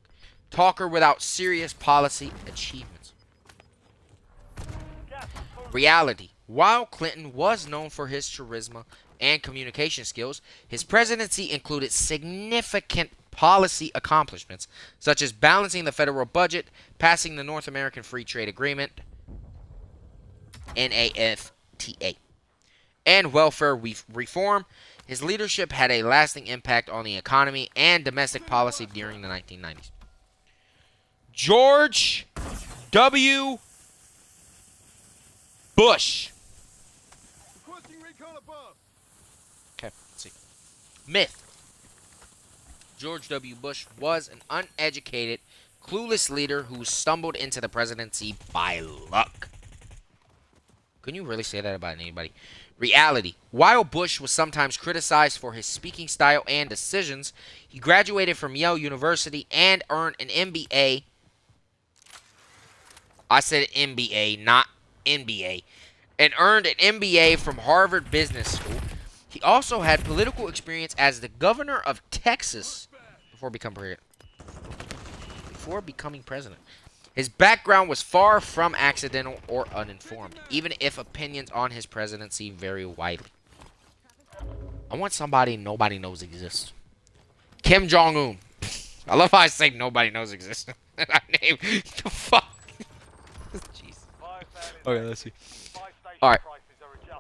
Talker without serious policy achievements. Reality. While Clinton was known for his charisma and communication skills, his presidency included significant policy accomplishments, such as balancing the federal budget, passing the North American Free Trade Agreement, NAFTA, and welfare reform. His leadership had a lasting impact on the economy and domestic policy during the 1990s. George W. Bush. Okay, let's see. Myth. George W. Bush was an uneducated, clueless leader who stumbled into the presidency by luck. Can you really say that about anybody? Reality. While Bush was sometimes criticized for his speaking style and decisions, he graduated from Yale University and earned an MBA. I said MBA, not NBA. And earned an MBA from Harvard Business School. He also had political experience as the governor of Texas before becoming president. His background was far from accidental or uninformed, even if opinions on his presidency vary widely. I want somebody nobody knows exists. Kim Jong-un. I love how I say nobody knows exists. I name the fuck. Jeez. Okay, let's see. Alright.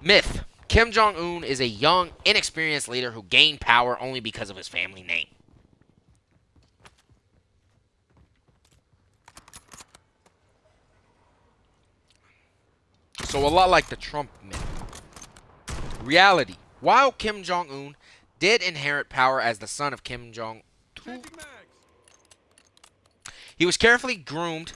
Myth. Kim Jong-un is a young, inexperienced leader who gained power only because of his family name. So a lot like the Trump myth. Reality. While Kim Jong-un did inherit power as the son of Kim Jong-il, he was carefully groomed.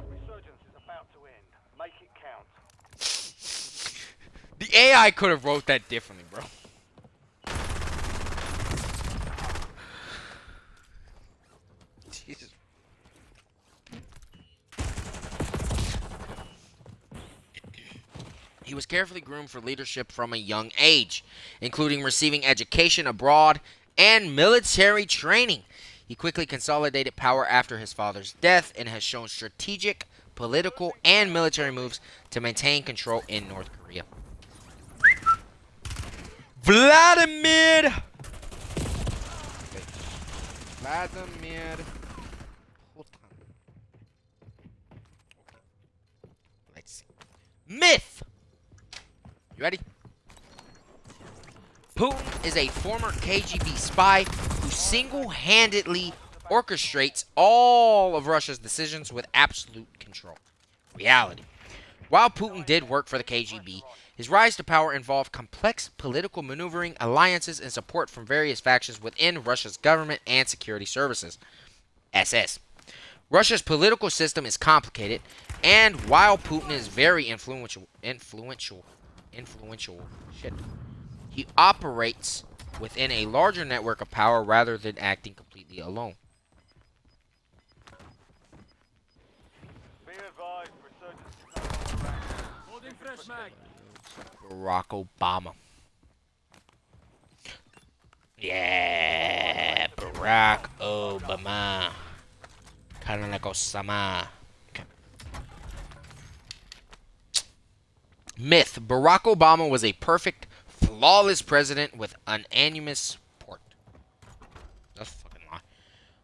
Resurgence is about to end. Make it count. The AI could have wrote that differently, bro. Jesus. He was carefully groomed for leadership from a young age, including receiving education abroad and military training. He quickly consolidated power after his father's death and has shown strategic, political, and military moves to maintain control in North Korea. Vladimir Putin. Let's see. Myth. You ready? Putin is a former KGB spy who single-handedly orchestrates all of Russia's decisions with absolute control. Reality. While Putin did work for the KGB, his rise to power involved complex political maneuvering, alliances, and support from various factions within Russia's government and security services. SS. Russia's political system is complicated, and while Putin is very influential, he operates within a larger network of power rather than acting completely alone. Be advised, resurgence is no longer active. Holding fresh mag. Barack Obama. Yeah, Barack Obama. Kind of like Osama. Okay. Myth. Barack Obama was a perfect, flawless president with unanimous support. That's a fucking lie.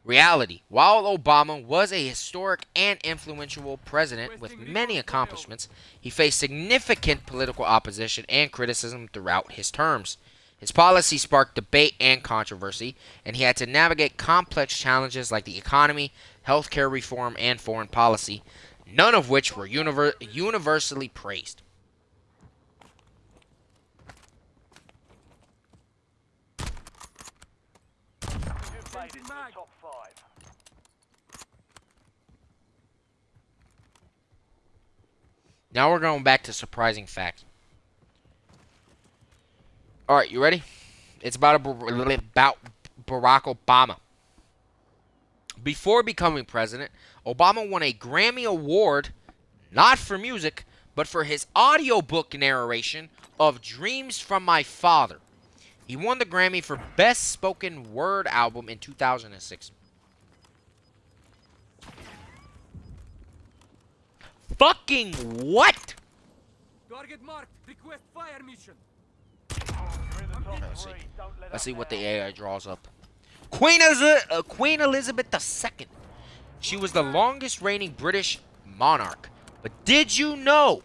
Reality. While Obama was a historic and influential president with many accomplishments, he faced significant political opposition and criticism throughout his terms. His policy sparked debate and controversy, and he had to navigate complex challenges like the economy, healthcare reform, and foreign policy, none of which were universally praised. You've made it to the top 5. Now we're going back to surprising facts. Alright, you ready? It's about Barack Obama. Before becoming president, Obama won a Grammy Award, not for music, but for his audiobook narration of Dreams from My Father. He won the Grammy for Best Spoken Word Album in 2006. Fucking what? Target marked. Request fire mission. You're in the top Let's see. 3. Don't let Let's up see what now. the AI draws up. Queen Elizabeth II. She was the longest reigning British monarch. But did you know?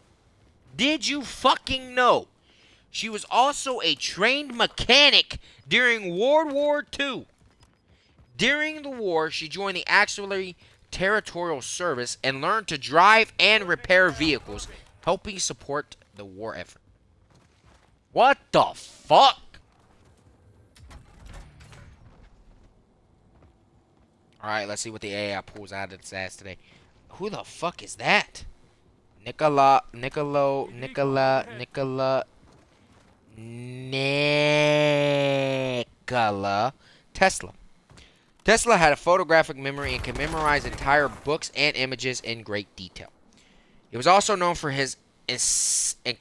Did you fucking know? She was also a trained mechanic during World War II. During the war, she joined the Auxiliary Territorial Service and learned to drive and repair vehicles, helping support the war effort. What the fuck? Alright, let's see what the AI pulls out of its ass today. Who the fuck is that? Nikola Tesla. Tesla had a photographic memory and could memorize entire books and images in great detail. He was also known for his eccentric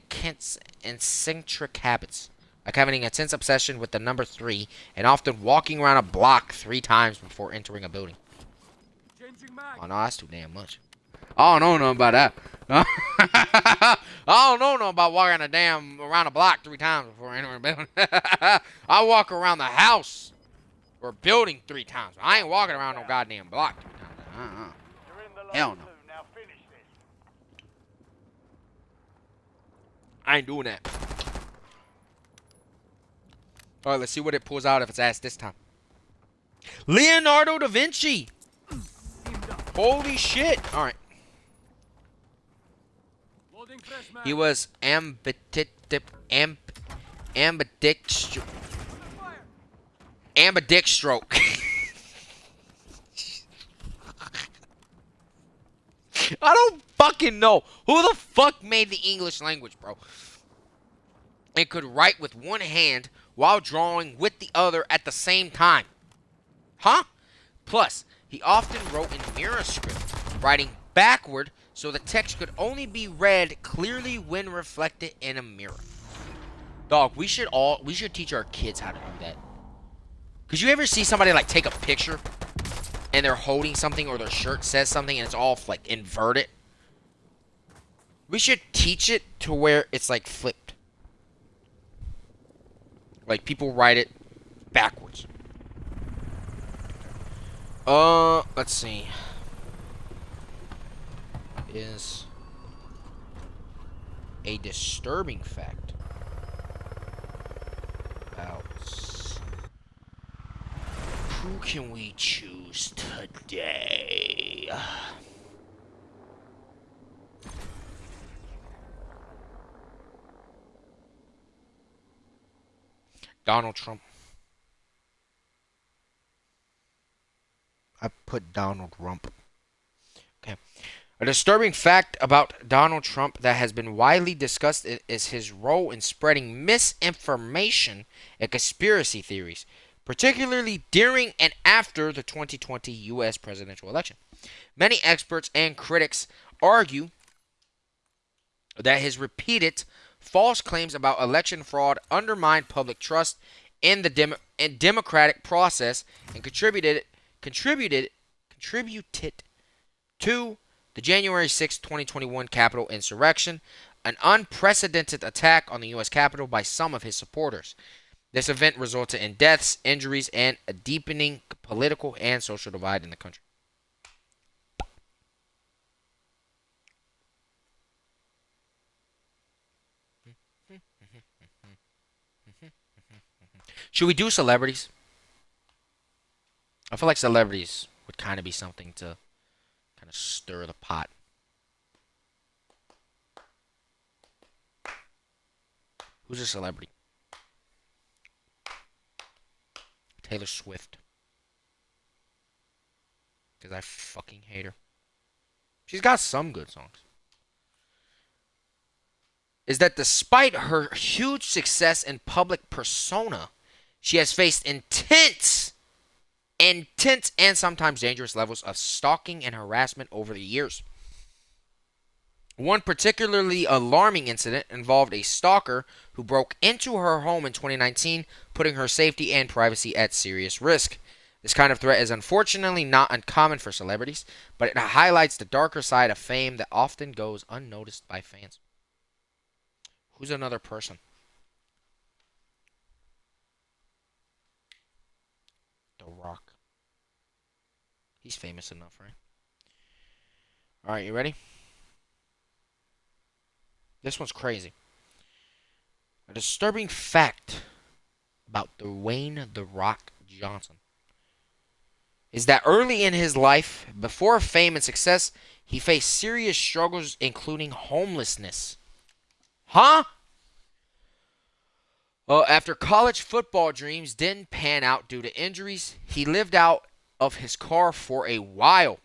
habits, like having an intense obsession with the number 3 and often walking around a block 3 times before entering a building. Changing mag. Oh no, that's too damn much. I don't know nothing about that. I don't know nothing about walking around a block 3 times before entering a building. I walk around the house or building 3 times. I ain't walking around no goddamn block 3 times. You're in the Hell last no. 2. Now finish this. I ain't doing that. Alright, let's see what it pulls out if it's asked this time. Leonardo da Vinci! Holy shit! Alright. Loading fresh mag. He was ambidextroke. I don't fucking know. Who the fuck made the English language, bro? And could write with one hand while drawing with the other at the same time. Huh? Plus, he often wrote in mirror script, writing backward so the text could only be read clearly when reflected in a mirror. Dog, we should teach our kids how to do that. Cause you ever see somebody like take a picture and they're holding something or their shirt says something and it's all like inverted? We should teach it to where it's like flipped. Like people write it backwards. Let's see. Is a disturbing fact about who can we choose today? Donald Trump. I put Donald Rump. Okay. A disturbing fact about Donald Trump that has been widely discussed is his role in spreading misinformation and conspiracy theories, particularly during and after the 2020 U.S. presidential election. Many experts and critics argue that his repeated false claims about election fraud undermined public trust in the democratic process and contributed to the January 6, 2021 Capitol insurrection, an unprecedented attack on the U.S. Capitol by some of his supporters. This event resulted in deaths, injuries, and a deepening political and social divide in the country. Should we do celebrities? I feel like celebrities would kind of be something to kind of stir the pot. Who's a celebrity? Taylor Swift. Because I fucking hate her. She's got some good songs. Is that despite her huge success and public persona, she has faced intense and sometimes dangerous levels of stalking and harassment over the years. One particularly alarming incident involved a stalker who broke into her home in 2019, putting her safety and privacy at serious risk. This kind of threat is unfortunately not uncommon for celebrities, but it highlights the darker side of fame that often goes unnoticed by fans. Who's another person? The Rock. He's famous enough, right? Alright, you ready? This one's crazy. A disturbing fact about Dwayne "The Rock" Johnson is that early in his life, before fame and success, he faced serious struggles, including homelessness. Huh? After college football dreams didn't pan out due to injuries, he lived out of his car for a while,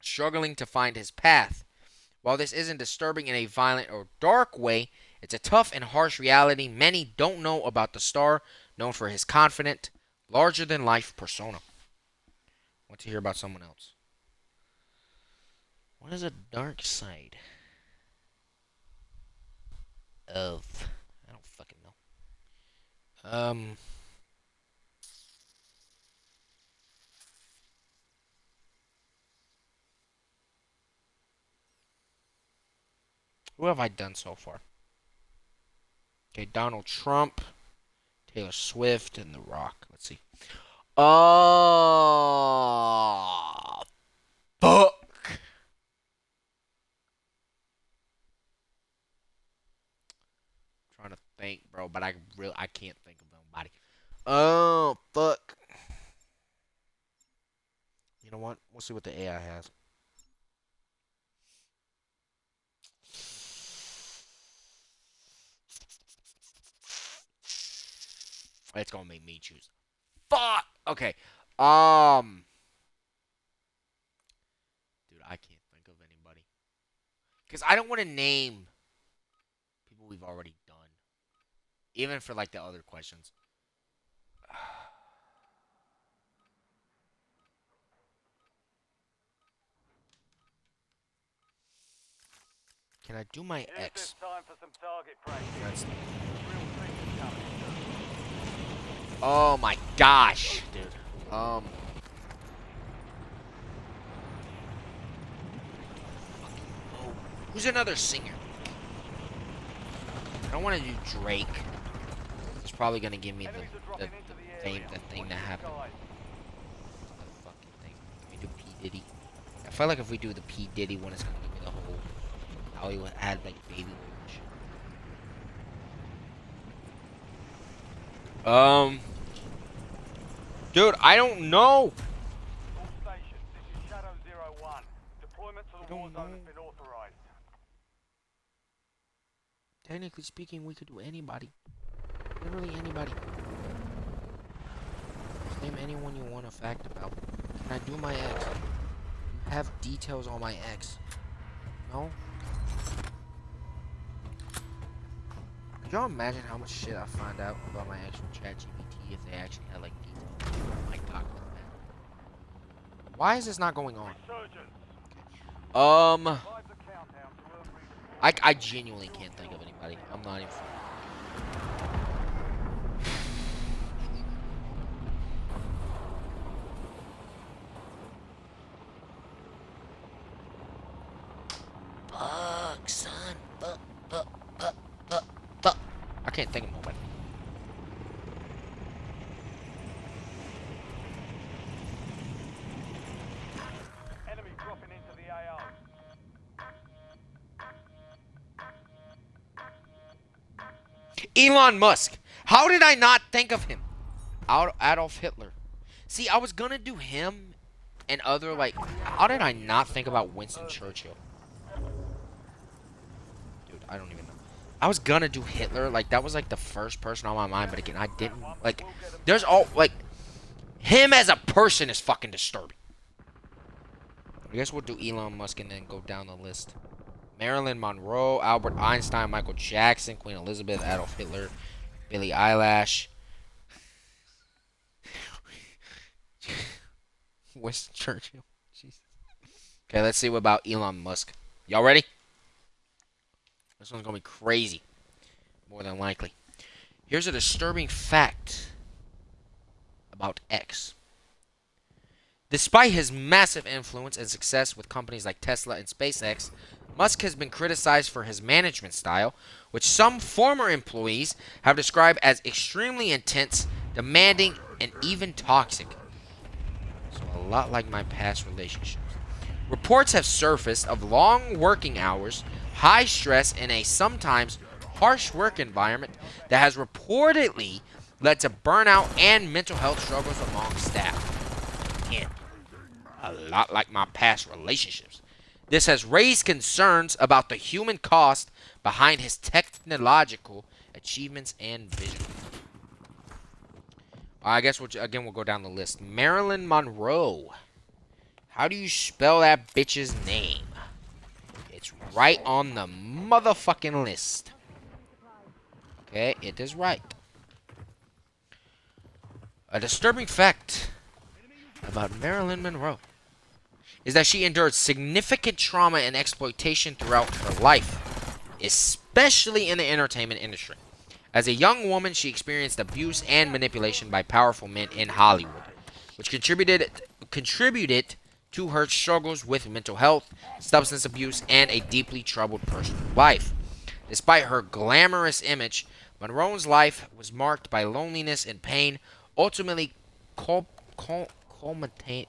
struggling to find his path. While this isn't disturbing in a violent or dark way, it's a tough and harsh reality many don't know about the star, known for his confident, larger-than-life persona. I want to hear about someone else. What is a dark side of... I don't fucking know. Who have I done so far? Okay, Donald Trump, Taylor Swift, and The Rock. Let's see. Oh, fuck. Trying to think, bro, but I can't think of nobody. Oh, fuck. You know what? We'll see what the AI has. It's gonna make me choose. Fuck. Okay. Dude, I can't think of anybody. Cause I don't want to name people we've already done, even for like the other questions. Can I do my Use X? this time for some target practice. That's... Real things coming. Oh my gosh, dude. Who's another singer? I don't want to do Drake. It's probably gonna give me the thing that happened. The fucking thing. Can we do P Diddy? I feel like if we do the P Diddy one, it's gonna give me the whole Hollywood had like baby oil. Dude, I don't know. All stations, this is Shadow 01. Deployment to the war zone has been authorized. Technically speaking, we could do anybody. Literally anybody. Just name anyone you want a fact about. Can I do my X? have details on my ex. No? Could y'all imagine how much shit I find out about my ex from ChatGPT if they actually had like details on my document? Why is this not going on? Resurgence. Um, Revive the countdown to earn I genuinely can't think of anybody. I'm not even. Fuck, son. Fuck. I can't think of nobody. Enemy dropping into the AO. Elon Musk. How did I not think of him? Adolf Hitler. See, I was gonna do him and other like. How did I not think about Winston Churchill? Dude, I don't even know. I was gonna do Hitler. Like that was like the first person on my mind, but again, I didn't. Like, there's all like him as a person is fucking disturbing. I guess we'll do Elon Musk and then go down the list. Marilyn Monroe, Albert Einstein, Michael Jackson, Queen Elizabeth, Adolf Hitler, Billie Eilish, Winston Churchill. Jesus. Okay, let's see what about Elon Musk. Y'all ready? This one's gonna be crazy. More than likely. Here's a disturbing fact about X. Despite his massive influence and success with companies like Tesla and SpaceX, Musk has been criticized for his management style, which some former employees have described as extremely intense, demanding, and even toxic. So a lot like my past relationships. Reports have surfaced of long working hours, high stress, and a sometimes harsh work environment that has reportedly led to burnout and mental health struggles among staff. Again, a lot like my past relationships. This has raised concerns about the human cost behind his technological achievements and vision. I guess we'll go down the list. Marilyn Monroe. How do you spell that bitch's name? It's right on the motherfucking list. Okay, it is right. A disturbing fact about Marilyn Monroe is that she endured significant trauma and exploitation throughout her life, especially in the entertainment industry. As a young woman, she experienced abuse and manipulation by powerful men in Hollywood, which contributed to her struggles with mental health, substance abuse, and a deeply troubled personal life. Despite her glamorous image, Monroe's life was marked by loneliness and pain, ultimately culminating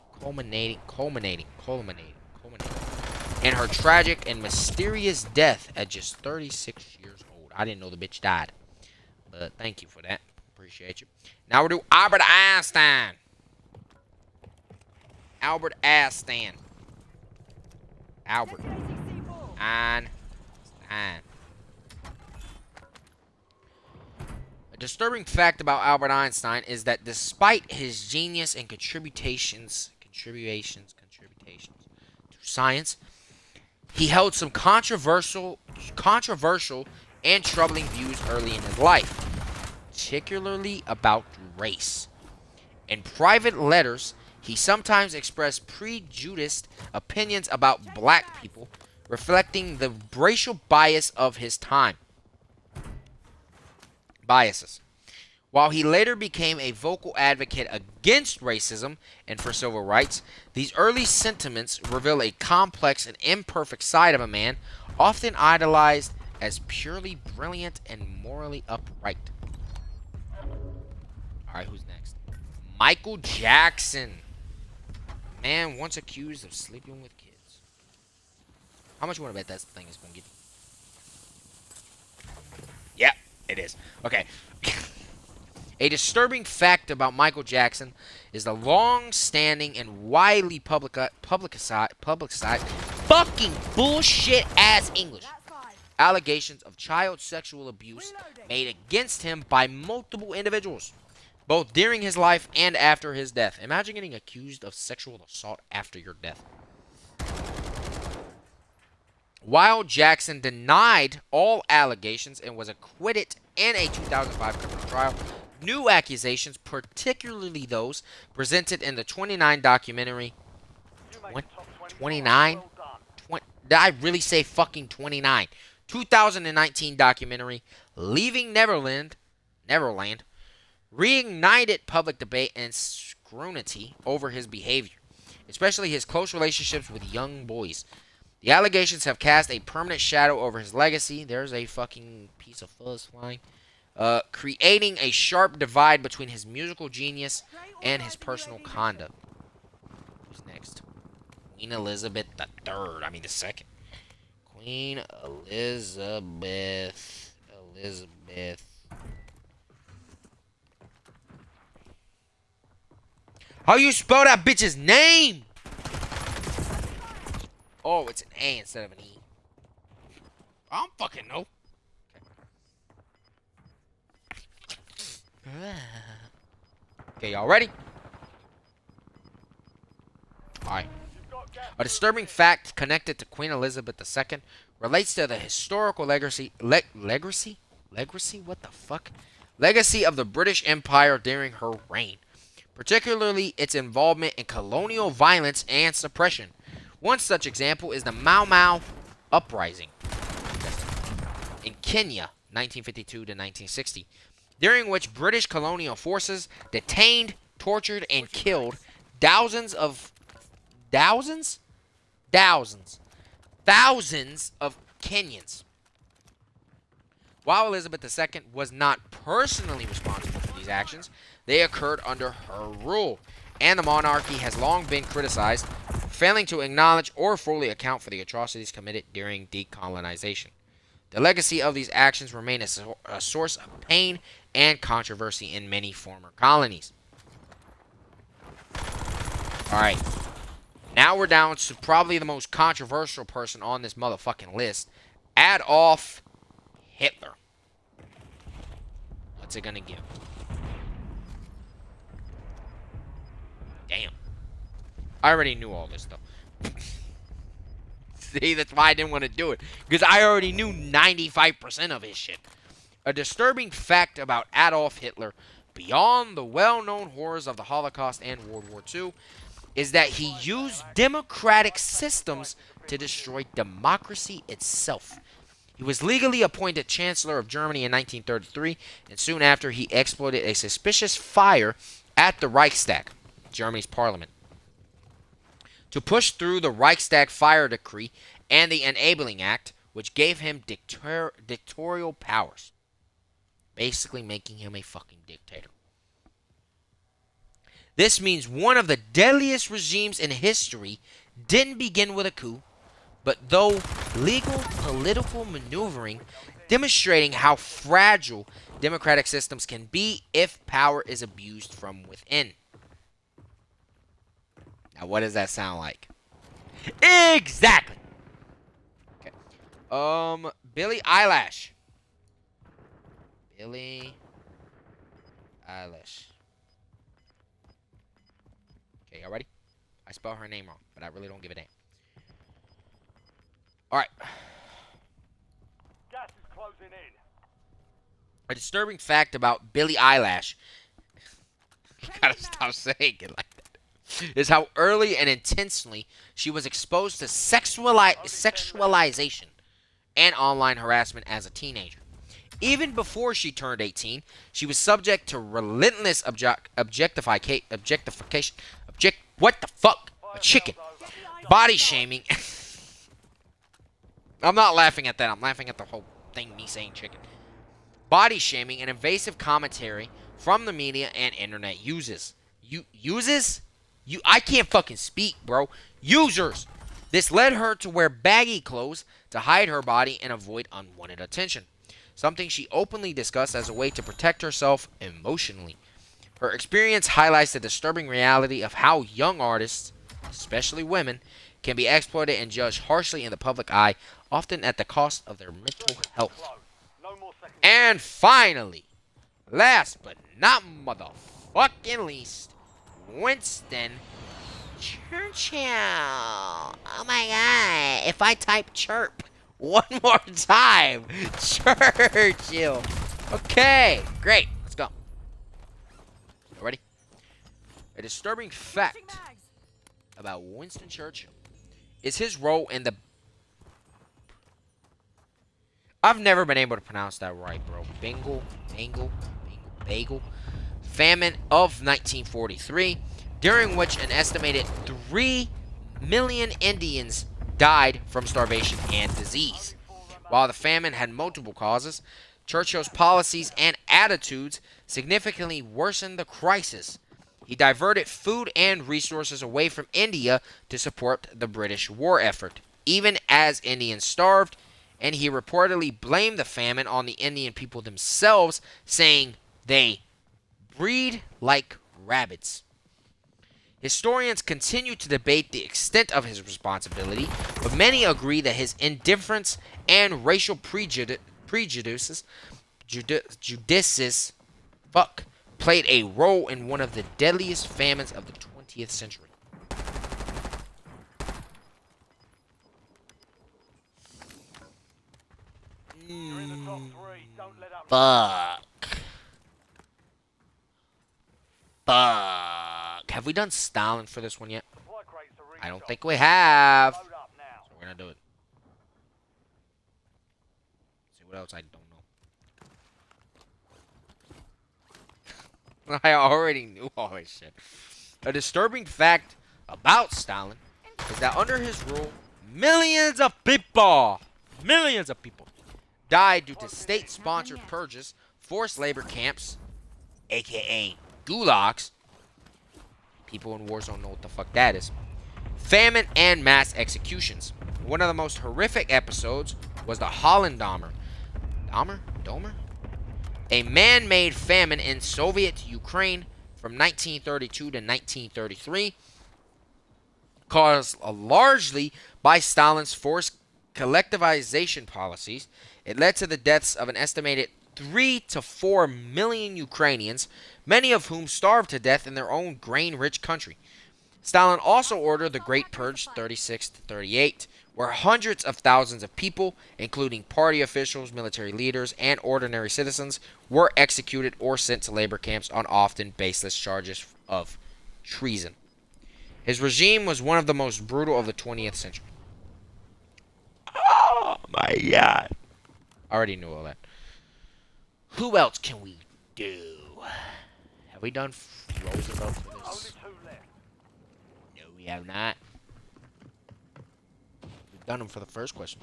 in her tragic and mysterious death at just 36 years old. I didn't know the bitch died, but thank you for that. Appreciate you. Now we'll do Albert Einstein. Albert Einstein. Albert Einstein. A disturbing fact about Albert Einstein is that despite his genius and contributions to science, he held some controversial and troubling views early in his life, particularly about race. In private letters, he sometimes expressed prejudiced opinions about black people, reflecting the racial bias of his time. Biases. While he later became a vocal advocate against racism and for civil rights, these early sentiments reveal a complex and imperfect side of a man, often idolized as purely brilliant and morally upright. Alright, who's next? Michael Jackson. Man once accused of sleeping with kids. How much you want to bet that thing is going to get you? Yeah, it is. Okay. A disturbing fact about Michael Jackson is the long-standing and widely publicized fucking bullshit-ass English allegations of child sexual abuse made against him by multiple individuals, both during his life and after his death. Imagine getting accused of sexual assault after your death. While Jackson denied all allegations and was acquitted in a 2005 criminal trial, new accusations, particularly those presented in the 29 documentary, You made the top 25. 29? Well done. Did I really say fucking 29? 2019 documentary, Leaving Neverland, reignited public debate and scrutiny over his behavior, especially his close relationships with young boys. The allegations have cast a permanent shadow over his legacy. There's a fucking piece of fuzz flying. Creating a sharp divide between his musical genius and his personal conduct. Who's next? Queen Elizabeth III. I mean, the second. Queen Elizabeth. How you spell that bitch's name? Oh, it's an A instead of an E. I don't fucking know. Okay, y'all ready? Alright. You've got gas. A disturbing fact connected to Queen Elizabeth II relates to the historical legacy. Legacy? What the fuck? Legacy of the British Empire during her reign, particularly its involvement in colonial violence and suppression. One such example is the Mau Mau Uprising in Kenya, 1952 to 1960, during which British colonial forces detained, tortured, and killed thousands of Kenyans. While Elizabeth II was not personally responsible for these actions, they occurred under her rule, and the monarchy has long been criticized for failing to acknowledge or fully account for the atrocities committed during decolonization. The legacy of these actions remain a source of pain and controversy in many former colonies. Alright. Now we're down to probably the most controversial person on this motherfucking list. Adolf Hitler. What's it gonna give? Damn. I already knew all this, though. See, that's why I didn't want to do it. Because I already knew 95% of his shit. A disturbing fact about Adolf Hitler, beyond the well-known horrors of the Holocaust and World War II, is that he used democratic systems to destroy democracy itself. He was legally appointed Chancellor of Germany in 1933, and soon after he exploited a suspicious fire at the Reichstag, Germany's parliament, to push through the Reichstag fire decree and the Enabling Act, which gave him dictatorial powers, basically making him a fucking dictator. This means one of the deadliest regimes in history didn't begin with a coup, but though legal political maneuvering, demonstrating how fragile democratic systems can be if power is abused from within. Now, what does that sound like? Exactly. Okay. Billie Eilish. Billie Eilish. Okay, y'all ready? I spell her name wrong, but I really don't give a damn. Alright. Gas is closing in. A disturbing fact about Billie Eilish, you gotta stop saying it like that, is how early and intensely she was exposed to sexualization and online harassment as a teenager. Even before she turned 18, she was subject to relentless objectification. What the fuck? A chicken. Body shaming. I'm not laughing at that. I'm laughing at the whole thing, me saying chicken. Body shaming and invasive commentary from the media and internet users. I can't fucking speak, bro. Users. This led her to wear baggy clothes to hide her body and avoid unwanted attention, something she openly discussed as a way to protect herself emotionally. Her experience highlights the disturbing reality of how young artists, especially women, can be exploited and judged harshly in the public eye, often at the cost of their mental health. No more seconds. And finally, last but not motherfucking least, Winston Churchill. Oh my god, if I type chirp, One more time. Churchill. Okay, great. Let's go. Ready? A disturbing fact about Winston Churchill is his role in the... I've never been able to pronounce that right, bro. Bagel. Famine of 1943, during which an estimated 3 million Indians died from starvation and disease. While the famine had multiple causes, Churchill's policies and attitudes significantly worsened the crisis. He diverted food and resources away from India to support the British war effort, even as Indians starved, and he reportedly blamed the famine on the Indian people themselves, saying they breed like rabbits. Historians continue to debate the extent of his responsibility, but many agree that his indifference and racial prejudices played a role in one of the deadliest famines of the 20th century. You're in the top three. Don't let up. Fuck. Fuck. Have we done Stalin for this one yet? Supply crates are I don't restocked. think we have. Load up now. So we're gonna do it. See what else I don't know. I already knew all this shit. A disturbing fact about Stalin is that under his rule, millions of people died due to state-sponsored purges, forced labor camps, aka gulags. People in Warzone know what the fuck that is. Famine and mass executions. One of the most horrific episodes was the Hollendommer. Domer? A man-made famine in Soviet Ukraine from 1932 to 1933, caused largely by Stalin's forced collectivization policies. It led to the deaths of an estimated 3 to 4 million Ukrainians, many of whom starved to death in their own grain-rich country. Stalin also ordered the Great Purge 36 to 38, where hundreds of thousands of people, including party officials, military leaders, and ordinary citizens, were executed or sent to labor camps on often baseless charges of treason. His regime was one of the most brutal of the 20th century. Oh my god. I already knew all that. Who else can we do? Have we done Roosevelt for Only this? 2 left. No, we have not. We've done them for the first question.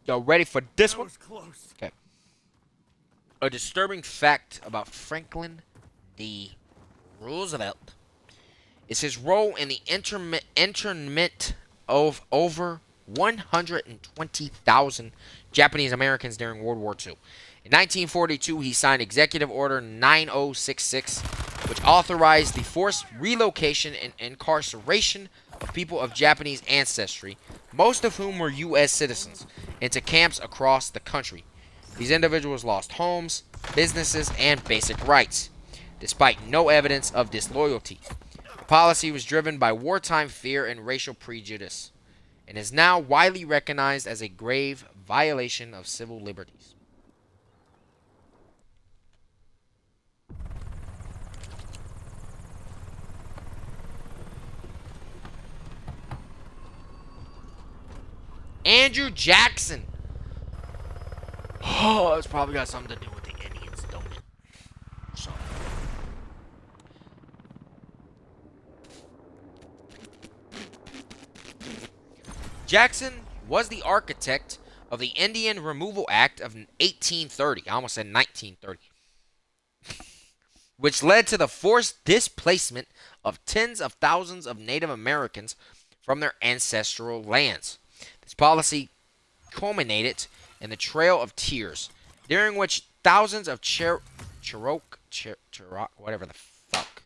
Y'all ready for this That one? was close. Okay. A disturbing fact about Franklin D. Roosevelt is his role in the internment of over 120,000 Japanese Americans during World War II. In 1942, he signed Executive Order 9066, which authorized the forced relocation and incarceration of people of Japanese ancestry, most of whom were U.S. citizens, into camps across the country. These individuals lost homes, businesses, and basic rights, despite no evidence of disloyalty. The policy was driven by wartime fear and racial prejudice, and is now widely recognized as a grave violation of civil liberties. Andrew Jackson. Oh, it's probably got something to do with the Indians, don't it? So. Jackson was the architect of the Indian Removal Act of 1830. I almost said 1930. Which led to the forced displacement of tens of thousands of Native Americans from their ancestral lands. This policy culminated in the Trail of Tears, during which thousands of Cherokee, whatever the fuck,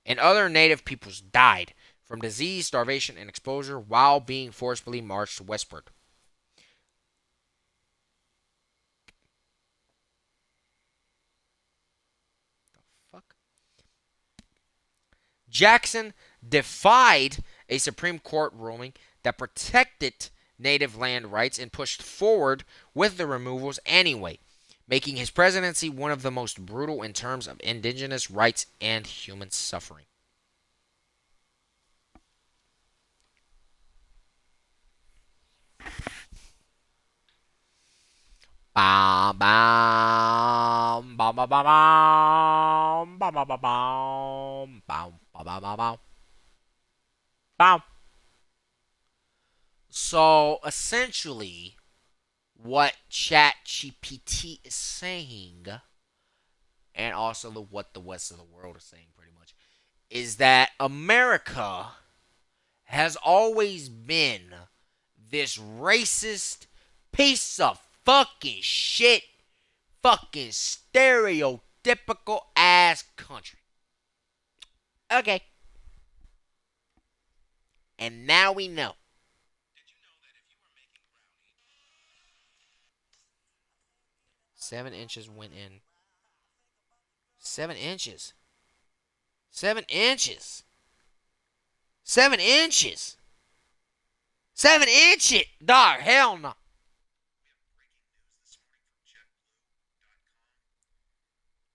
and other native peoples died from disease, starvation, and exposure while being forcibly marched westward. The fuck? Jackson defied a Supreme Court ruling that protected native land rights and pushed forward with the removals anyway, making his presidency one of the most brutal in terms of indigenous rights and human suffering. Bam, bam, bam, bam, bam, bam, bam, bam, bam, bam, bam, bam, bam, bam. So essentially, what ChatGPT is saying, and also what the rest of the world is saying, pretty much, is that America has always been this racist piece of fucking shit, fucking stereotypical ass country. Okay. And now we know. Did you know that if you were making brownie, 7 inches went in. 7 inches. 7 inches. 7 inches. 7 inches. Dog, hell no. we have breaking news this morning from JetBlue.com.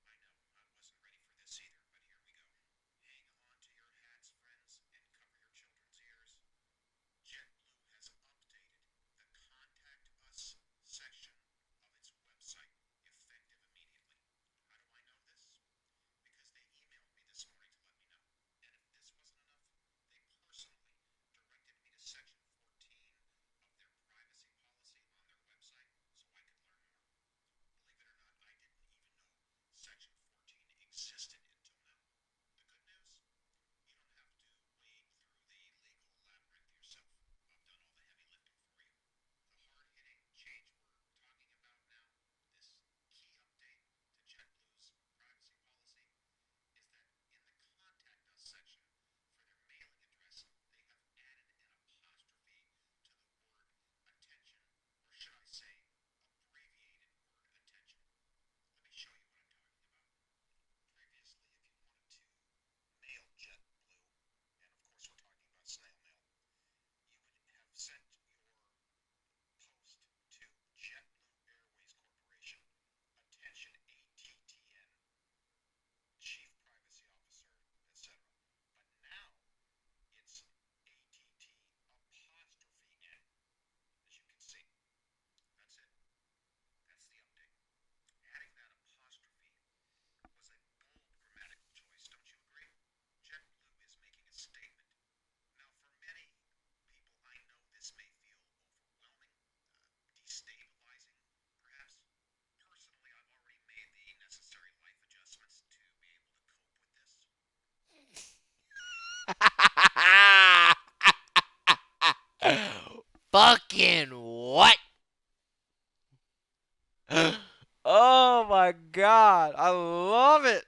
I know, I wasn't ready for this either, but here we go. Hang on to your hats, friends, and cover your children's ears. JetBlue has updated the Contact Us section of its website, effective immediately. How do I know this? Because they emailed me this morning to let me know. And if this wasn't enough, they personally directed me to section 14 of their privacy policy on their website so I could learn more. Believe it or not, I didn't even know section 14 existed until now. The good news? You don't have to wade through the legal labyrinth yourself. I've done all the heavy lifting for you. The hard-hitting change we're talking about now, this key update to JetBlue's privacy policy, is that in the Contact Us section for their mailing address, they have added an apostrophe to the word attention, or should I say, abbreviated word attention. Let me show you what I'm talking about. Previously, if you wanted to mail JetBlue, and of course we're talking about snail mail, you would have sent your post to JetBlue Airways Corporation, attention ATTN, Chief Privacy Officer, etc. But now it's ATT apostrophe N, as you can see. That's it. That's the update. Adding that apostrophe was a bold grammatical choice, don't you agree? JetBlue is making a statement. Now, for many people, I know this may feel overwhelming, destabilizing, perhaps. Personally, I've already made the necessary life adjustments to be able to cope with this. Fucking what? Oh my god. I love it.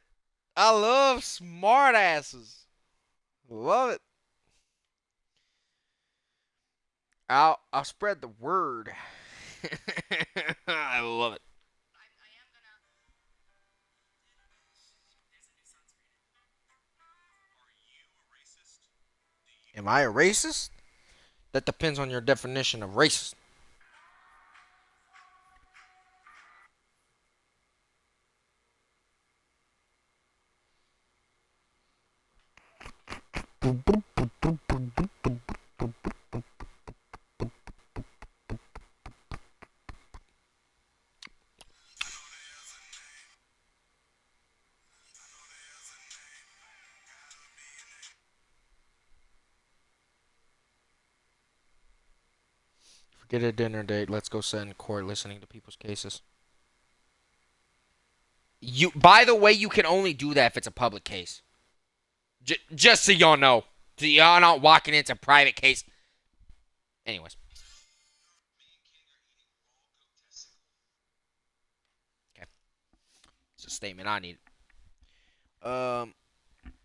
I love smartasses. Love it. I'll spread the word. I love it. Are you a racist? Do you Am I a racist? That depends on your definition of racist. Forget a dinner date. Let's go sit in court listening to people's cases. You, by the way, you can only do that if it's a public case. Just so y'all know, so y'all not walking into a private case. Anyways, me and King are eating raw goat testicle? okay, it's a statement I need. Um,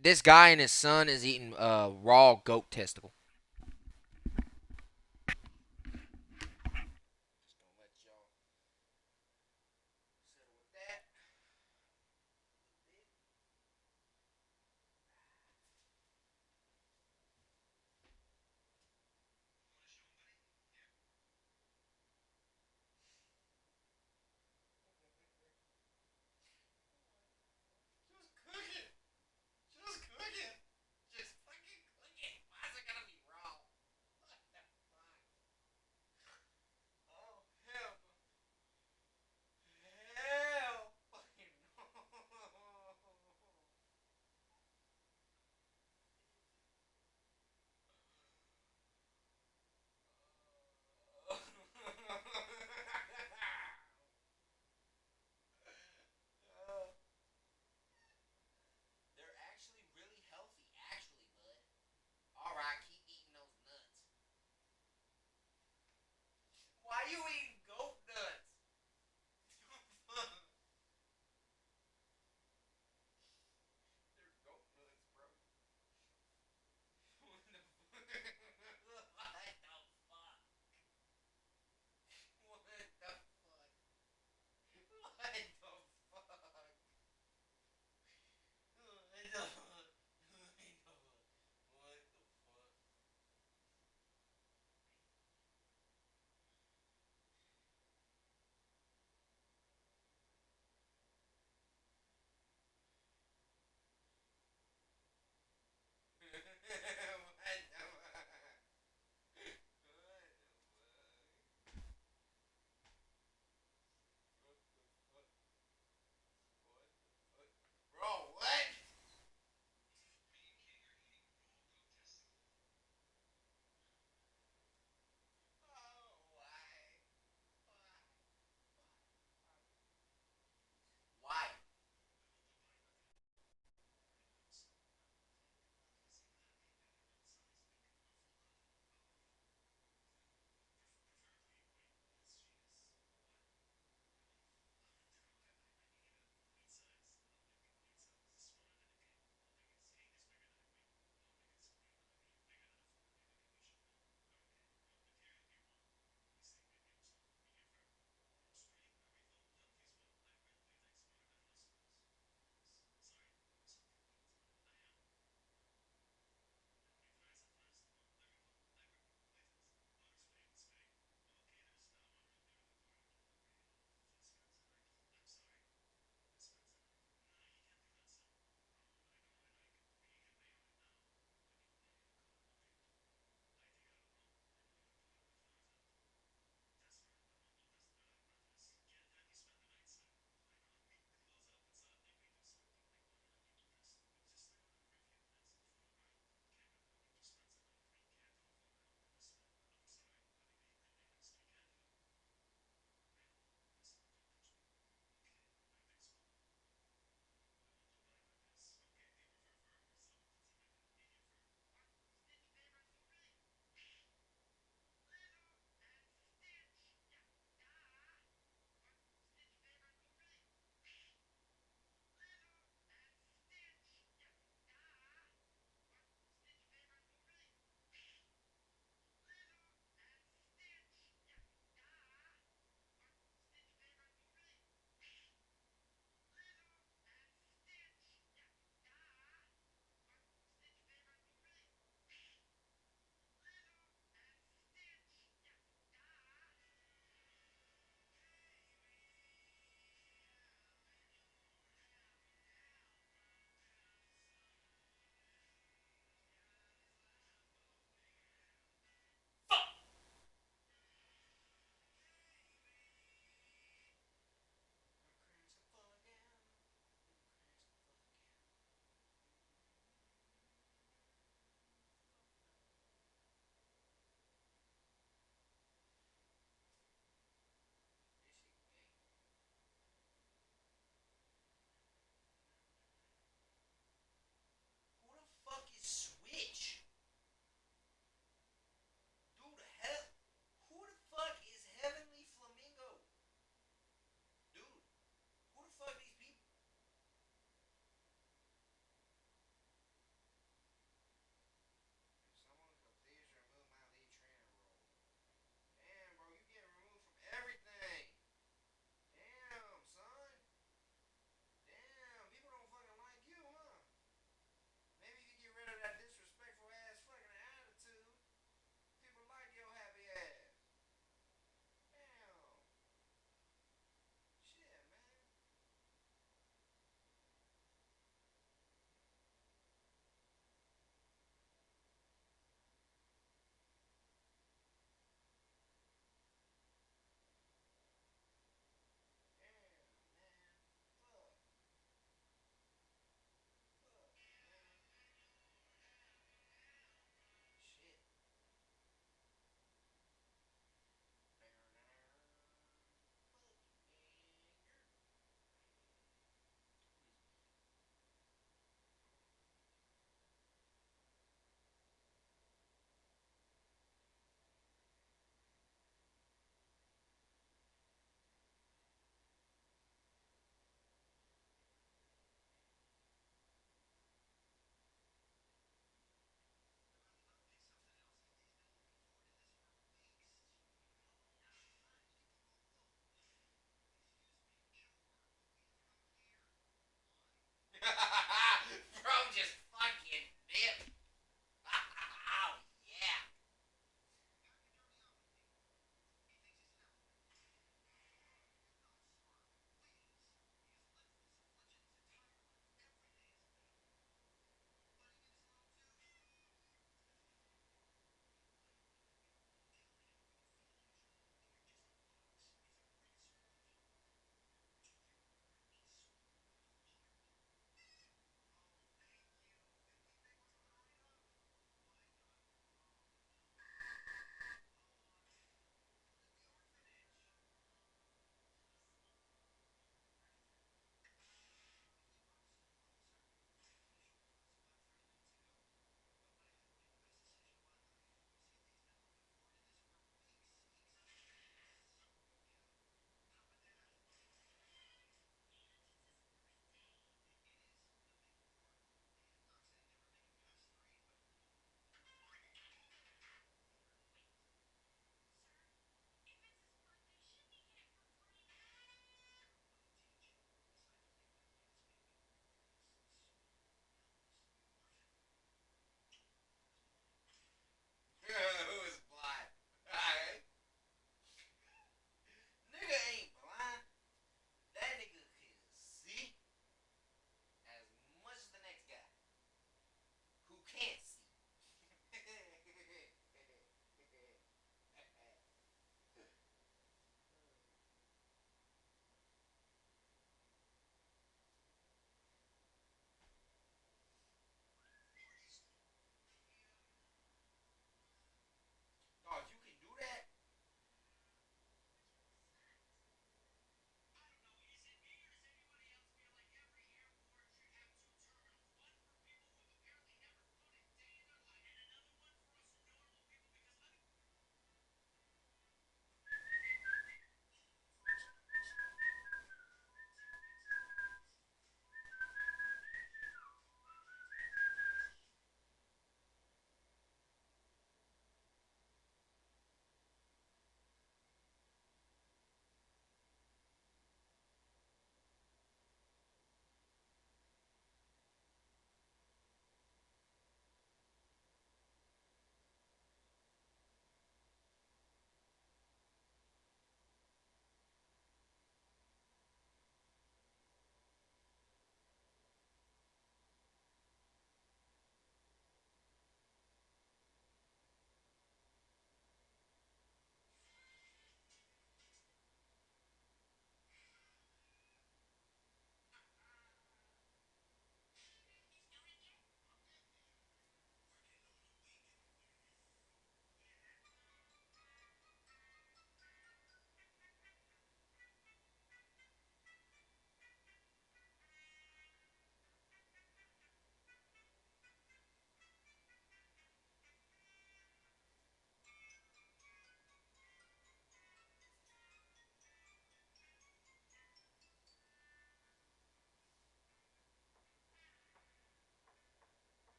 this guy and his son is eating raw goat testicle. Just gonna let y'all settle with that.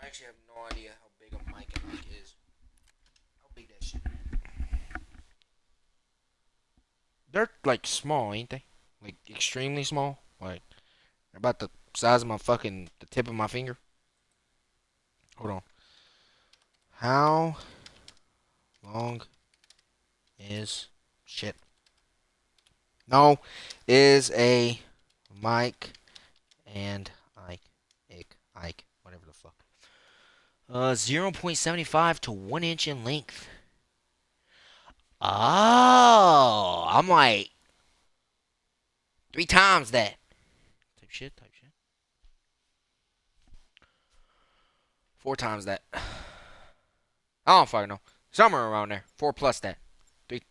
actually have no idea how big a mic and mic is. How big that shit? They're like small, ain't they? Like extremely small. Like they're about the size of my fucking the tip of my finger. Hold on. How long is shit? No, is a mic and Ike, whatever the fuck. 0.75 to 1 inch in length. Oh, I'm like 3 times that. Type shit, type shit. 4 times that. I don't fucking know. Somewhere around there. 4 plus that. 3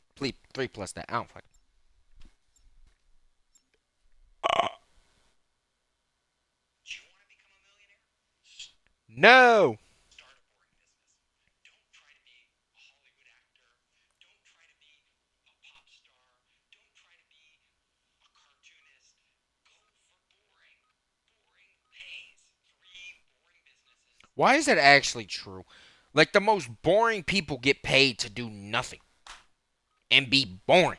plus that. I don't fucking. Do you want to become a millionaire? No. Start a boring business. Don't try to be a Hollywood actor. Don't try to be a pop star. Don't try to be a cartoonist. Go for boring. Boring pays. 3 boring businesses. Why is that actually true? Like the most boring people get paid to do nothing and be boring.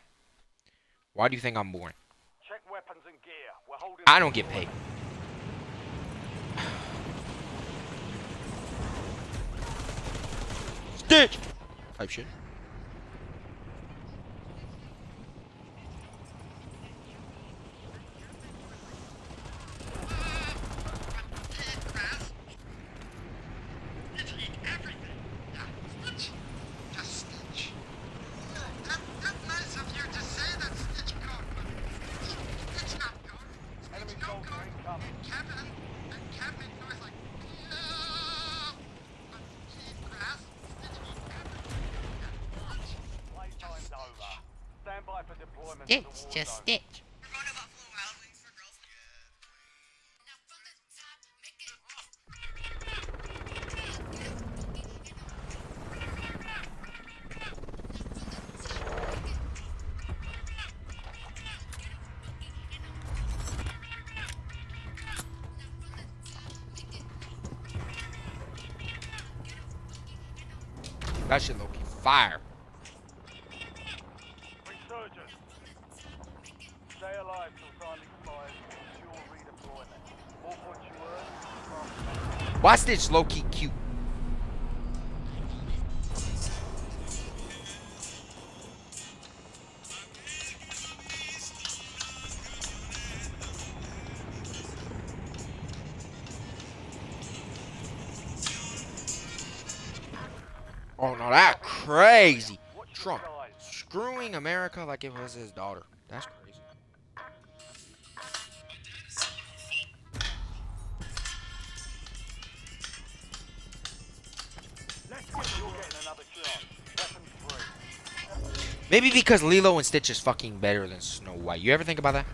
Why do you think I'm boring? Check weapons and gear. We're holding. I don't get paid. Stitch! Type shit. Enemy soldier incoming. Playtime's over. Stand by for deployment to the Stitch, war just zone. Stitch. You're going to Buffalo Wild Wings for girlfriend? Now from the top, make it. That shit low-key fire. Resurgence. Stay alive till time expires. Ensure redeployment. More points you earn. Why Stitch low-key cute? Oh no, that crazy. Watch your Trump skies. screwing America like it was his daughter. That's crazy. You're getting another chance. Weapons free. Maybe because Lilo and Stitch is fucking better than Snow White. You ever think about that?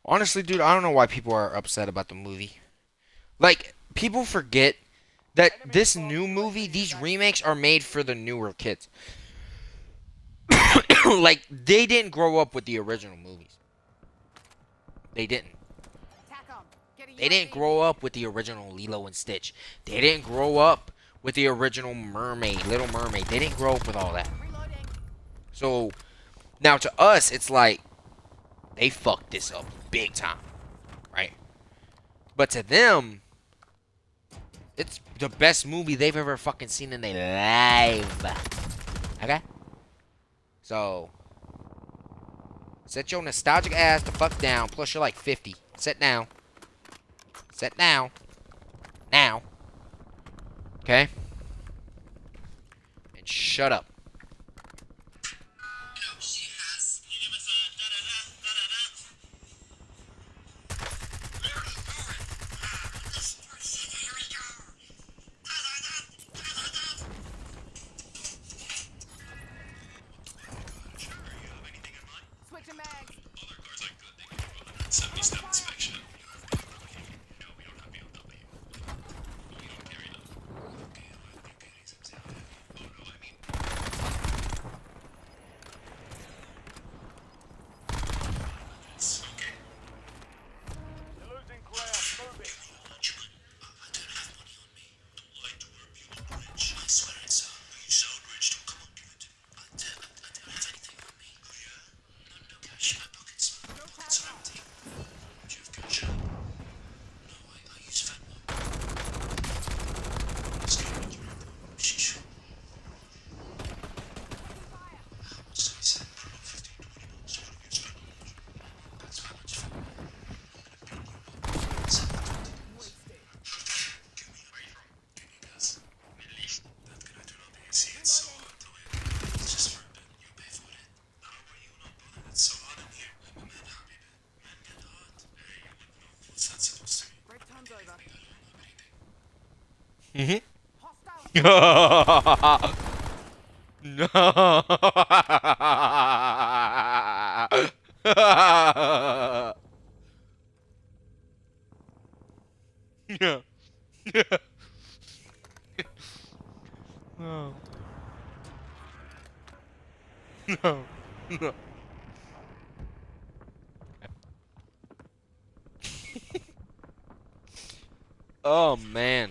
Honestly, dude, I don't know why people are upset about the movie. Like, people forget that this new movie, these remakes are made for the newer kids. Like, they didn't grow up with the original movies. They didn't. They didn't grow up with the original Lilo and Stitch. They didn't grow up with the original Mermaid, Little Mermaid. They didn't grow up with all that. So, now to us, it's like, they fucked this up big time. Right? But to them, it's the best movie they've ever fucking seen in their life. Okay? So, set your nostalgic ass the fuck down. Plus, you're like 50. Sit down. Sit down. Now. Okay? And shut up. You know, she has. Can you give us a Here we go. Sure, you have anything in mind? Switching mags. Other cars I could think of, 77 Spectating. Mhm. No. Yeah. No. No. No. Oh man,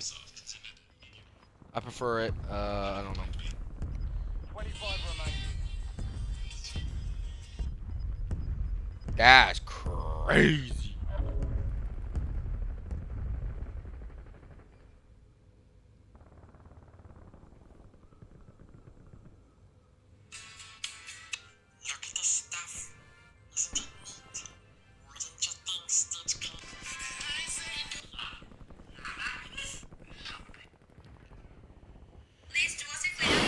I prefer it. I don't know. 25 remaining. That's crazy. Look at this stuff. Isn't it neat? What didn't you think, Stitch Kid? Liz, du hast den Fehler.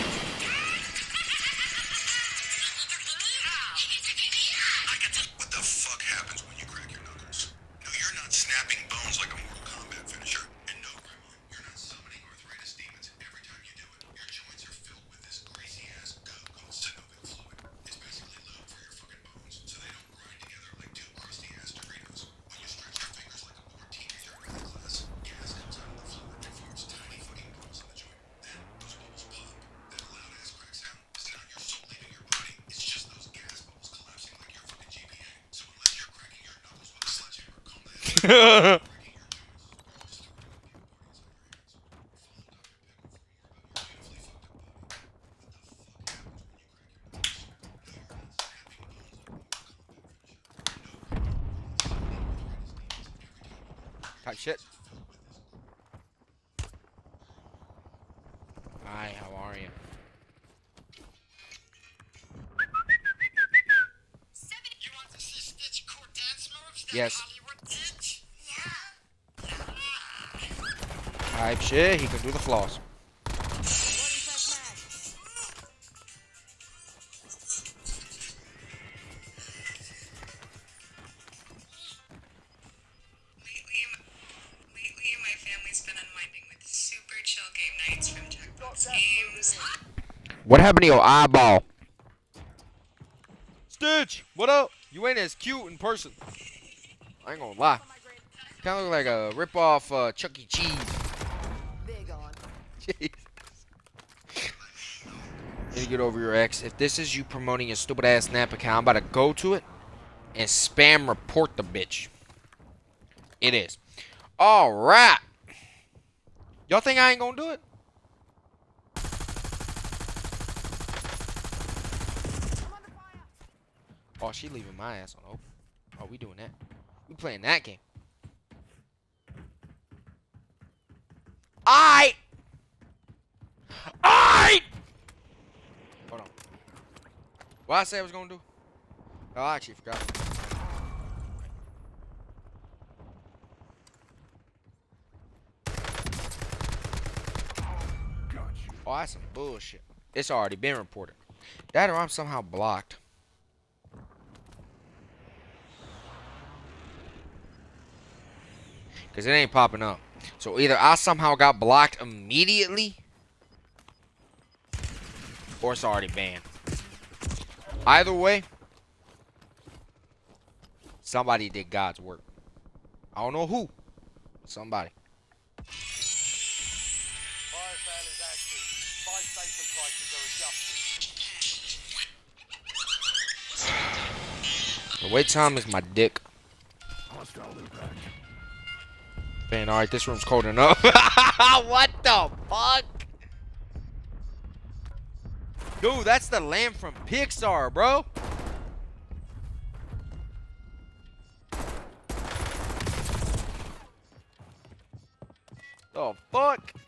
What the fuck happens when you crack your knuckles? No, you're not snapping bones like a Mortal Kombat finisher. And no, Grandma, you're not summoning arthritis demons every time you do it. Your joints are filled with this greasy-ass goo called synovial fluid. It's basically lube for your fucking bones, so they don't grind together like two crusty-ass Doritos. When you stretch your fingers like a bored teenager in math class, gas comes out of the fluid and forms tiny fucking bubbles in the joint. Then those bubbles pop. That loud-ass crack sound is not your soul leaving your body. It's just those gas bubbles collapsing like your fucking GPA. So unless you're cracking your knuckles with a sledgehammer, calm the hell down. Cracking your joints. Just throw a goddamn party inside your hands. Or follow Dr. Pickle for more about your beautifully fucked up body. What the fuck happens when you crack your knuckles? No, you're not snapping bones like a Mortal Kombat finisher. No, Grandma, you're not summoning arthritis demons every time you do it. Your Type shit. joints are filled with this. Hi, how are you? You want to see Stitch cool dance moves that Yes. Hollywood did? Type shit. He can do the floss. Lately, my family's been unwinding with super chill game nights from Jackbox Gas Games. moving in. What happened to your eyeball? Stitch, what up? You ain't as cute in person. I ain't gonna lie. Kind of look like a rip-off Chuck E. Cheese. Big on. Jeez. Need to get over your ex. If this is you promoting your stupid ass Snap account, I'm about to go to it and spam report the bitch. It is. All right. Y'all think I ain't gonna do it? Oh, she leaving my ass on open. Oh, we doing that. We playing that game. Aight! Aight! Hold on. What I say I was gonna do? Oh, I actually forgot. Oh, that's some bullshit. It's already been reported. That or I'm somehow blocked. Because it ain't popping up. So either I somehow got blocked immediately, or it's already banned. Either way, somebody did God's work. I don't know who. Somebody. Fire sale is active. Buy station prices are adjusted. The wait time is my dick. Man, alright, this room's cold enough. What the fuck? Dude, that's the lamp from Pixar, bro. The fuck? Get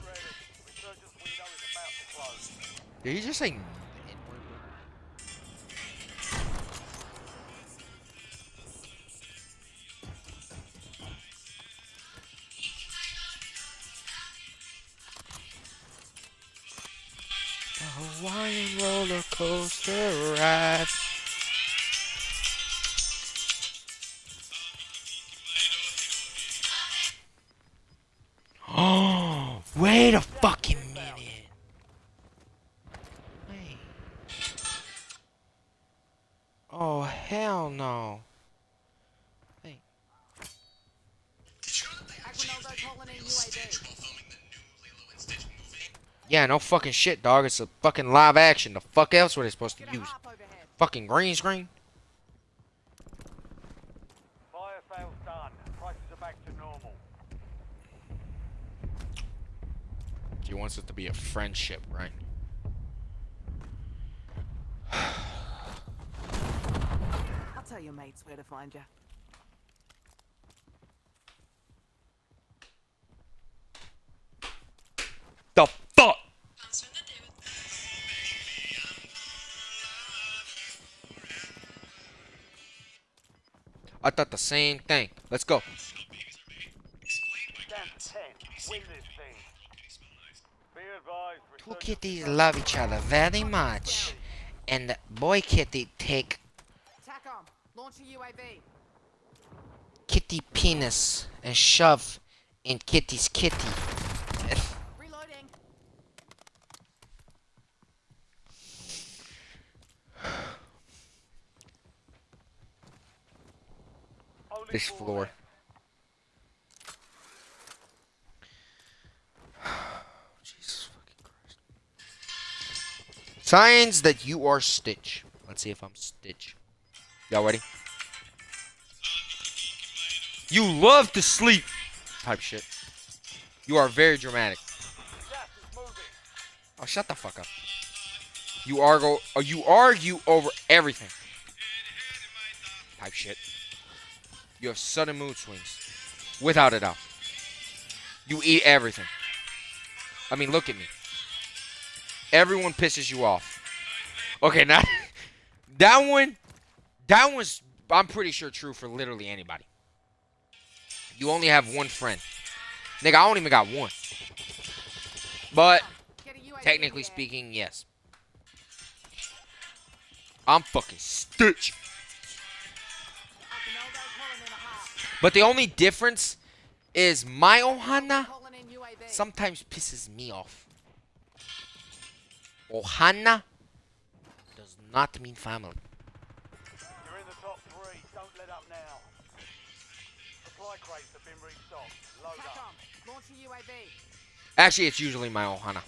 ready. Resurgence window is about to close. Did he just say? A Hawaiian roller coaster ride. Yeah, no fucking shit, dog. It's a fucking live action. The fuck else were they supposed to Get a use? harp overhead. Fucking green screen? Fire sales done. Prices are back to normal. She wants it to be a friendship, right? I'll tell your mates where to find you. The fuck? Sounds from the day with I thought the same thing. Let's go. Down to 10. Win this thing. Be advised. Two resurgence kitties is love each other very much. And boy kitty take TACOM, launch a UAV. kitty penis and shove in kitty's kitty. Reloading. only This 4 floor. left. Jesus fucking Christ. Signs that you are Stitch. Let's see if I'm Stitch. Y'all ready? You love to sleep. Type shit. You are very dramatic. Gas is moving. Oh, shut the fuck up. You argue over everything. Type shit. You have sudden mood swings. Without a doubt. You eat everything. I mean, look at me. Everyone pisses you off. Okay, now that one's I'm pretty sure true for literally anybody. You only have one friend. Nigga, I don't even got one. But Get a UAV technically in the air. speaking, yes. I'm fucking Stitch. Archimaldo calling in a harp. But the only difference is my Ohana Calling in UAV. sometimes pisses me off. Ohana does not mean family. You're in the top 3. Don't let up now. Supply crates have been restocked. Load up. TACOM, launch a UAV. Actually, it's usually my Ohana.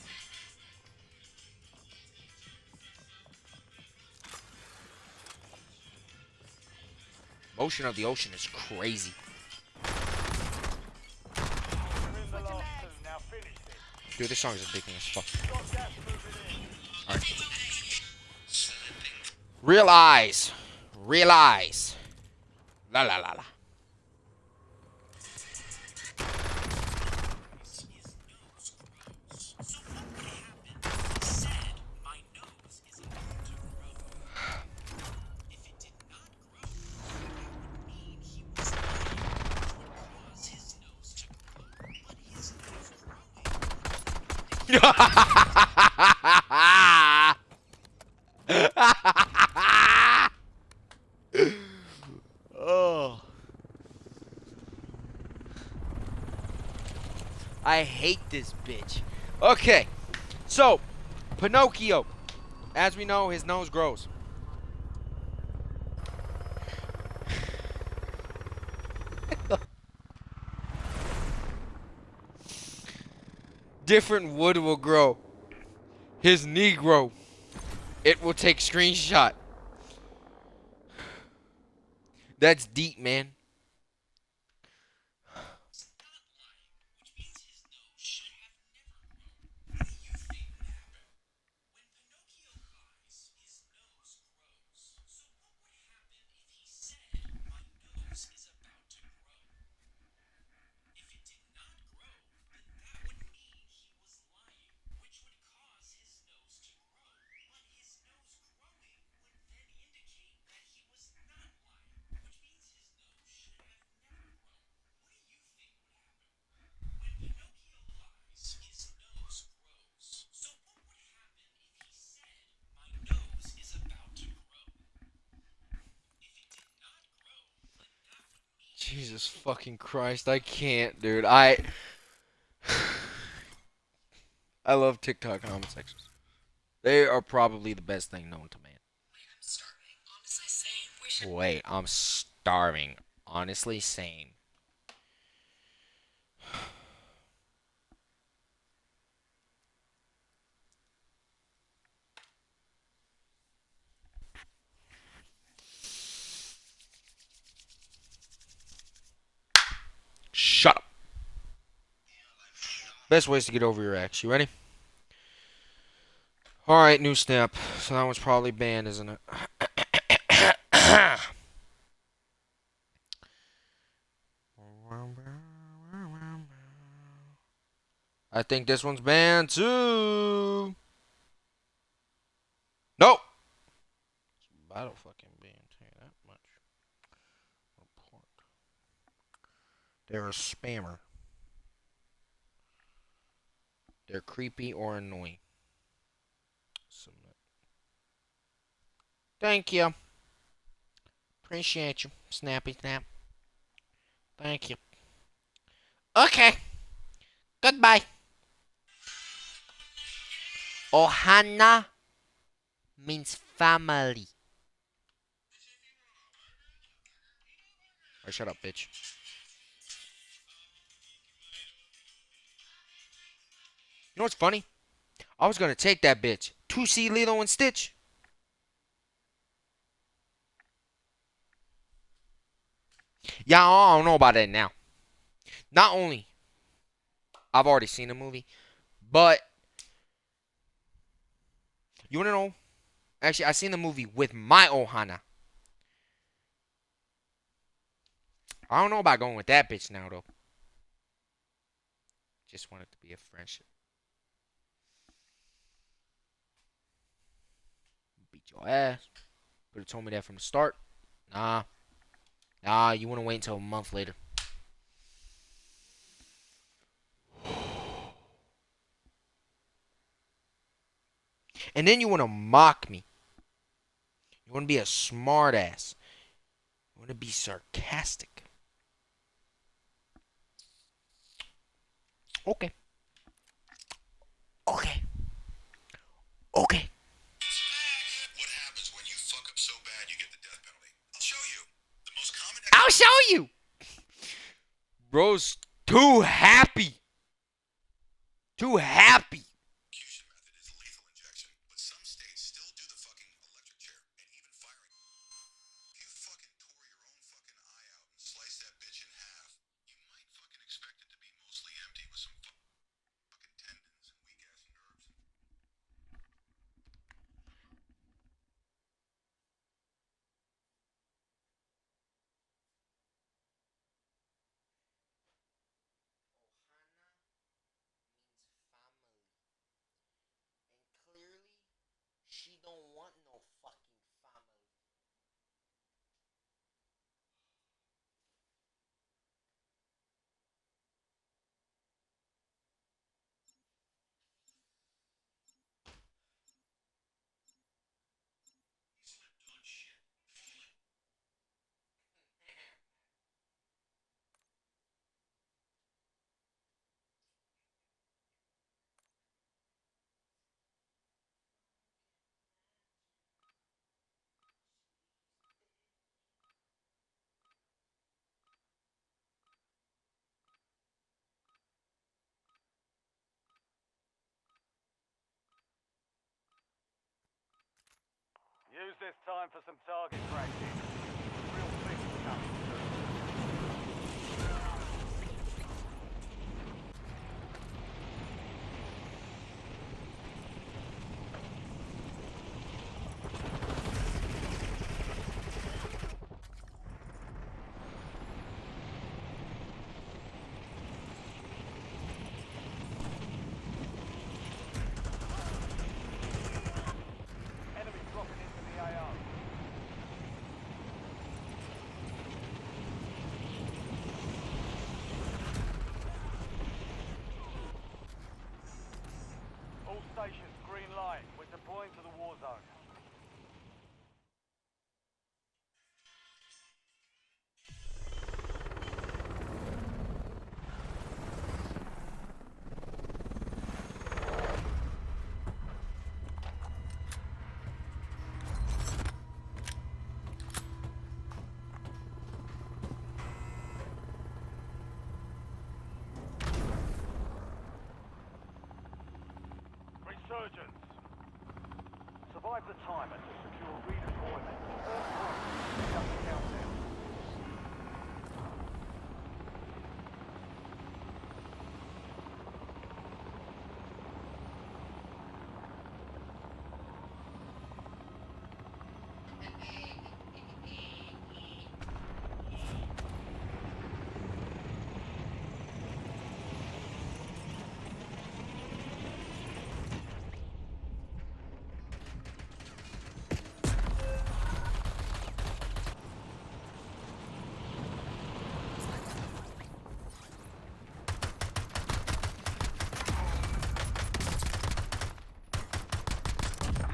Motion of the ocean is crazy. You're in the last 2. Now finish this. Dude, this song is ridiculous as fuck. Got gas moving in. Alright. Realize. Realize. La la la la. Oh. I hate this bitch. Okay. So, Pinocchio. As we know, his nose grows. Different wood will grow. His Negro. It will take screenshot. That's deep, man. Jesus fucking Christ, I can't, dude. I love TikTok comment sections. They are probably the best thing known to man. I'm starving. Honestly, same. We should. Wait, I'm starving. Honestly, same. Shut up. Best ways to get over your ex. You ready? Alright, new snap. So that one's probably banned, isn't it? I think this one's banned too. Nope. Battle fucking banned. Tell you that much. Report. They're a spammer. They're creepy or annoying. Submit. Thank you. Appreciate you, Snappy Snap. Thank you. Okay. Goodbye. Ohana means family. Alright, shut up, bitch. You know what's funny? I was gonna take that bitch. 2C Lilo and Stitch. Yeah, I don't know about that now. Not only I've already seen the movie, but you wanna know? Actually, I seen the movie with my Ohana. I don't know about going with that bitch now though. Just want it to be a friendship. Beat your ass. Could have told me that from the start. Nah. Nah, you wanna wait until a month later. And then you wanna mock me. You wanna be a smartass. You wanna be sarcastic. Okay. Okay. Okay. What happens when you fuck up so bad you get the death penalty? I'll show you. The most common I'll show you. Bro's too happy. Too happy. execution method is lethal injection, but some states still do the fucking electric chair and even firing. If you fucking tore your own fucking eye out and sliced that bitch in half, you might fucking expect it to be mostly empty with some fucking tendons and weak ass nerves. And clearly, she don't want no fucking family. Use this time for some target practice. Real things coming soon. Enemy dropping into the AO. All stations, green light. We're deploying to the war zone. Resurgence. Survive the timer to secure redeployment. First point, shut the countdown.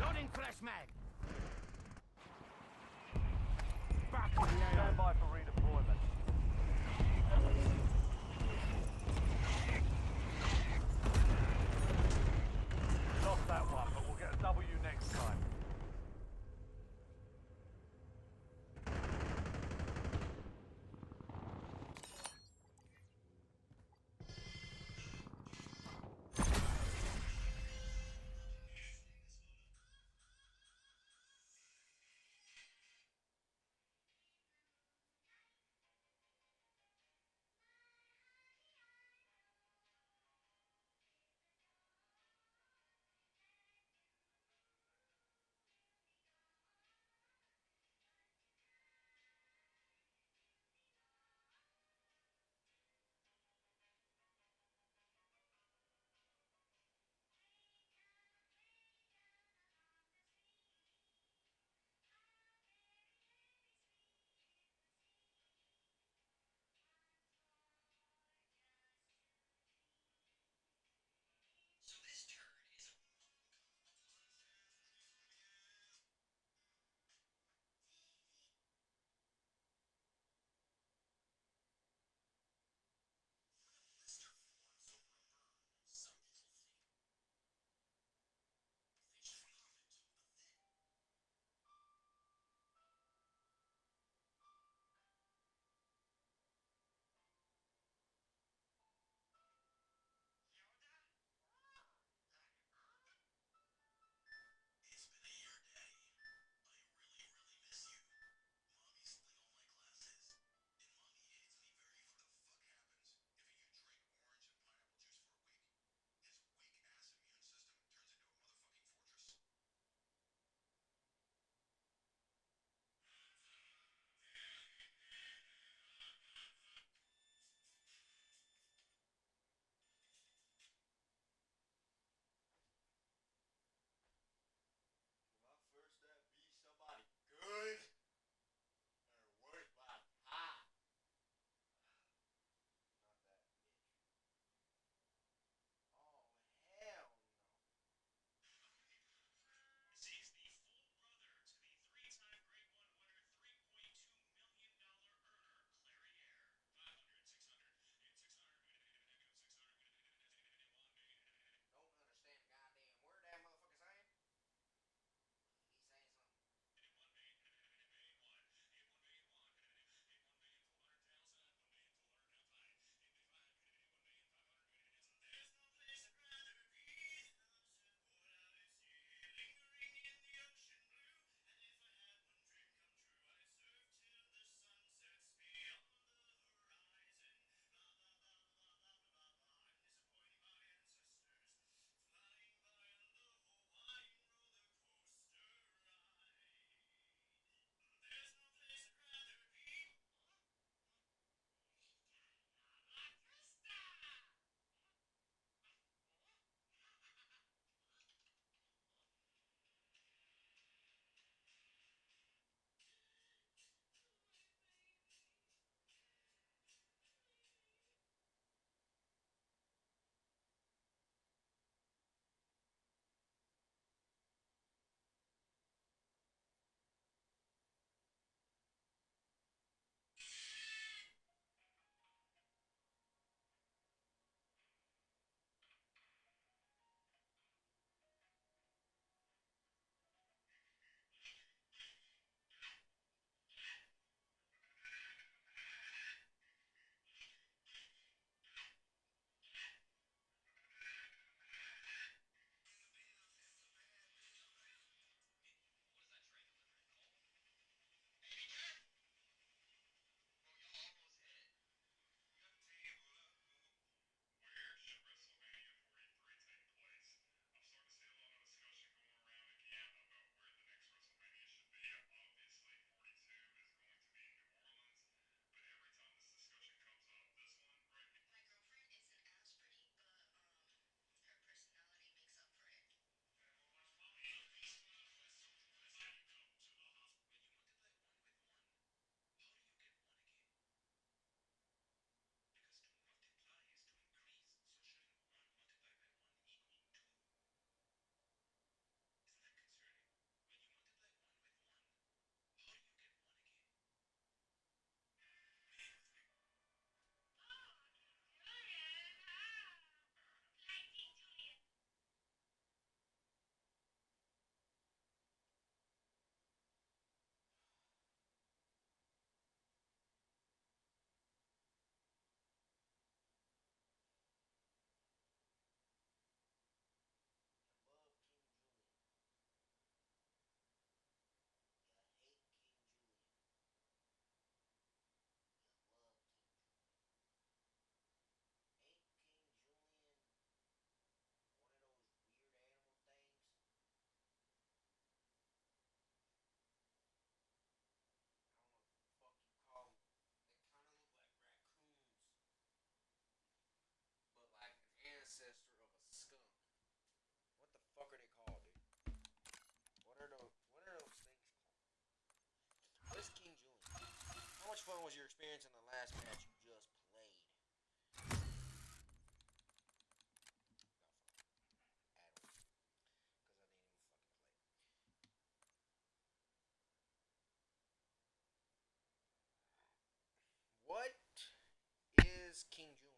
Loading fresh mag. fun was your experience in the last match you just played? Not fun. At all. Because I didn't even fucking play. What is King Jr.?